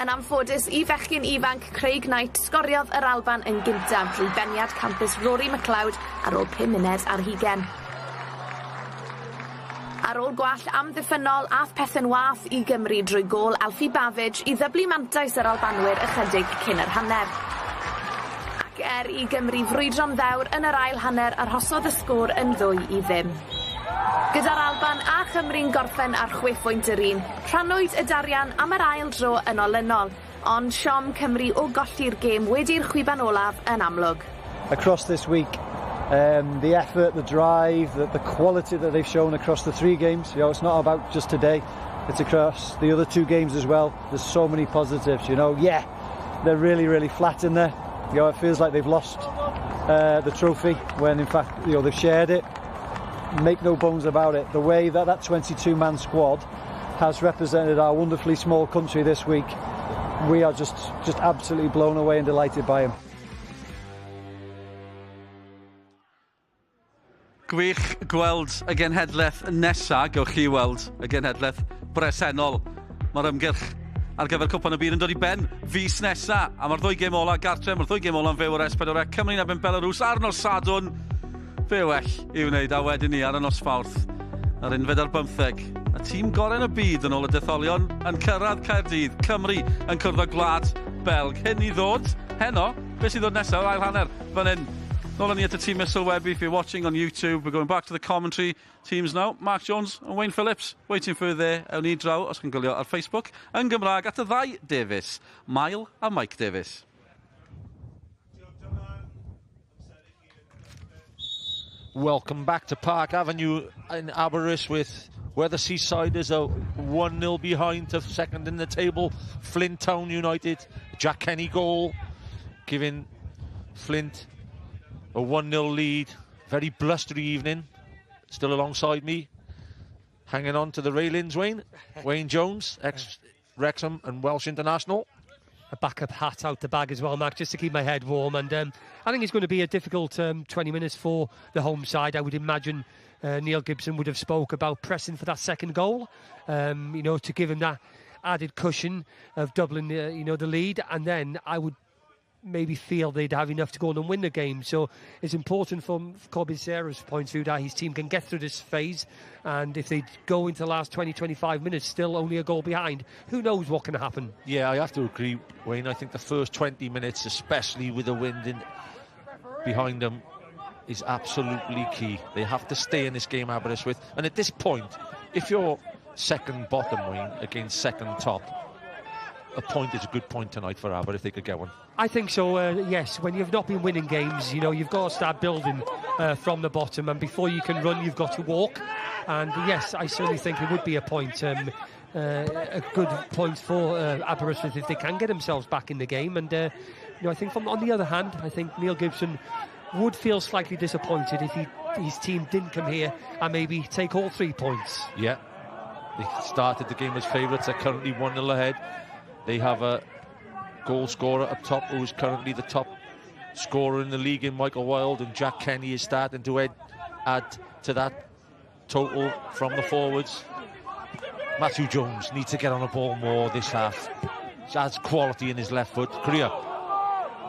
Yn anffodus i fechgyn ifanc Craig Knight sgoriodd yr Alban yn gyntaf drwy beniad campus Rory McLeod ar ôl 5 munud ar hugain. Ar ôl gwall amddiffynol ath pethau'n wath i Gymru drwy gôl Alfie Bavidge i ddyblu mantais yr Albanwyr ychydig cyn yr hanner. Ac i Gymru frwydro'n ddewr yn yr ail hanner arhosodd y sgôr yn 2-0. Gyda'r Alban a Chymru'n gorffen ar 6 pwynt yr un, rhannwyd y darian am yr ail dro yn olynol, ond siom Cymru o golli'r gêm wedi'r chwiban olaf yn amlwg. Across this week, the effort, the drive, the quality that they've shown across the 3 games, you know, it's not about just today, it's across the other 2 games as well. There's so many positives, you know. Yeah, they're really flat in there. You know, it feels like they've lost the trophy when in fact, you know, they've shared it. Make no bones about it. The way that 22-man squad has represented our wonderfully small country this week, we are just absolutely blown away and delighted by them. Gwych gweld y genhedlaeth nesa, gewch chi weld y genhedlaeth bresennol. Mae'r ymgyrch ar gyfer cwpan y byd yn dod i ben fis nesa. A mae'r ddwy gêm ola gartre, mae'r ddwy gêm ola yn fyw o'r S4C. Cymru na ben Belarus ar nos Sadwrn. Fe well i wneud, a wedyn ni ar y nos Fawrth. Ar unfed ar 15. Y tîm gorau yn y byd yn ôl y detholion yn cyrraedd Caerdydd. Cymru yn cwrdd â gwlad Belg. Hyn i ddod, heno, beth sydd ddod nesaf, ail hanner, fan hyn. Nôl ni at y tîm sylwebu, if you're watching on YouTube, we're going back to the commentary teams now. Mark Jones and Wayne Phillips, waiting for you there. Ewn ni draw, os chi'n gwylio ar Facebook, yn Gymraeg at y ddau Davies, Mael a Mike Davies. Welcome back to Park Avenue in Aberystwyth, where the Seasiders are 1-0 behind to second in the table. Flint Town United, Jack Kenny goal, giving Flint a 1-0 lead. Very blustery evening. Still alongside me, hanging on to the railings, Wayne Jones, ex-Wrexham and Welsh international. A backup hat out the bag as well, Mark, just to keep my head warm. And I think it's going to be a difficult 20 minutes for the home side. I would imagine Neil Gibson would have spoke about pressing for that second goal, to give him that added cushion of doubling the lead. And then I would maybe feel they'd have enough to go on and win the game. So it's important from Corbissero's point of view that his team can get through this phase, and if they go into the last 20-25 minutes still only a goal behind, who knows what can happen. Yeah, I have to agree, Wayne. I think the first 20 minutes, especially with the wind behind them, is absolutely key. They have to stay in this game, Aberystwyth, and at this point, if you're second bottom, Wayne, against second top, a point is a good point tonight for Aber if they could get one. I think so, yes. When you've not been winning games, you've got to start building from the bottom, and before you can run, you've got to walk. And yes, I certainly think it would be a point, a good point for Aberystwyth if they can get themselves back in the game. And I think on the other hand, I think Neil Gibson would feel slightly disappointed if his team didn't come here and maybe take all 3 points. Yeah, they started the game as favourites. They're currently 1-0 ahead. They have a goal scorer up top who is currently the top scorer in the league in Michael Wilde, and Jack Kenny is starting to add to that total from the forwards. Matthew Jones needs to get on the ball more this half. He has quality in his left foot. Korea,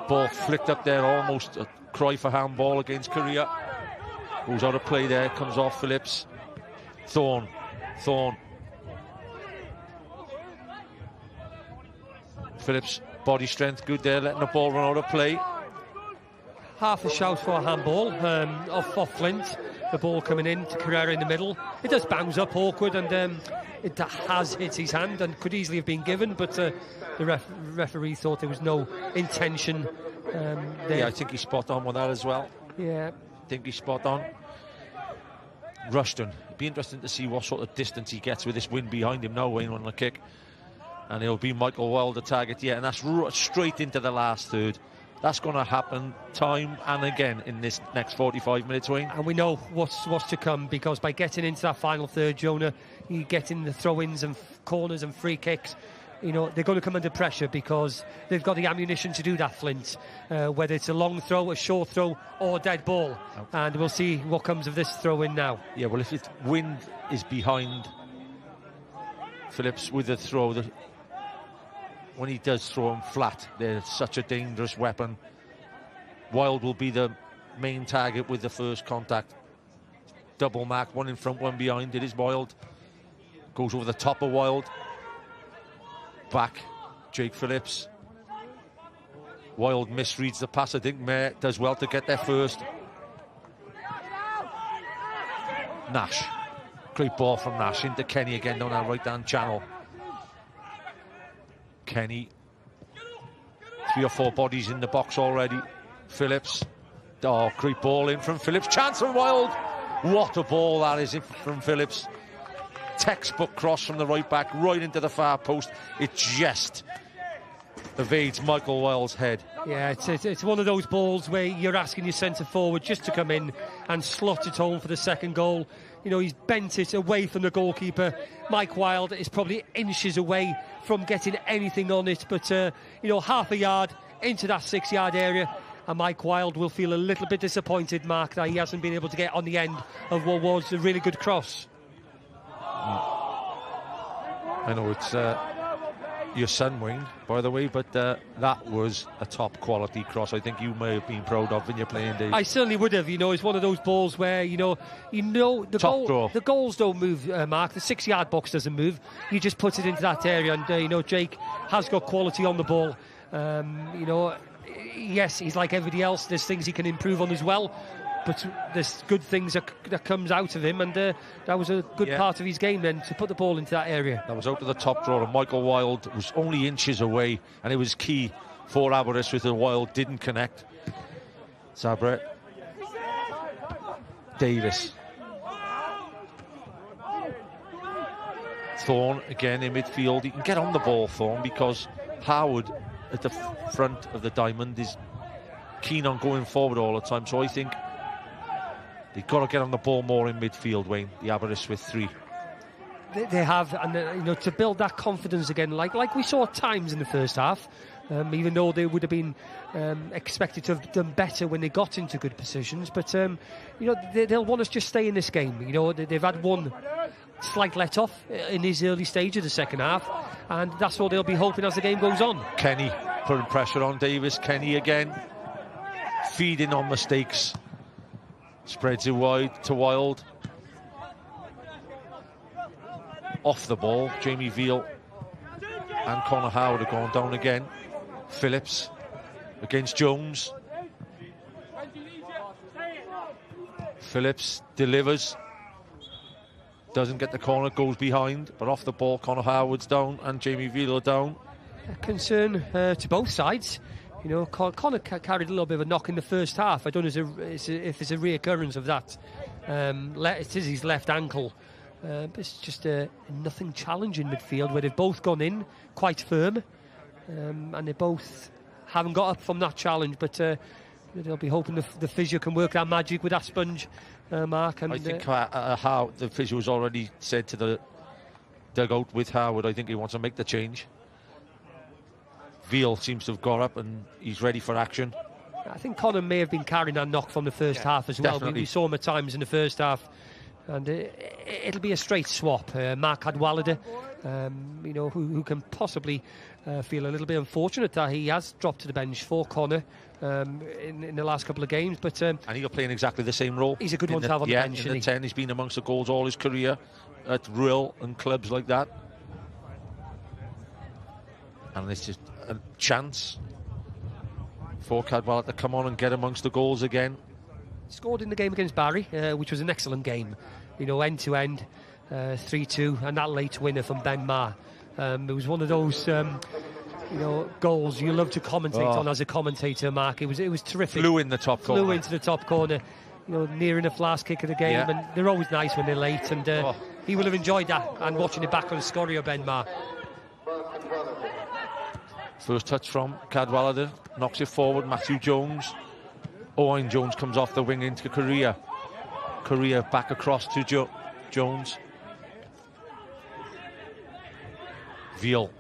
ball flicked up there, almost a cry for handball against Korea. Goes out of play there, comes off Phillips. Thorne. Phillips, body strength good there, letting the ball run out of play. Half a shout for a handball off Flint. The ball coming in to Carrera in the middle. It does bounce up awkward, and it has hit his hand and could easily have been given, but the referee thought there was no intention there. Yeah, I think he's spot on with that as well. Yeah. I think he's spot on. Rushton. It'd be interesting to see what sort of distance he gets with this wind behind him now, Wayne, on the kick. And it'll be Michael Wilde the target, and that's straight into the last third. That's going to happen time and again in this next 45 minutes, Wayne. And we know what's to come, because by getting into that final third, Jonah, you get in the throw-ins and corners and free kicks. They're going to come under pressure because they've got the ammunition to do that, Flint. Whether it's a long throw, a short throw, or a dead ball. Oh. And we'll see what comes of this throw-in now. Yeah, well, if it's wind is behind Phillips with the throw, when he does throw him flat, they're such a dangerous weapon. Wilde will be the main target with the first contact. Double mark, one in front, one behind. It is Wilde. Goes over the top of Wilde. Back, Jake Phillips. Wilde misreads the pass. I think Mayer does well to get there first. Nash. Great ball from Nash into Kenny again down that right-hand channel. Kenny, 3 or 4 bodies in the box already. Phillips, great ball in from Phillips. Chance for Wilde. What a ball that is from Phillips. Textbook cross from the right back right into the far post. It just evades Michael Wilde's head. Yeah, it's one of those balls where you're asking your centre forward just to come in and slot it home for the second goal. He's bent it away from the goalkeeper. Mike Wilde is probably inches away from getting anything on it, but half a yard into that 6-yard area, and Mike Wilde will feel a little bit disappointed, Mark, that he hasn't been able to get on the end of what was a really good cross. I know it's your son, Wayne, by the way, but that was a top quality cross. I think you may have been proud of when you're playing, Dave. I certainly would have. It's one of those balls where the goals don't move, Mark. The 6-yard box doesn't move. You just put it into that area, and Jake has got quality on the ball. Yes, he's like everybody else. There's things he can improve on as well, but there's good things that comes out of him, and that was a good part of his game then, to put the ball into that area. That was out to the top drawer, and Michael Wilde was only inches away, and it was key for Aberystwyth that Wilde didn't connect. Sabret. Davis. Thorne again in midfield. He can get on the ball, Thorne, because Howard at the front of the diamond is keen on going forward all the time, so I think they've got to get on the ball more in midfield, Wayne, the Aberystwyth 3. They have, and to build that confidence again, like we saw at times in the first half, even though they would have been expected to have done better when they got into good positions, but they'll want us to just stay in this game. They've had one slight let-off in this early stage of the second half, and that's what they'll be hoping as the game goes on. Kenny putting pressure on Davis. Kenny again feeding on mistakes. Spreads it wide to Wilde. Off the ball, Jamie Veal and Connor Howard are going down again. Phillips against Jones. Phillips delivers. Doesn't get the corner, goes behind, but off the ball, Connor Howard's down and Jamie Veal are down. A concern to both sides. Connor carried a little bit of a knock in the first half. I don't know if it's a reoccurrence of that. It is his left ankle. But it's just nothing challenge in midfield, where they've both gone in quite firm, and they both haven't got up from that challenge, but they'll be hoping the physio can work that magic with that sponge, Mark. And I think how the physio has already said to the dugout with Howard, I think he wants to make the change. Veal seems to have got up and he's ready for action. I think Connor may have been carrying that knock from the first half as well. We saw him at times in the first half, and it'll be a straight swap. Mark Cadwallader, who can possibly feel a little bit unfortunate that he has dropped to the bench for Connor in the last couple of games. But and he'll play in exactly the same role. He's a good one to have on the bench. In the 10, he's been amongst the goals all his career at Rill and clubs like that. And it's just a chance for Cadwallader to come on and get amongst the goals again. Scored in the game against Barry, which was an excellent game. End to end, 3-2, and that late winner from Ben Maher. It was one of those, goals you love to commentate on as a commentator, Mark. It was terrific. Flew in the top corner. Flew into the top corner, nearing the last kick of the game, and they're always nice when they're late, and he will have enjoyed that, and watching it back on Sgorio, Ben Maher. First touch from Cadwallader, knocks it forward, Matthew Jones. Owen Jones comes off the wing into Correa. Correa back across to Jones. Veal.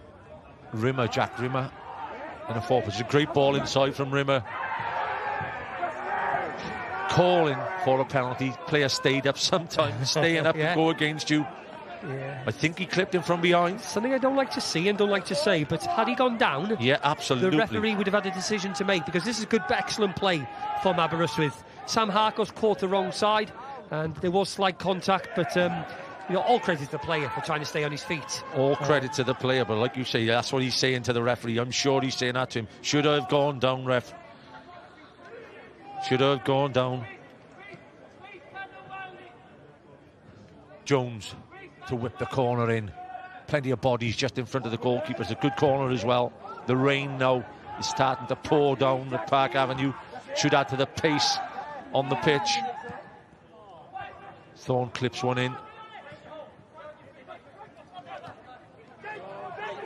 Rimmer, Jack Rimmer in a forward. It's a great ball inside from Rimmer. Calling for a penalty. Player stayed up sometimes, staying up to go against you. Yeah. I think he clipped him from behind. Something I don't like to see and don't like to say, but had he gone down, yeah, absolutely, the referee would have had a decision to make, because this is good, excellent play from Aberystwyth. Sam Harkos caught the wrong side, and there was slight contact, but all credit to the player for trying to stay on his feet. All credit to the player, but like you say, that's what he's saying to the referee. I'm sure he's saying that to him. Should have gone down, ref. Should have gone down. Jones to whip the corner in. Plenty of bodies just in front of the goalkeeper. It's a good corner as well. The rain now is starting to pour down at Park Avenue. Should add to the pace on the pitch. Thorne clips one in.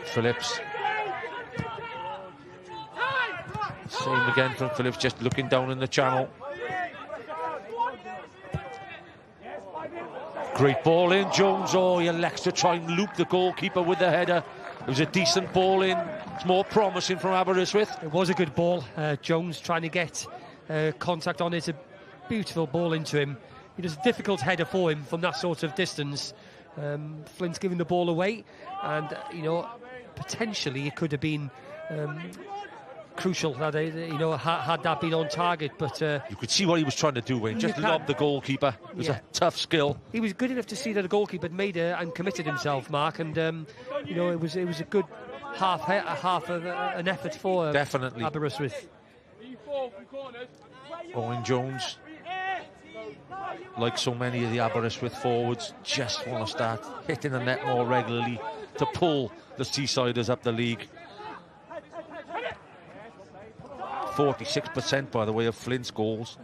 Phillips. Same again from Phillips, just looking down in the channel. Great ball in, Jones. He elects to try and loop the goalkeeper with the header. It was a decent ball in. It's more promising from Aberystwyth. It was a good ball. Jones trying to get contact on it. A beautiful ball into him. It was a difficult header for him from that sort of distance. Flint's giving the ball away, and potentially it could have been crucial that had that been on target. But you could see what he was trying to do, Wayne. Just lob the goalkeeper. It was a tough skill. He was good enough to see that the goalkeeper had made and committed himself, Mark, and it was a good half of an effort for definitely Aberystwyth. Owen Jones, like so many of the Aberystwyth forwards, just want to start hitting the net more regularly to pull the Seasiders up the league. 46%, by the way, of Flint's goals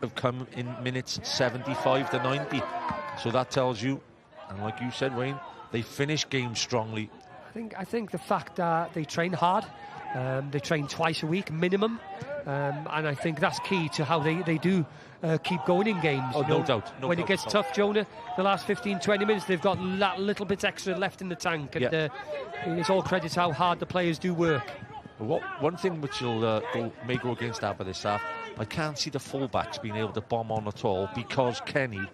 have come in minutes 75 to 90. So that tells you, and like you said, Wayne, they finish games strongly. I think the fact that they train hard, they train twice a week minimum, and I think that's key to how they do keep going in games. Oh, no doubt. When it gets tough, Jonah, the last 15-20 minutes, they've got that little bit extra left in the tank, and it's all credit to how hard the players do work. One thing which may go against Aberystwyth staff, I can't see the fullbacks being able to bomb on at all, because Kenny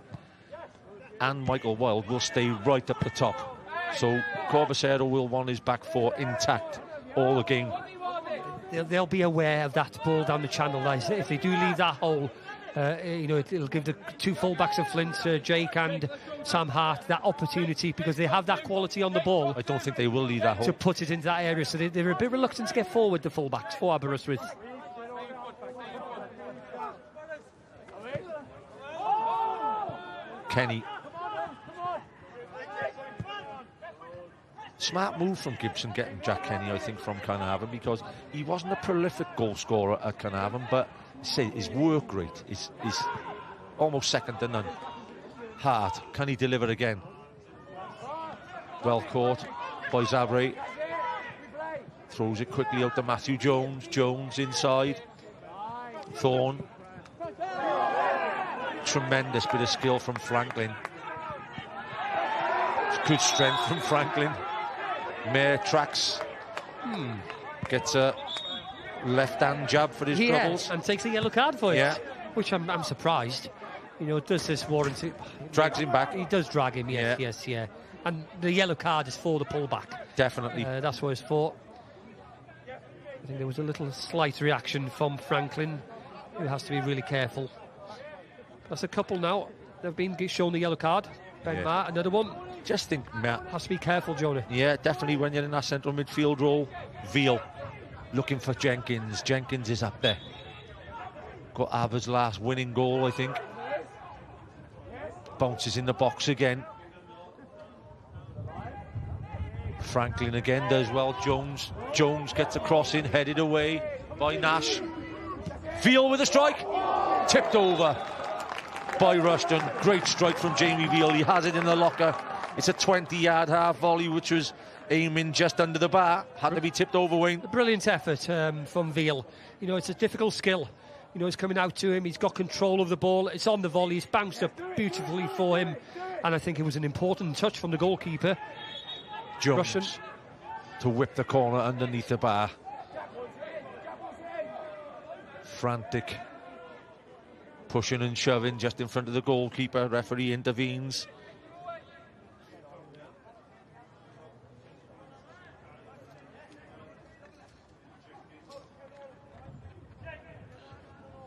and Michael Wilde will stay right up the top. So Corbacero will want his back four intact all the game. They'll be aware of that ball down the channel. If they do leave that hole, it'll give the two fullbacks of Flint, Jake and Sam Hart, that opportunity, because they have that quality on the ball. I don't think they will leave that hole. To put it into that area, so they're a bit reluctant to get forward, the fullbacks for Aberystwyth. Kenny. Smart move from Gibson getting Jack Kenny, I think, from Carnarvon, because he wasn't a prolific goal scorer at Carnarvon, but his work rate is almost second to none. Hart, can he deliver again? Well caught by Zabre. Throws it quickly out to Matthew Jones. Jones inside. Thorne. Tremendous bit of skill from Franklin. Good strength from Franklin. Mayer tracks. Gets a left-hand jab for his troubles. And takes a yellow card for it, which I'm surprised. Does this warrant it? Drags him back. He does drag him, yes. And the yellow card is for the pullback. Definitely. That's what it's for. I think there was a little slight reaction from Franklin, who has to be really careful. That's a couple now. They've been shown the yellow card. Ben Maher, another one. Just think, Matt. Has to be careful, Jonah. Yeah, definitely when you're in that central midfield role. Veal looking for Jenkins. Jenkins is up there. Got Aber's last winning goal, I think. Bounces in the box again. Franklin again does well. Jones gets a cross in, headed away by Nash. Veal with a strike. Tipped over by Rushton. Great strike from Jamie Veal. He has it in the locker. It's a 20-yard half volley, which was aiming just under the bar. Had to be tipped over, Wayne. A brilliant effort from Veal. It's a difficult skill. It's coming out to him. He's got control of the ball. It's on the volley. It's bounced up beautifully for him. And I think it was an important touch from the goalkeeper. Jones Russian. To whip the corner underneath the bar. Frantic. Pushing and shoving just in front of the goalkeeper. Referee intervenes.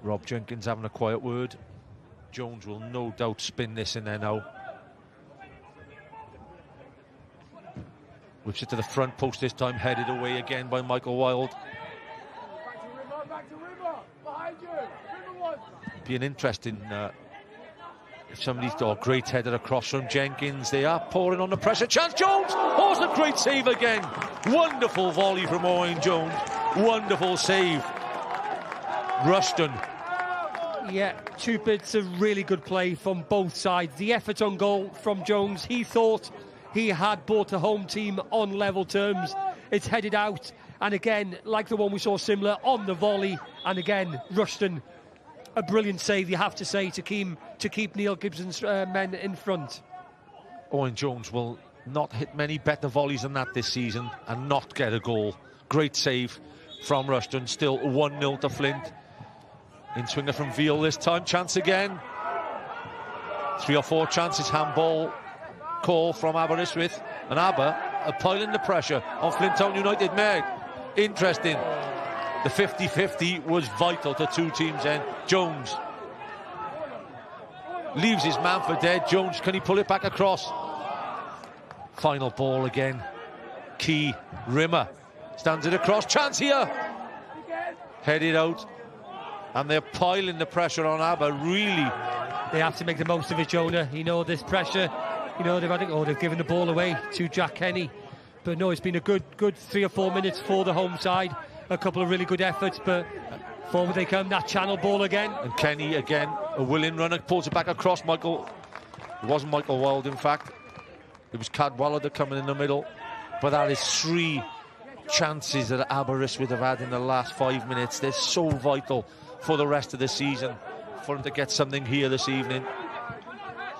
Rob Jenkins having a quiet word. Jones will no doubt spin this in there now. Whips it to the front post this time, headed away again by Michael Wilde. Be an interesting if somebody's great header across from Jenkins. They are pouring on the pressure. Chance Jones! Oh, it's a great save again. Wonderful volley from Owen Jones. Wonderful save. Rushton. Yeah, two bits of really good play from both sides. The effort on goal from Jones. He thought he had brought the home team on level terms. It's headed out. And again, like the one we saw similar, on the volley. And again, Rushton, a brilliant save, you have to say, to keep Neil Gibson's men in front. Owen Jones will not hit many better volleys than that this season and not get a goal. Great save from Rushton. Still 1-0 to Flint. In swinger from Veal this time. Chance again. 3 or 4 chances. Handball call from Aberystwyth. And Aber piling the pressure on Flint Town United. Meg, interesting. The 50-50 was vital to two teams then. Jones leaves his man for dead. Jones, can he pull it back across? Final ball again. Key. Rimmer stands it across. Chance here. Headed out. And they're piling the pressure on Aber. Really. They have to make the most of it, Jonah. You know, this pressure. You know, they've given the ball away to Jack Kenny. But no, it's been a good 3 or 4 minutes for the home side. A couple of really good efforts, but forward they come. That channel ball again. And Kenny again, a willing runner, pulls it back across. Michael. It wasn't Michael Wild, in fact. It was Cadwallader coming in the middle. But that is 3 chances that Aberystwyth have had in the last 5 minutes. They're so vital for the rest of the season. For him to get something here this evening.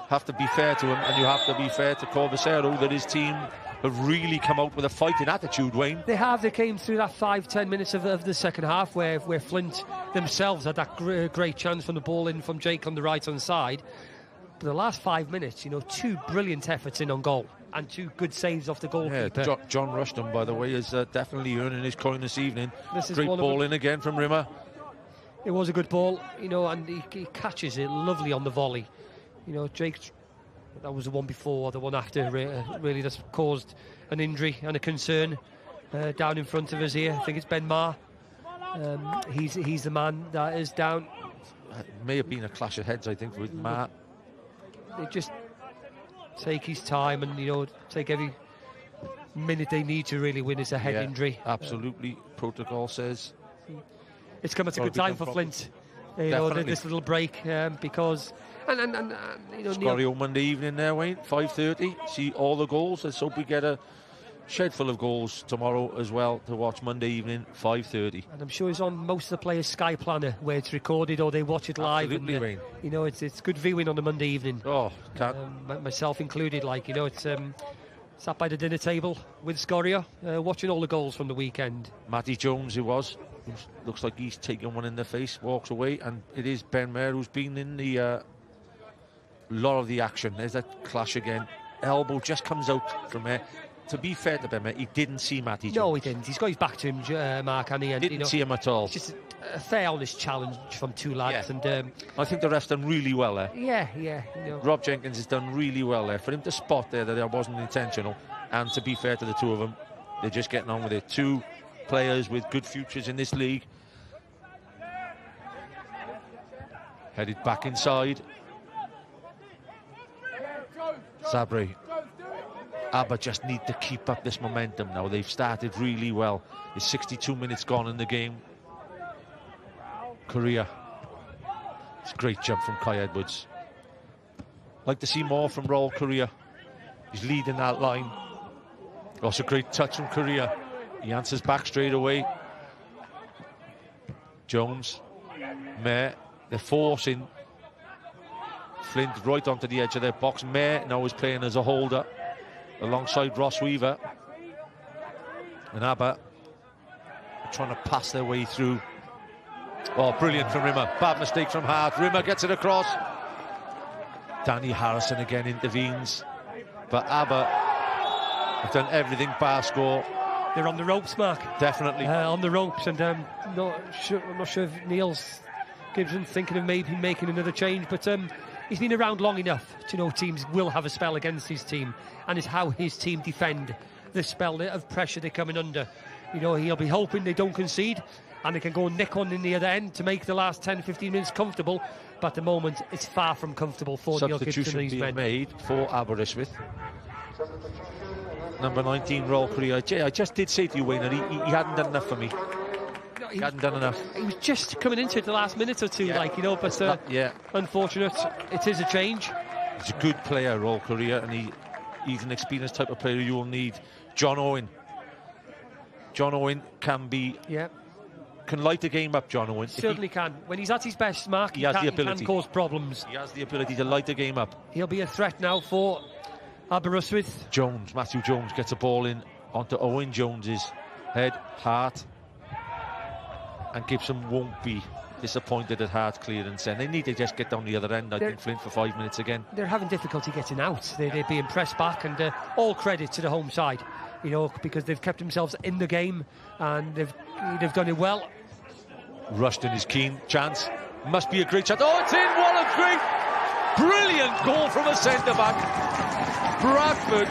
Have to be fair to him, and you have to be fair to Corbacero that his team have really come out with a fighting attitude, Wayne. They have. They came through that 5-10 minutes of the second half where Flint themselves had that great chance from the ball in from Jake on the right-hand side. But the last 5 minutes, you know, 2 brilliant efforts in on goal and 2 good saves off the goalkeeper. Yeah, John Rushton, by the way, is definitely earning his coin this evening. Great one ball in again from Rimmer. It was a good ball, you know, and he catches it lovely on the volley. You know, Jake, that was the one before, the one after, really that's caused an injury and a concern down in front of us here. I think it's Ben Marr. He's the man that is down. It may have been a clash of heads, I think, with Marr. They just take his time and, you know, take every minute they need to really win. It's a head injury. Absolutely. Protocol says. It's come at a good time for Flint. You know, this little break because... And you know, Sgorio Monday evening there, Wayne, 5:30. See all the goals. Let's hope we get a shed full of goals tomorrow as well to watch Monday evening, 5:30. And I'm sure it's on most of the players' Sky Planner where it's recorded or they watch it live. Absolutely, Wayne. You know, it's good viewing on a Monday evening. Oh, myself included. Like, you know, it's sat by the dinner table with Sgorio, watching all the goals from the weekend. Matty Jones, looks like he's taken one in the face, walks away, and it is Ben Mayer who's been in the lot of the action. There's that clash again. Elbow just comes out from there. To be fair to Ben Mayer, he didn't see Matty Jones. No, he didn't. He's got his back to him, Mark, and he didn't see him at all. It's just a fair, honest challenge from 2 lads. Yeah. And I think the ref's done really well there. Yeah. You know. Rob Jenkins has done really well there. For him to spot there that it wasn't intentional, and to be fair to the two of them, they're just getting on with it. 2 players with good futures in this league. Headed back inside. Sabri. Aber just need to keep up this momentum now. They've started really well. It's 62 minutes gone in the game. Korea. It's a great jump from Kai Edwards. Like to see more from Royal Korea. He's leading that line. Also great touch from Korea. He answers back straight away. Jones. Mayer. They're forcing Flint right onto the edge of their box. Mayer now is playing as a holder alongside Ross Weaver. And Aber trying to pass their way through. Oh, brilliant from Rimmer. Bad mistake from Hart. Rimmer gets it across. Danny Harrison again intervenes. But Aber have done everything bar score. They're on the ropes, Mark. Definitely. On the ropes. And I'm not sure if Neil's Gibson thinking of maybe making another change, but he's been around long enough to know teams will have a spell against his team, and it's how his team defend the spell of pressure they're coming under. You know, he'll be hoping they don't concede and they can go nick on in the other end to make the last 10-15 minutes comfortable, but at the moment it's far from comfortable for Neil Gibson and his men. Made for Aberystwyth. Number 19, Royal Korea. I just did say to you, Wayne, that he hadn't done enough for me. He hadn't done enough. He was just coming into it the last minute or two, like, you know, but unfortunate. It is a change. He's a good player, Royal Korea, and he's an experienced type of player you will need. John Owen. John Owen can light a game up, John Owen. Certainly can. When he's at his best, Mark, he can cause problems. He has the ability to light a game up. He'll be a threat now for Aberystwyth. Matthew Jones gets a ball in onto Owen Jones's head, Hart. And Gibson won't be disappointed at Hart's clearance. And they need to just get down the other end, I think, Flint, for 5 minutes again. They're having difficulty getting out. They're being pressed back, and all credit to the home side, because they've kept themselves in the game, and they've done it well. Rushton is keen. Chance. Must be a great chance. Oh, it's in! What a great, brilliant goal from a centre-back. Bradford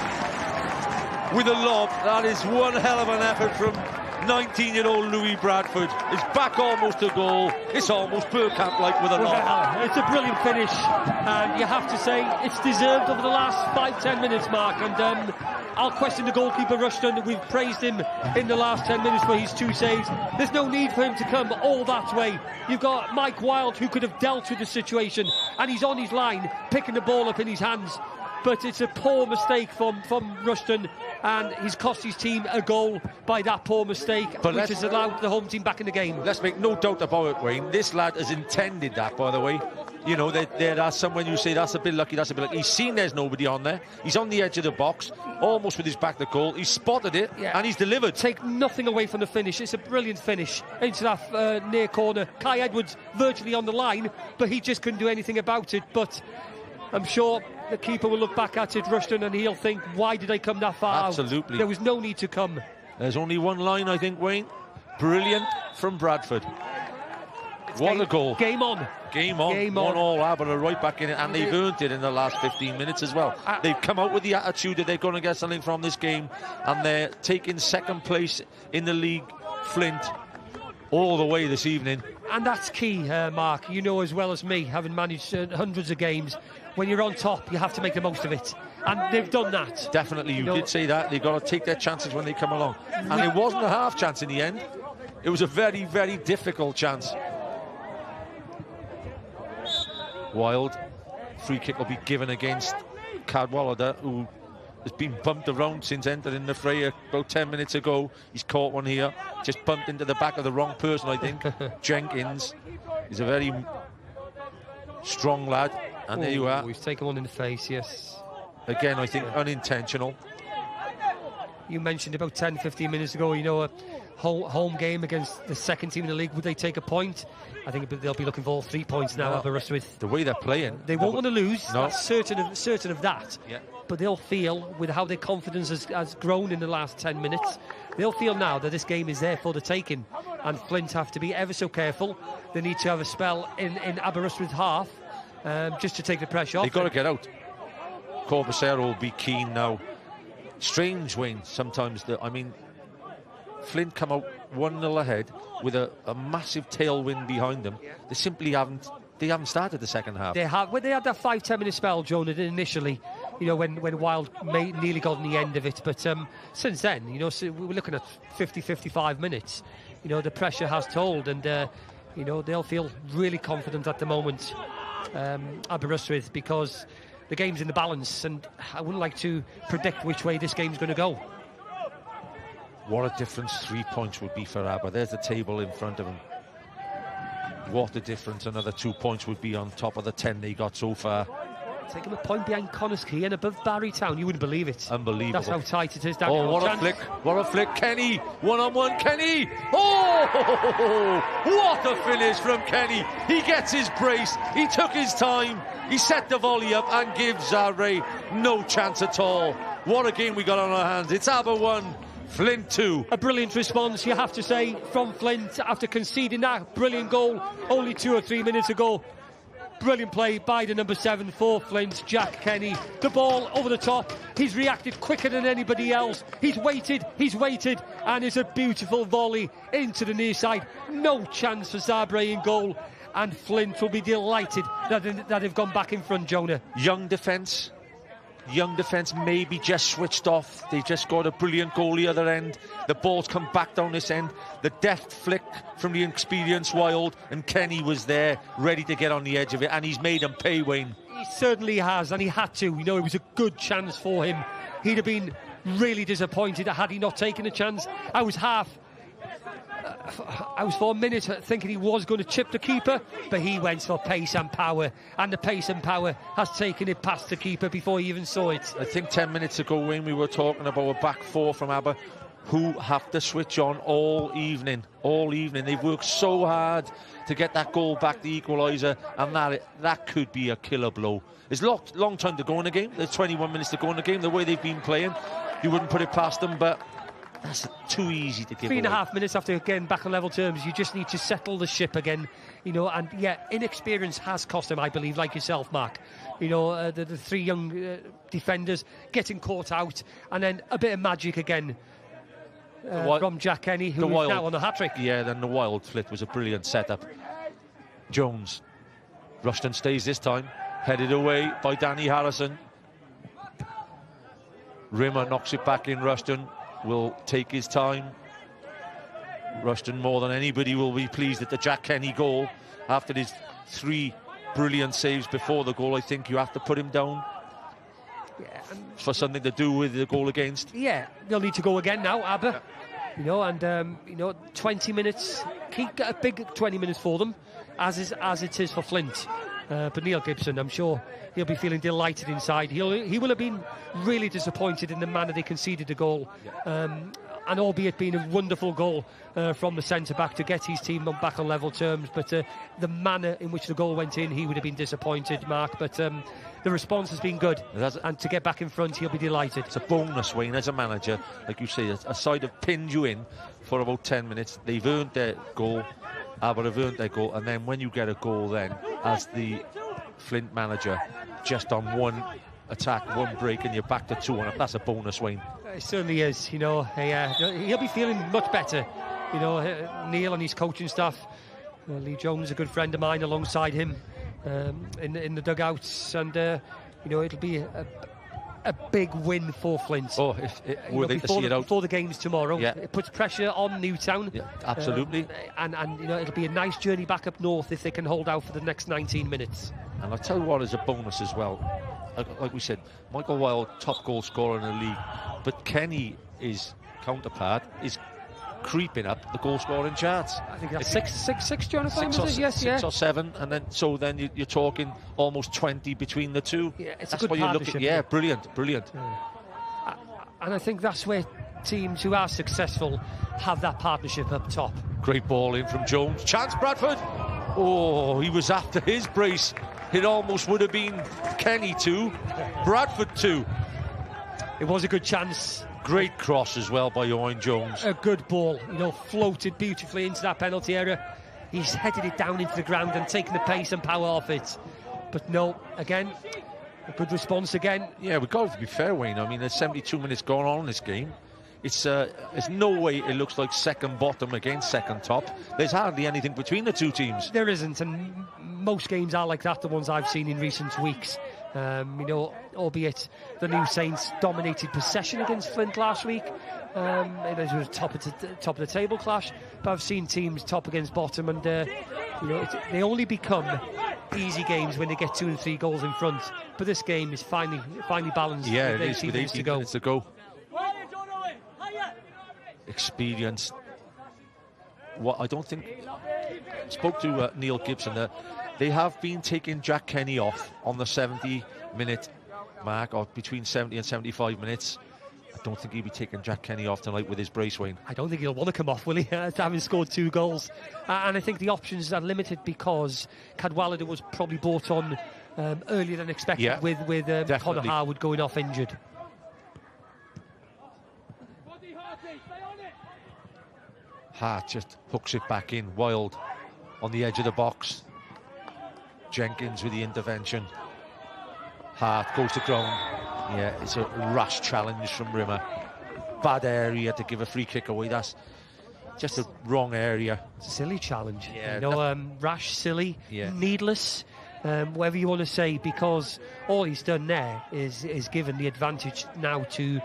with a lob. That is one hell of an effort from 19-year-old Louis Bradford. Is back almost to goal. It's almost Burkamp-like with a lob. It's a brilliant finish, and you have to say it's deserved over the last 5-10 minutes, Mark. And I'll question the goalkeeper, Rushton. We've praised him in the last 10 minutes for his 2 saves. There's no need for him to come all that way. You've got Mike Wilde, who could have dealt with the situation, and he's on his line, picking the ball up in his hands. But it's a poor mistake from Rushton, and he's cost his team a goal by that poor mistake, which has allowed the home team back in the game. Let's make no doubt about it, Wayne. This lad has intended that, by the way. There are some when you say that's a bit lucky, that's a bit lucky. He's seen there's nobody on there. He's on the edge of the box, almost with his back to goal. He's spotted it, and he's delivered. Take nothing away from the finish. It's a brilliant finish into that near corner. Kai Edwards virtually on the line, but he just couldn't do anything about it. But I'm sure the keeper will look back at it, Rushton, and he'll think, why did I come that far Absolutely. out? There was no need to come. There's only one line, I think, Wayne. Brilliant from Bradford. What a goal. Game on. Game on. 1-1 Aber are right back in it, and they've earned it in the last 15 minutes as well. They've come out with the attitude that they're going to get something from this game, and they're taking second place in the league, Flint, all the way this evening. And that's key, Mark. You know as well as me, having managed hundreds of games, when you're on top, you have to make the most of it. And they've done that. Definitely, you did say that. They've got to take their chances when they come along. And it wasn't a half chance in the end. It was a very, very difficult chance. Wild. Free kick will be given against Cadwallader, who has been bumped around since entering the fray about 10 minutes ago. He's caught one here. Just bumped into the back of the wrong person, I think. Jenkins. He's a very strong lad. And there you are. He's taken one in the face, yes. Again, I think unintentional. You mentioned about 10-15 minutes ago, a home game against the second team in the league. Would they take a point? I think they'll be looking for all 3 points now, Aberystwyth. The way they're playing. They won't want to lose. No. That's certain of that. Yeah. But they'll feel, with how their confidence has grown in the last 10 minutes, they'll feel now that this game is there for the taking. And Flint have to be ever so careful. They need to have a spell in Aberystwyth half, just to take the pressure off. They've got to get out. Corbacero will be keen now. Strange, Wayne, sometimes. Flint come out 1-0 ahead with a massive tailwind behind them. They simply haven't started the second half. They had that 5-10 minute spell, Jonah, initially, when Wild nearly got on the end of it. But since then, so we were looking at 50-55 minutes. The pressure has told, and they'll feel really confident at the moment, Aberystwyth, because the game's in the balance, and I wouldn't like to predict which way this game's going to go. What a difference 3 points would be for Aber. There's the table in front of them. What a difference another 2 points would be on top of the 10 they got so far. Take him a point behind Connaskey and above Barrytown. You wouldn't believe it. Unbelievable. That's how tight it is down there. Oh, what a flick. What a flick. Kenny. One-on-one. Kenny. Oh, what a finish from Kenny. He gets his brace. He took his time. He set the volley up and gives Zare no chance at all. What a game we got on our hands. It's Aber 1, Flint 2. A brilliant response, you have to say, from Flint after conceding that brilliant goal only 2 or 3 minutes ago. Brilliant play by the number 7 for Flint, Jack Kenny. The ball over the top. He's reacted quicker than anybody else. He's waited, and it's a beautiful volley into the near side. No chance for Zabre in goal, and Flint will be delighted that they've gone back in front, Jonah. Young defence maybe just switched off. They just got a brilliant goal the other end. The ball's come back down this end. The deft flick from the experienced Wild, and Kenny was there ready to get on the edge of it, and he's made them pay, Wayne. He certainly has, and he had to. It was a good chance for him. He'd have been really disappointed had he not taken a chance. I was half I was for a minute thinking he was going to chip the keeper, but he went for pace and power, and the pace and power has taken it past the keeper before he even saw it. I think 10 minutes ago when we were talking about a back four from Aber who have to switch on all evening. They've worked so hard to get that goal back, the equaliser, and that could be a killer blow. It's long time to go in the game. There's 21 minutes to go in the game. The way they've been playing, you wouldn't put it past them, but that's too easy to give away. 3.5 minutes after getting back on level terms, you just need to settle the ship again, and yeah, inexperience has cost him, I believe, like yourself, Mark. The three young defenders getting caught out, and then a bit of magic again from Jack Kenny, who is now on the hat-trick. Yeah, then the wild flit was a brilliant setup. Jones, Rushton stays this time, headed away by Danny Harrison. Rimmer knocks it back in. Rushton will take his time. Rushton, more than anybody, will be pleased at the Jack Kenny goal. After his 3 brilliant saves before the goal, I think you have to put him down. Yeah, for something to do with the goal against. Yeah, they'll need to go again now, Aber. Yeah. 20 minutes, keep a big 20 minutes for them, as it is for Flint. But Neil Gibson, I'm sure he'll be feeling delighted inside. He will have been really disappointed in the manner they conceded the goal. And albeit being a wonderful goal from the centre-back to get his team back on level terms, but the manner in which the goal went in, he would have been disappointed, Mark. But the response has been good, and to get back in front, he'll be delighted. It's a bonus, Wayne, as a manager. Like you say, a side have pinned you in for about 10 minutes. They've earned their goal, Aber have earned their goal, and then when you get a goal then, as the Flint manager, just on one attack, one break, and you're back to 2-1, that's a bonus, Wayne. It certainly is, he'll be feeling much better, Neil and his coaching staff. Lee Jones, a good friend of mine, alongside him in the dugouts, and it'll be a big win for Flint. Oh, before the games tomorrow. Yeah. It puts pressure on Newtown. Yeah, absolutely. And it'll be a nice journey back up north if they can hold out for the next 19 minutes. And I'll tell you what is a bonus as well. Like we said, Michael Wilde, top goal scorer in the league, but Kenny, his counterpart, is creeping up the goal scoring charts. I think that's six, Jonathan. Six or 7, and then you're talking almost 20 between the two. Yeah, it's that's a good partnership. Yeah, brilliant. Yeah. And I think that's where teams who are successful have that partnership up top. Great ball in from Jones. Chance Bradford. Oh, he was after his brace. It almost would have been Kenny 2, Bradford 2. It was a good chance. Great cross as well by Owen Jones. A good ball, floated beautifully into that penalty area. He's headed it down into the ground and taken the pace and power off it. But no, again, a good response again. Yeah, we've got to be fair, Wayne. I mean, there's 72 minutes going on in this game. There's no way it looks like second bottom against second top. There's hardly anything between the two teams. There isn't, and most games are like that, the ones I've seen in recent weeks. Albeit the New Saints dominated possession against Flint last week. It was a top of the table clash, but I've seen teams top against bottom, and they only become easy games when they get 2 and 3 goals in front. But this game is finally balanced. Yeah, with 18 with 18 minutes to go. Experience. What I don't think. Spoke to Neil Gibson. They have been taking Jack Kenny off on the 70-minute mark, or between 70 and 75 minutes. I don't think he'll be taking Jack Kenny off tonight with his brace, Wayne. I don't think he'll want to come off, will he? Having scored 2 goals. And I think the options are limited because Cadwallader was probably brought on earlier than expected, with Connor Harwood going off injured. Hart just hooks it back in. Wild on the edge of the box. Jenkins with the intervention. Hart goes to ground. Yeah, it's a rash challenge from Rimmer. Bad area to give a free kick away. That's just a wrong area. Silly challenge. Yeah, rash, silly, needless, whatever you want to say, because all he's done there is given the advantage now to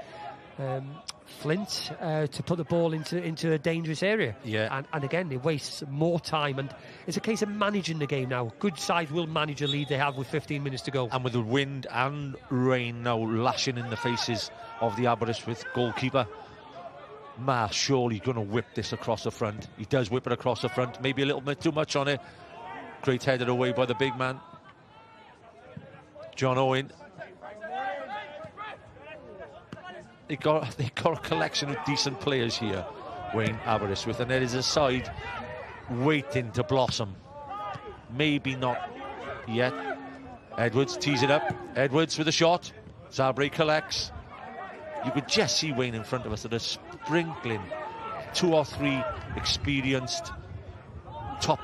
Flint to put the ball into a dangerous area. Yeah. And again, it wastes more time, and it's a case of managing the game now. Good side will manage a lead they have with 15 minutes to go. And with the wind and rain now lashing in the faces of the Aberystwyth goalkeeper. Marsh surely going to whip this across the front. He does whip it across the front. Maybe a little bit too much on it. Great headed away by the big man. John Owen. They got a collection of decent players here, Wayne, Aberystwyth, and there is a side waiting to blossom. Maybe not yet. Edwards tees it up. Edwards with a shot. Zabre collects. You could just see Wayne in front of us that are sprinkling 2 or 3 experienced top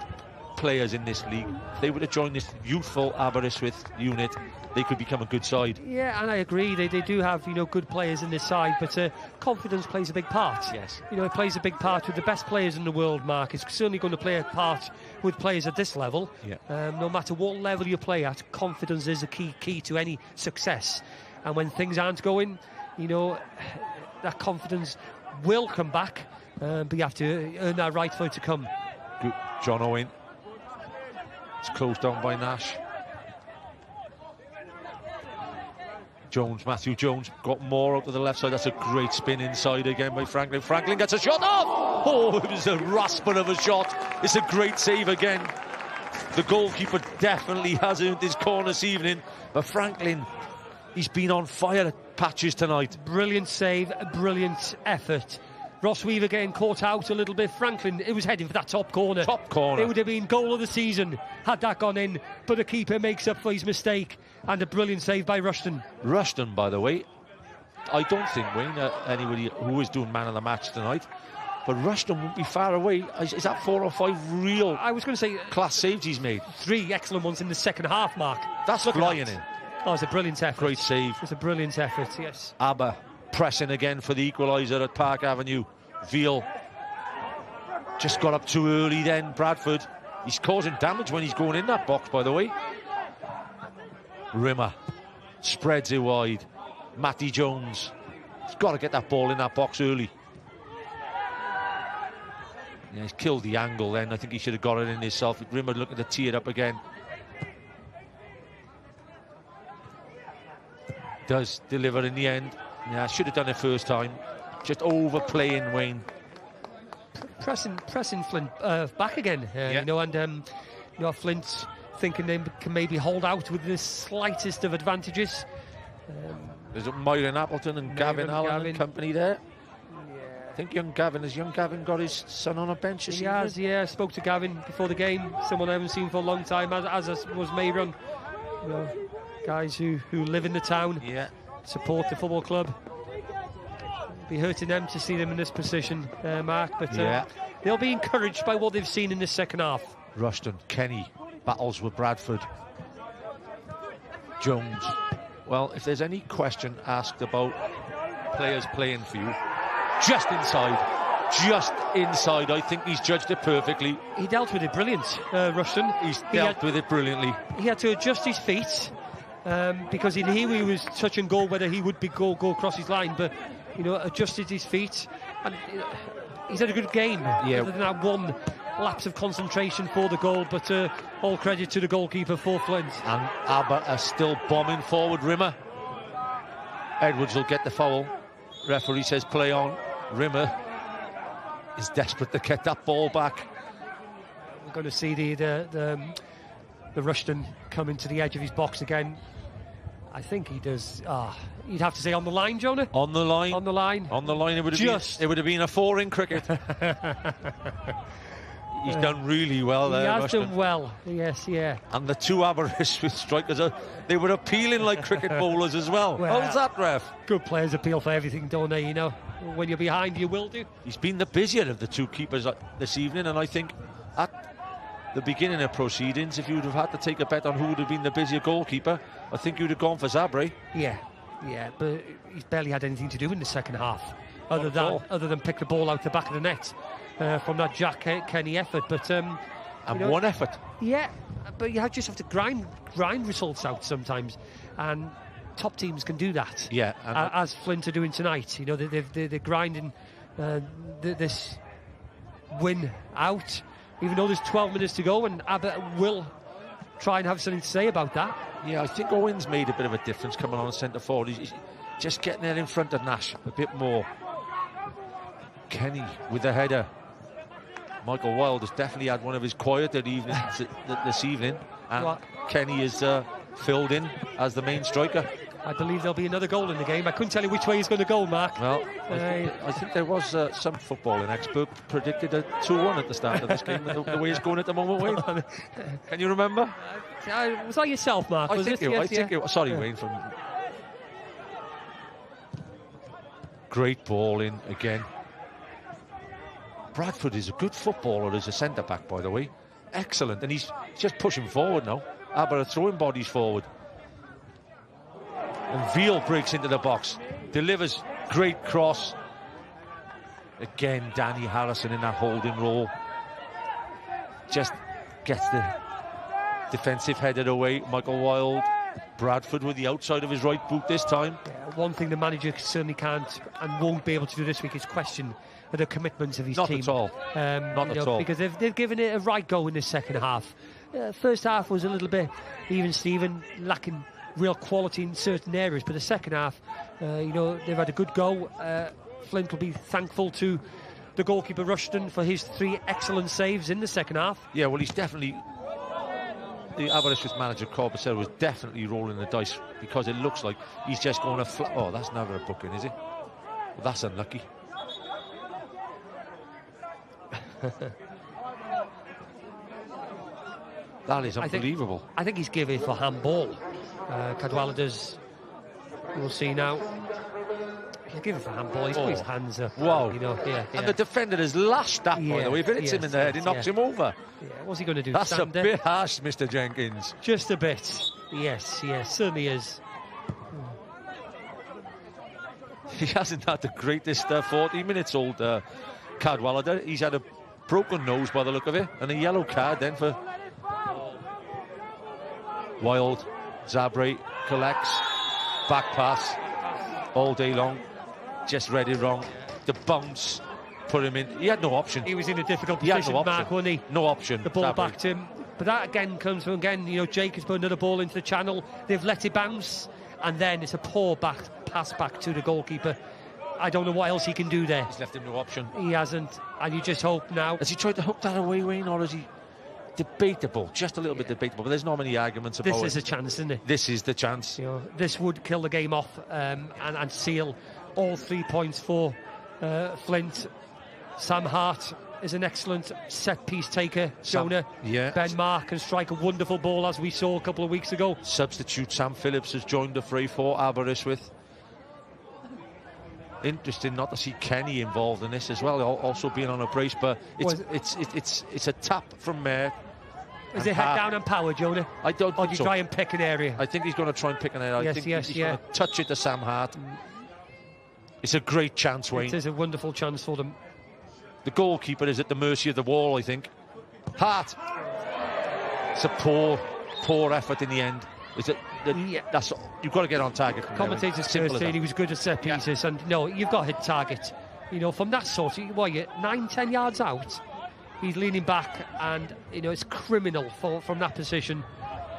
players in this league. If they would have joined this youthful Aberystwyth unit, they could become a good side. Yeah, and I agree. They do have, good players in this side, but confidence plays a big part. Yes. It plays a big part with the best players in the world, Mark. It's certainly going to play a part with players at this level. Yeah. No matter what level you play at, confidence is a key to any success. And when things aren't going, that confidence will come back, but you have to earn that right for it to come. Good. John Owen. It's closed down by Nash. Jones, Matthew Jones, got more out to the left side. That's a great spin inside again by Franklin. Franklin gets a shot off! Oh, it was a rasper of a shot. It's a great save again. The goalkeeper definitely has earned his corner this evening, but Franklin, he's been on fire at patches tonight. Brilliant save, brilliant effort. Ross Weaver getting caught out a little bit. Franklin, it was heading for that top corner. Top corner. It would have been goal of the season had that gone in, but the keeper makes up for his mistake, and a brilliant save by Rushton. Rushton, by the way, I don't think, Wayne, anybody who is doing man of the match tonight, but Rushton won't be far away. Is that 4 or 5 real, I was going to say, class saves he's made? 3 excellent ones in the second half, Mark. That's flying in. Oh, it's a brilliant effort. Great save. It's a brilliant effort, yes. Aber pressing again for the equaliser at Park Avenue. Veal just got up too early then. Bradford, he's causing damage when he's going in that box, by the way. Rimmer spreads it wide. Matty Jones, he's got to get that ball in that box early. Yeah, he's killed the angle then. I think he should have got it in himself. Rimmer looking to tee it up again. Does deliver in the end. Yeah, should have done it first time. Just overplaying Wayne. Pressing Flint back again, and Flint thinking they can maybe hold out with the slightest of advantages. There's Myron Appleton and Gavin Allen and company there. Yeah. I think young Gavin got his son on a bench. He has, yeah. Spoke to Gavin before the game. Someone I haven't seen for a long time, as was Mayron. Guys who live in the town, support the football club. Be hurting them to see them in this position, Mark, but they'll be encouraged by what they've seen in the second half. Rushton, Kenny battles with Bradford. Jones. Well, if there's any question asked about players playing for you, just inside, I think he's judged it perfectly. He dealt with it brilliant, Rushton. He's dealt with it brilliantly. He had to adjust his feet because he knew he was touch and goal whether he would be go across his line, but adjusted his feet, and he's had a good game. Yeah. Other than that one lapse of concentration for the goal, but all credit to the goalkeeper for Flint. And Aber are still bombing forward. Rimmer. Edwards will get the foul. Referee says play on. Rimmer is desperate to get that ball back. We're going to see the Rushton coming to the edge of his box again. I think he does. You'd have to say on the line, Jonah. On the line. On the line. On the line. It would have been a 4 in cricket. He's done really well there. He has Rushton. done well. Yes, yeah. And the 2 Aberystwyth strikers they were appealing like cricket bowlers as well. How's that, ref? Good players appeal for everything, don't they? When you're behind, you will do. He's been the busier of the 2 keepers this evening, and I think at the beginning of proceedings, if you would have had to take a bet on who would have been the busier goalkeeper, I think you'd have gone for Zabre. Yeah, but he's barely had anything to do in the second half, other than pick the ball out the back of the net from that Jack Kenny effort. But one effort. Yeah, but you just have to grind results out sometimes, and top teams can do that. Yeah, as Flint are doing tonight. They're grinding this win out. Even though there's 12 minutes to go, and Abbott will try and have something to say about that. Yeah, I think Owen's made a bit of a difference coming on centre forward. He's just getting there in front of Nash a bit more. Kenny with the header. Michael Wilde has definitely had one of his quieter evenings this evening, and Kenny is filled in as the main striker. I believe there'll be another goal in the game. I couldn't tell you which way he's going to go, Mark. Well, I think there was some footballing expert predicted a 2-1 at the start of this game, the way it's going at the moment, Wayne. Can you remember? Was that yourself, Mark? I think it was. Sorry, Wayne. Great ball in again. Bradford is a good footballer as a centre-back, by the way. Excellent. And he's just pushing forward now. Aber are throwing bodies forward. And Veal breaks into the box. Delivers great cross. Again, Danny Harrison in that holding role. Just gets the defensive headed away. Michael Wilde. Bradford with the outside of his right boot this time. Yeah, one thing the manager certainly can't and won't be able to do this week is question the commitment of his team. Not at all. Not at all. Because they've given it a right go in the second half. First half was a little bit even Steven, lacking real quality in certain areas, but the second half, they've had a good go. Flint will be thankful to the goalkeeper Rushton for his 3 excellent saves in the second half. Yeah, well, he's definitely... The Aberystwyth manager, Corbett, was definitely rolling the dice, because it looks like he's just going to... Oh, that's never a booking, is it? Well, that's unlucky. That is unbelievable. I think he's given for handball. Cadwaladers, we'll see now. He'll give it for handball. He's put his hands up. Wow. Yeah. And the defender has lashed that, by the way. If it hits him in the head, it knocks him over. Yeah. What's he going to do? That's a bit harsh, Mr. Jenkins. Just a bit. Yes, certainly is. He hasn't had the greatest 40 minutes, old Cadwallader. He's had a broken nose by the look of it, and a yellow card then for Wild. Zabre collects, back pass all day long, just read it wrong. The bounce put him in. He had no option. He was in a difficult position, Mark, wasn't he? No option. The ball back to him. But that again comes from, Jake has put another ball into the channel. They've let it bounce, and then it's a poor pass back to the goalkeeper. I don't know what else he can do there. He's left him no option. He hasn't, and you just hope now. Has he tried to hook that away, Wayne, or is he... Debatable, just a little bit debatable, but there's not many arguments about it. This is a chance, isn't it? This is the chance. This would kill the game off and seal all 3 points for Flint. Sam Hart is an excellent set-piece taker, Jonah. Yeah. Ben Mark can strike a wonderful ball, as we saw a couple of weeks ago. Substitute Sam Phillips has joined the fray for Aberystwyth. Interesting not to see Kenny involved in this as well, also being on a brace, but it's a tap from Mayer. Is it head down and power, Jonah? I don't think so. Or do you try and pick an area? I think he's going to try and pick an area. I think he's going to touch it to Sam Hart. It's a great chance, Wayne. It is a wonderful chance for them. The goalkeeper is at the mercy of the wall, I think. Hart. It's a poor effort in the end. That's you've got to get on target. Commentators saying he was good at set pieces, and no, you've got to hit target. From that sort, you're 9-10 yards out. He's leaning back, and it's criminal from that position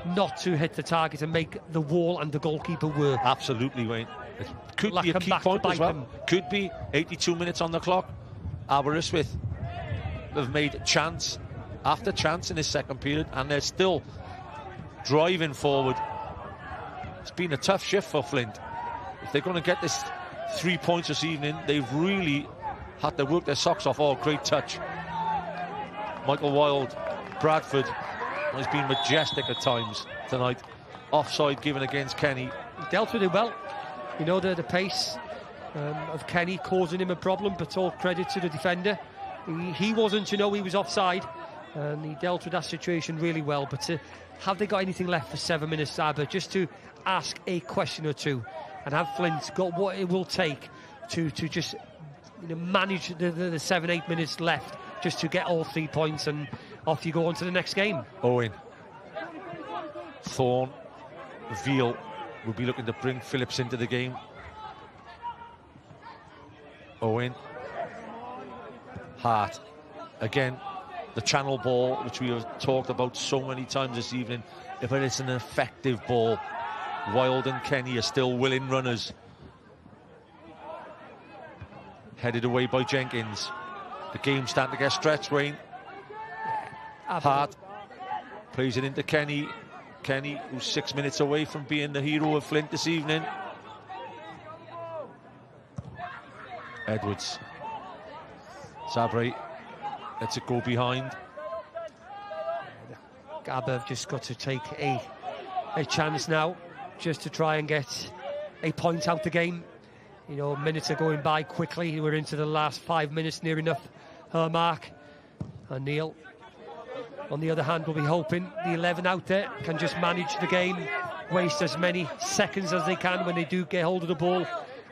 not to hit the target and make the wall and the goalkeeper work. Absolutely, Wayne. It could be a key point as well. Could be 82 minutes on the clock. Aberystwyth have made chance after chance in this second period, and they're still driving forward. It's been a tough shift for Flint. If they're going to get this 3 points this evening, they've really had to work their socks off. Oh, great touch. Michael Wilde, Bradford has been majestic at times tonight. Offside given against Kenny. He dealt with it well. The pace of Kenny causing him a problem, but all credit to the defender. He wasn't, he was offside, and he dealt with that situation really well. But have they got anything left for 7 minutes, Aber, just to ask a question or two, and have Flint got what it will take to just manage the 7-8 minutes left, just to get all 3 points, and off you go on to the next game. Owen, Thorne, Veal will be looking to bring Phillips into the game. Owen, Hart, again, the channel ball, which we have talked about so many times this evening. If it is an effective ball, Wilde and Kenny are still willing runners. Headed away by Jenkins. The game's starting to get stretched, Wayne. Hart plays it into Kenny. Kenny, who's 6 minutes away from being the hero of Flint this evening. Edwards. Sabri lets it go behind. Aber have just got to take a chance now, just to try and get a point out the game. You know, minutes are going by quickly. We're into the last 5 minutes, near enough her mark. And Neil, on the other hand, will be hoping the 11 out there can just manage the game, waste as many seconds as they can when they do get hold of the ball,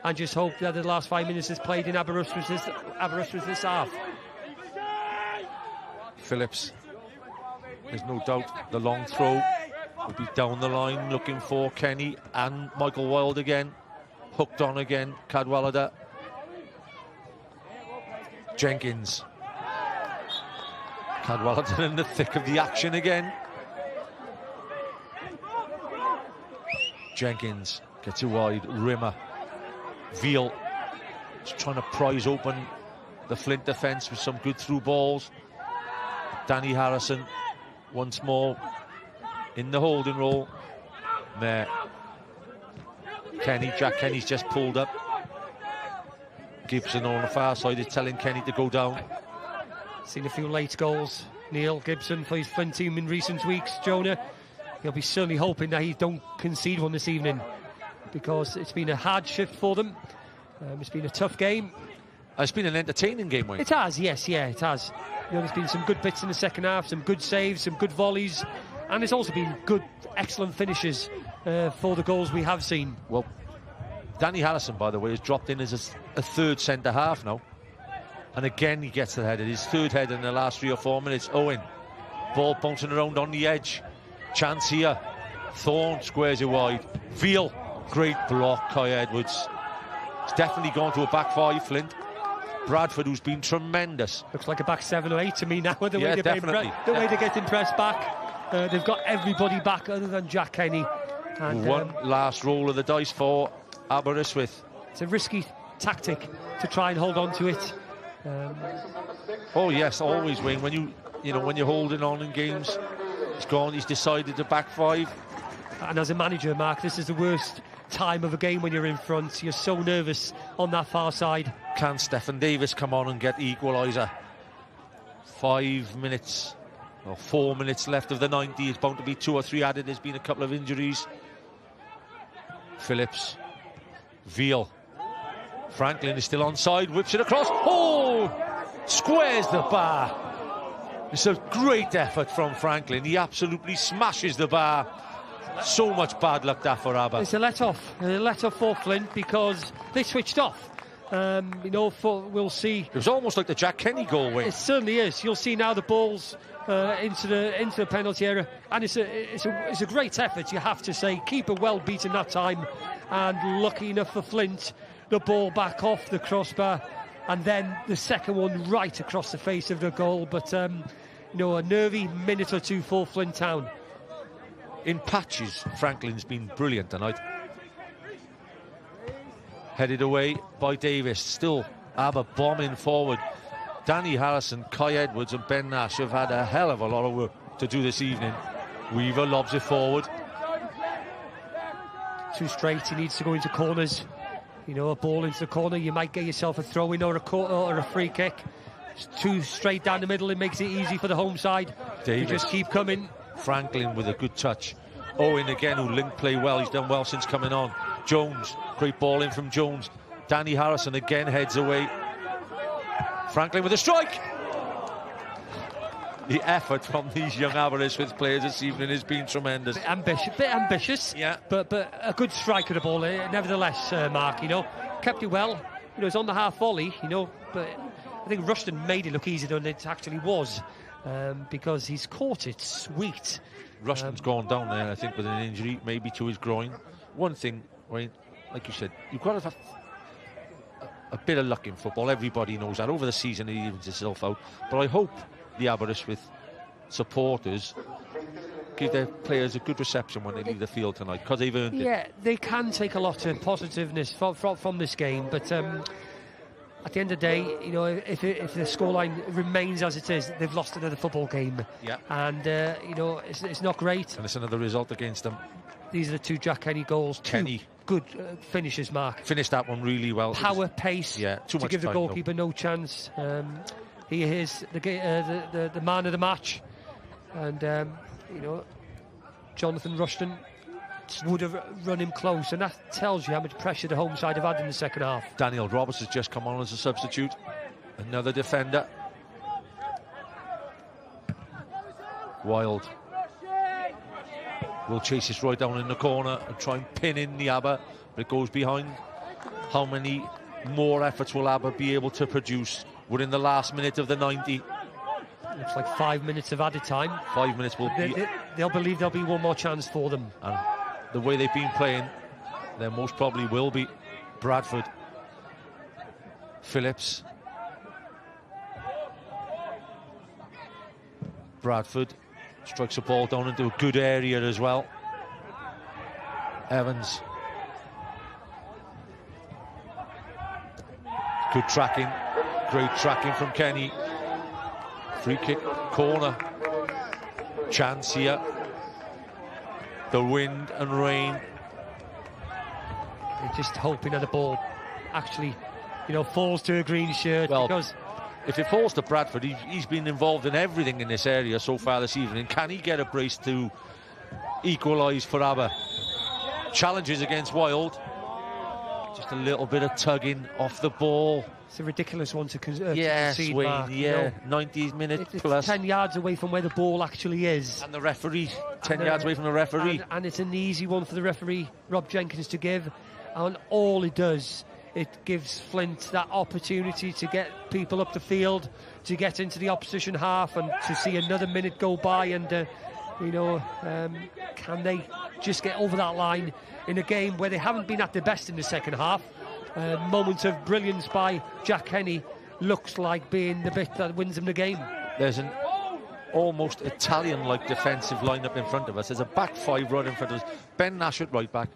and just hope that the last 5 minutes is played in Aberystwyth this half. Phillips. There's no doubt the long throw will be down the line, looking for Kenny and Michael Wilde again. Hooked on again, Cadwallader. Jenkins. Cadwallader in the thick of the action again. Jenkins gets it wide. Rimmer. Veal is trying to prise open the Flint defence with some good through balls. Danny Harrison once more in the holding role. There. Kenny, Jack Kenny's just pulled up. Gibson on the far side is telling Kenny to go down. Seen a few late goals. Neil Gibson for his Flint team in recent weeks. Jonah, he'll be certainly hoping that he don't concede one this evening, because it's been a hard shift for them. It's been a tough game. It's been an entertaining game, Wayne. It has, yes, yeah, it has. You know, there's been some good bits in the second half, some good saves, some good volleys, and there's also been good, excellent finishes for the goals we have seen. Well, Danny Harrison, by the way, has dropped in as a third centre-half now. And again, he gets the header. His third header in the last 3 or 4 minutes. Owen, ball bouncing around on the edge. Chance here. Thorne squares it wide. Veal, great block, Kai Edwards. It's definitely gone to a back 5, Flint. Bradford, who's been tremendous. Looks like a back 7 or 8 to me now, the way definitely. The way they're getting pressed back. They've got everybody back other than Jack Kenny. And one last roll of the dice for Aberystwyth. It's a risky tactic to try and hold on to it. Oh yes, always, Wayne. When when you're holding on in games, he's gone. He's decided to back 5. And as a manager, Mark, this is the worst time of a game when you're in front. You're so nervous on that far side. Can Stephen Davis come on and get the equaliser? 5 minutes or 4 minutes left of the 90. It's bound to be 2 or 3 added. There's been a couple of injuries. Phillips. Veal. Franklin is still onside, whips it across. Oh! Squares the bar. It's a great effort from Franklin. He absolutely smashes the bar. So much bad luck that for Abba. It's a let-off for Flint, because they switched off. We'll see. It was almost like the Jack Kenny goal, Wayne. It certainly is. You'll see now the ball's into the penalty area, and it's a great effort, you have to say. Keeper well beaten that time, and lucky enough for Flint, the ball back off the crossbar, and then the second one right across the face of the goal. But a nervy minute or two for Flint Town. In patches, Franklin's been brilliant tonight. Headed away by Davis. Still Abba bombing forward. Danny Harrison, Kai Edwards and Ben Nash have had a hell of a lot of work to do this evening. Weaver lobs it forward. Too straight, he needs to go into corners. A ball into the corner, you might get yourself a throw-in or a free kick. It's too straight down the middle, it makes it easy for the home side. Davis. You just keep coming. Franklin with a good touch. Owen again, who linked play well. He's done well since coming on. Jones, great ball in from Jones. Danny Harrison again heads away. Franklin with a strike. The effort from these young Aberystwyth players this evening has been tremendous. Bit ambitious, yeah, but a good strike of the ball, nevertheless, Mark. Kept it well. It's on the half volley, but I think Rushton made it look easier than it actually was, because he's caught it sweet. Rushton's gone down there, I think, with an injury, maybe to his groin. One thing, Wayne, like you said, you've got to have a bit of luck in football. Everybody knows that. Over the season, it evens itself out. But I hope the Aberystwyth supporters give their players a good reception when they leave the field tonight, because they've earned it. Yeah, they can take a lot of positiveness from this game, but at the end of the day, you know, if the scoreline remains as it is, they've lost another football game. Yeah. And, you know, it's not great. And it's another result against them. These are the 2 Jack Kenny goals. Kenny. 2 good finishes, Mark. Finished that one really well. Power, pace, yeah, too to much give the time, goalkeeper no chance. He is the man of the match. And, you know, Jonathan Rushton would have run him close, and that tells you how much pressure the home side have had in the second half. Daniel Roberts has just come on as a substitute. Another defender. Wild will chase this right down in the corner and try and pin in the Aber, but it goes behind. How many more efforts will Aber be able to produce? We're in the last minute of the 90. Looks like 5 minutes of added time. 5 minutes will be... They'll believe there'll be one more chance for them. And the way they've been playing, there most probably will be. Bradford. Phillips. Bradford strikes the ball down into a good area as well. Evans. Good tracking. Great tracking from Kenny. Free kick, corner. Chance here. The wind and rain. They're just hoping that the ball actually, you know, falls to a green shirt. Well, because if it falls to Bradford, he's been involved in everything in this area so far this evening. Can he get a brace to equalise for Aber? Challenges against Wild. Just a little bit of tugging off the ball. It's a ridiculous one to yes, concede, Wayne, Mark, yeah, you know, 90 minutes it's plus. 10 yards away from where the ball actually is. And the referee, 10 yards away from the referee. And it's an easy one for the referee, Rob Jenkins, to give. And all it does, it gives Flint that opportunity to get people up the field, to get into the opposition half, and to see another minute go by. And, you know, can they just get over that line in a game where they haven't been at their best in the second half? Moment of brilliance by Jack Kenny looks like being the bit that wins them the game. There's an almost Italian-like defensive lineup in front of us. There's a back 5 right in front of us. Ben Nash at right back,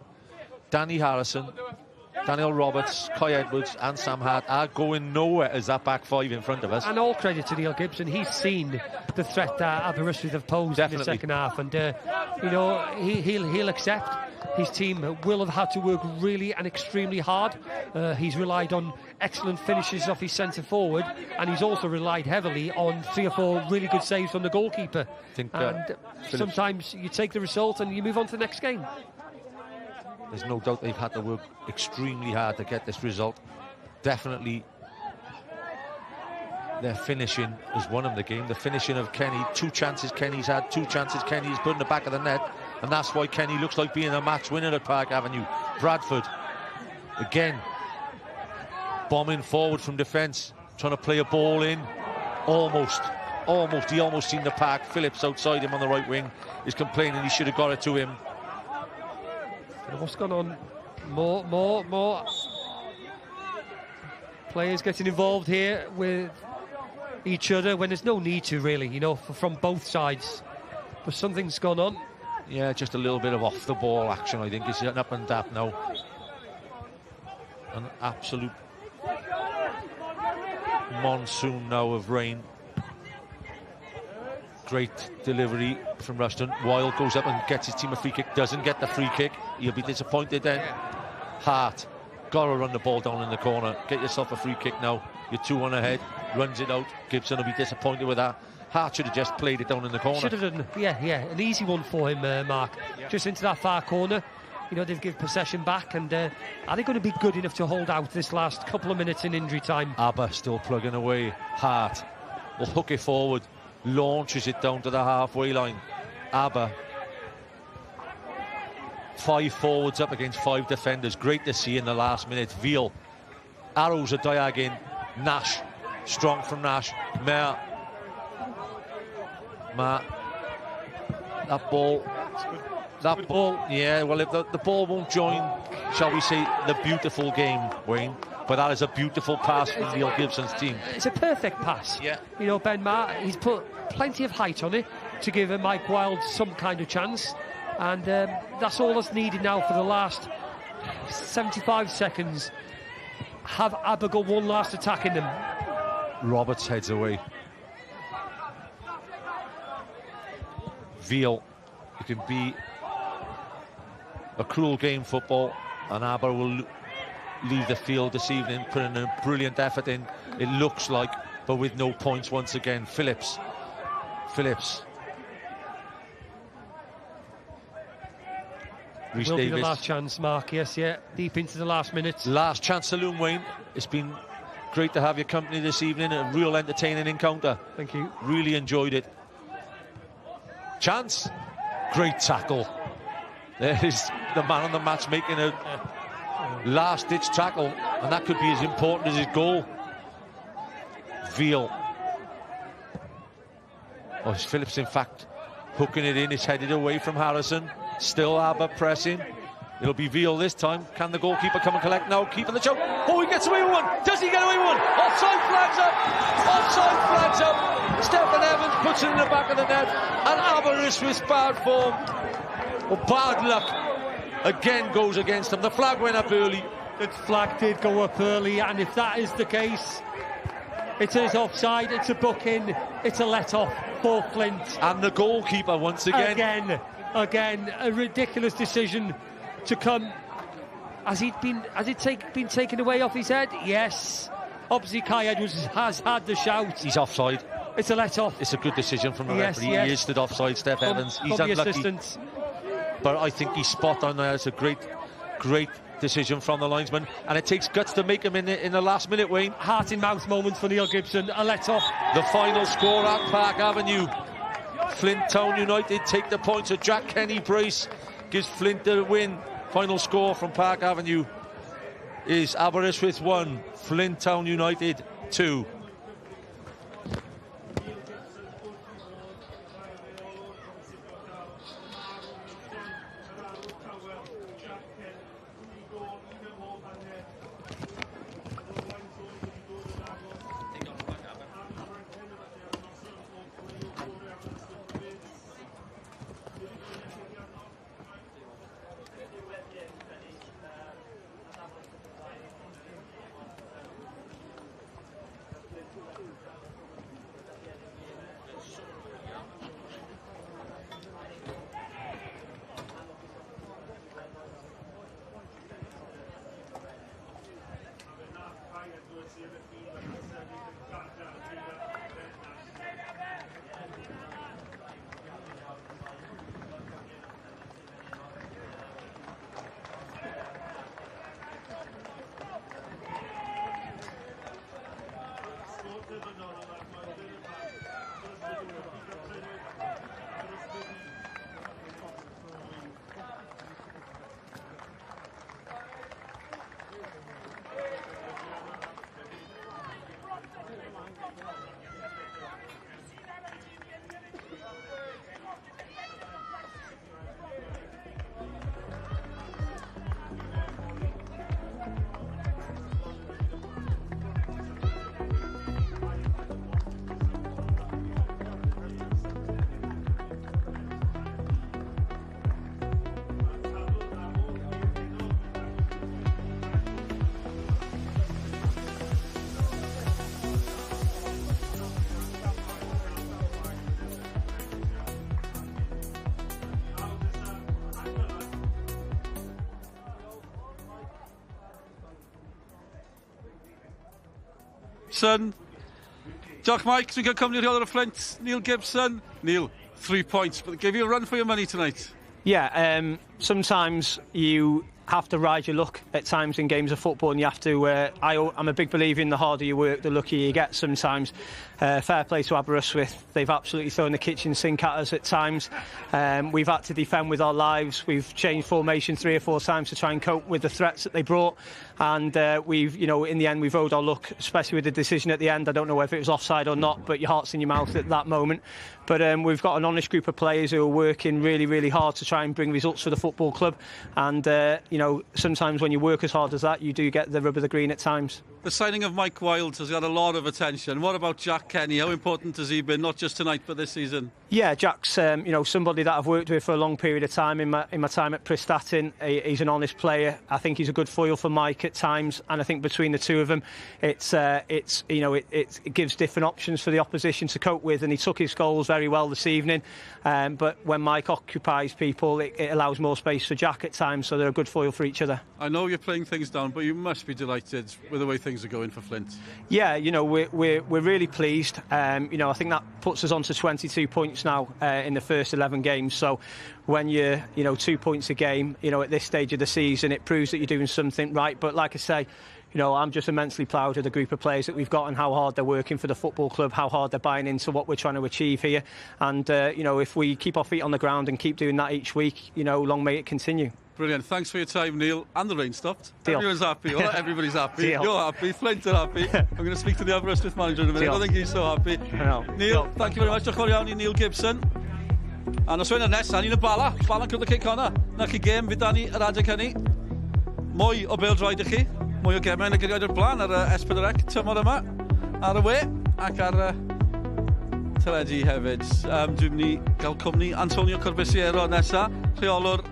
Danny Harrison, Daniel Roberts, Kai Edwards and Sam Hart are going nowhere as that back 5 in front of us. And all credit to Neil Gibson. He's seen the threat that Aberystwyth have posed in the second half, and you know, he'll accept. His team will have had to work really and extremely hard. He's relied on excellent finishes off his centre forward, and he's also relied heavily on 3 or 4 really good saves from the goalkeeper. And sometimes you take the result and you move on to the next game. There's no doubt they've had to work extremely hard to get this result. Definitely their finishing has won them the game. The finishing of Kenny, 2 chances Kenny's had, 2 chances Kenny's put in the back of the net, and that's why Kenny looks like being a match winner at Park Avenue. Bradford, again, bombing forward from defence, trying to play a ball in. Almost, he almost seen the park. Phillips outside him on the right wing is complaining he should have got it to him. What's gone on? More players getting involved here with each other when there's no need to, really, you know, from both sides. But something's gone on. Yeah, just a little bit of off the ball action, I think. It's an up and dap now. An absolute monsoon now of rain. Great delivery from Rushton. Wild goes up and gets his team a free kick. Doesn't get the free kick. He'll be disappointed then. Hart, gotta run the ball down in the corner. Get yourself a free kick now. You're 2-1 ahead. Runs it out. Gibson will be disappointed with that. Hart should have just played it down in the corner. Should have done, yeah, an easy one for him, Mark. Yeah. Just into that far corner. You know, they've given possession back, and are they going to be good enough to hold out this last couple of minutes in injury time? Aber still plugging away. Hart will hook it forward. Launches it down to the halfway line. Aber, 5 forwards up against 5 defenders. Great to see in the last minute. Veal, arrows a diag in. Nash, strong from Nash. Maher, that ball, yeah, well, if the ball won't join, shall we say, the beautiful game, Wayne, but that is a beautiful pass from Neil Gibson's team. It's a perfect pass. Yeah. You know, Ben Maher, he's put plenty of height on it to give Mike Wild some kind of chance, and that's all that's needed now for the last 75 seconds. have Aber got one last attack in them. Roberts heads away. Veal, it can be a cruel game, football, and Aber will leave the field this evening, putting a brilliant effort in, it looks like, but with no points once again. Phillips. Rhys Will Davies. be the last chance, Mark, yes, yeah. Deep into the last minutes. Last chance saloon, Wayne. It's been great to have your company this evening. A real entertaining encounter. Thank you. Really enjoyed it. Chance. Great tackle. There is the man on the match making a last-ditch tackle, and that could be as important as his goal. Veal. Oh, it's Phillips, in fact, hooking it in. It's headed away from Harrison. Still Aber pressing. It'll be Veal this time. Can the goalkeeper come and collect? No, keeping the choke. Oh, he gets away with one. Does he get away with one? Offside flags up. Offside flags up. Stephen Evans puts it in the back of the net. And Aberystwyth's bad form, or bad luck, again goes against them. The flag went up early. The flag did go up early, and if that is the case, it is offside, it's a booking, it's a let-off for Flint. And the goalkeeper once again. Again, a ridiculous decision to come. Has it been taken away off his head? Yes. Obviously, Kai Edwards has had the shout. He's offside. It's a let-off. It's a good decision from the referee. Yes. He is stood offside, Steph Evans. He's unlucky. But I think he's spot on there. It's a great decision from the linesman. And it takes guts to make him in the last minute, Wayne. Heart-in-mouth moment for Neil Gibson. A let-off. The final score at Park Avenue. Flint Town United take the points. A Jack Kenny brace gives Flint the win. Final score from Park Avenue is Aberystwyth 1, Flint Town United 2. Gibson. Jack Mike, sy'n cael cymryd rheol ar y Flint. Neil Gibson. Neil, 3 points, but they gave you a run for your money tonight. Yeah, sometimes you have to ride your luck at times in games of football, and you have to. I'm a big believer in the harder you work, the luckier you get sometimes. Fair play to Aberystwyth. They've absolutely thrown the kitchen sink at us at times. We've had to defend with our lives. We've changed formation 3 or 4 times to try and cope with the threats that they brought. And we've, in the end, we've owed our luck, especially with the decision at the end. I don't know whether it was offside or not, but your heart's in your mouth at that moment. But we've got an honest group of players who are working really, really hard to try and bring results for the football club. And, sometimes when you work as hard as that, you do get the rub of the green at times. The signing of Mike Wilde has got a lot of attention. What about Jack Kenny? How important has he been, not just tonight, but this season? Yeah, Jack's somebody that I've worked with for a long period of time in my time at Prestatyn. He's an honest player. I think he's a good foil for Mike at times, and I think between the two of them, it gives different options for the opposition to cope with. And he took his goals very well this evening. But when Mike occupies people, it allows more space for Jack at times, so they're a good foil for each other. I know you're playing things down, but you must be delighted with the way things are going for Flint. Yeah, we're really pleased. I think that puts us on to 22 points now in the first 11 games. So when you're 2 points a game, at this stage of the season, it proves that you're doing something right. But like I say, I'm just immensely proud of the group of players that we've got and how hard they're working for the football club, how hard they're buying into what we're trying to achieve here. And, if we keep our feet on the ground and keep doing that each week, long may it continue. Brilliant. Thanks for your time, Neil. And the rain stopped. Deal. Everyone's happy. Well, everybody's happy. Deal. You're happy. Flint are happy. I'm going to speak to the Aberystwyth manager in a minute. Deal. I think he's so happy. No. Neil, thank you very much. Diolch yn fawr iawn I Neil Gibson. A nos wy'n nesaf, ni'n y bala. Bala'n cwrdd y cic honna. Na chi gêm fydd ni yr adeg hynny. Mwy o bêl-droed I chi. Mwy o gemau yn y gyrioed o'r blaen ar S4C tymor yma. Ar y we. Ac ar teledu hefyd. Dwi'n mynd I gael cwmni Antonio Corbisiero nesaf. Rheolwr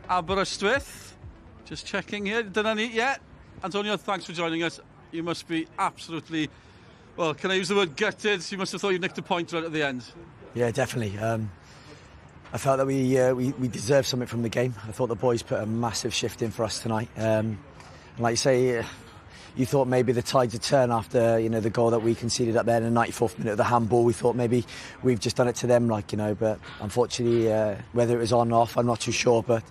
Aberystwyth. Just checking here. Dyna ni. Yeah. Antonio, thanks for joining us. You must be absolutely, well, can I use the word gutted? You must have thought you nicked a point right at the end. Yeah, definitely. I felt that we deserved something from the game. I thought the boys put a massive shift in for us tonight. And like you say, you thought maybe the tides would turn after the goal that we conceded up there in the 94th minute of the handball. We thought maybe we've just done it to them, but unfortunately, whether it was on or off, I'm not too sure. But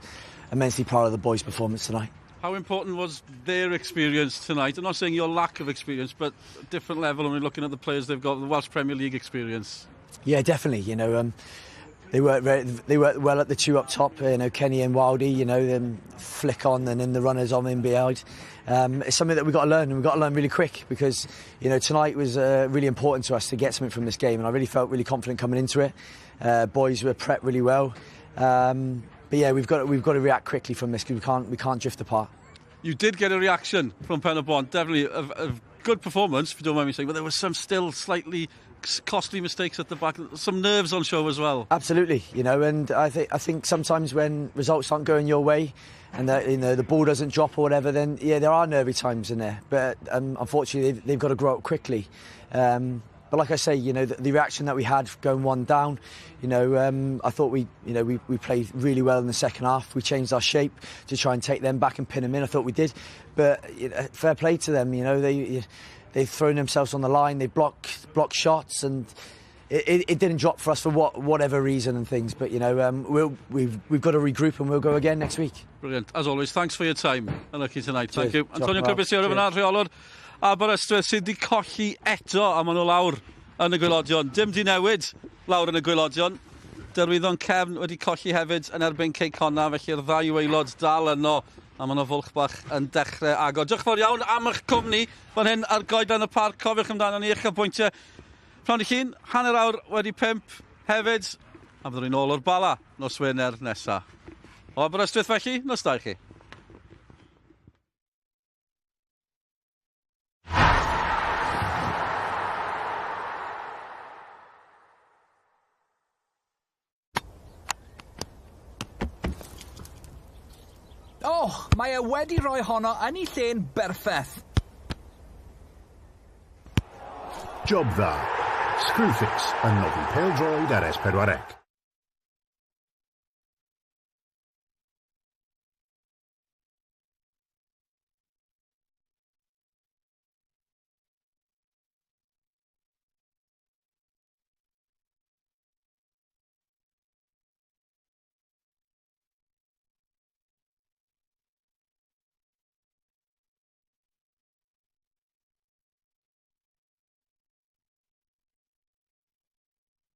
immensely proud of the boys' performance tonight. How important was their experience tonight? I'm not saying your lack of experience, but a different level when we're looking at the players they've got, the Welsh Premier League experience. Yeah, definitely. They worked well at the two up top. Kenny and Wildy. Them flick on and then the runners on in behind. It's something that we've got to learn, and we've got to learn really quick because tonight was really important to us to get something from this game, and I really felt really confident coming into it. Boys were prepped really well. But yeah, we've got to react quickly from this because we can't drift apart. You did get a reaction from Pen y Bont, definitely a good performance, if you don't mind me saying, but there was some still slightly costly mistakes at the back, some nerves on show as well. Absolutely, and I think sometimes when results aren't going your way and the ball doesn't drop or whatever, then yeah, there are nervy times in there. But unfortunately, they've got to grow up quickly. But like I say, the reaction that we had going one down, I thought we played really well in the second half. We changed our shape to try and take them back and pin them in. I thought we did, but fair play to them. They've thrown themselves on the line. They blocked shots, and it didn't drop for us for whatever reason and things. But we've got to regroup and we'll go again next week. Brilliant, as always. Thanks for your time. Unlucky tonight. Thank you. Antonio Corbisiero fyna rheolwr Aberystwyth sydd wedi colli eto a maen nhw lawr yn y gwylodion. Dim di newid lawr yn y gwylodion. Derwyddon Cefn wedi colli hefyd yn erbyn Ceic honna, felly'r ddau waelod dal yno a maen nhw fwlch bach yn dechrau agor. Diolch fawr iawn am eich cwmni fan hyn ar goeden y parc. Cofiwch amdano ni uchafbwyntiau. Pnawn i llun, hanner awr wedi 5 hefyd. A byddwn ni'n ôl o'r bala nos Wener nesaf. O Aberystwyth felly, nos da I chi. Mae e wedi rhoi honno yn ei lle'n berffeth. Job dda. Screwfix yn noddi pêl-droed ar S4C.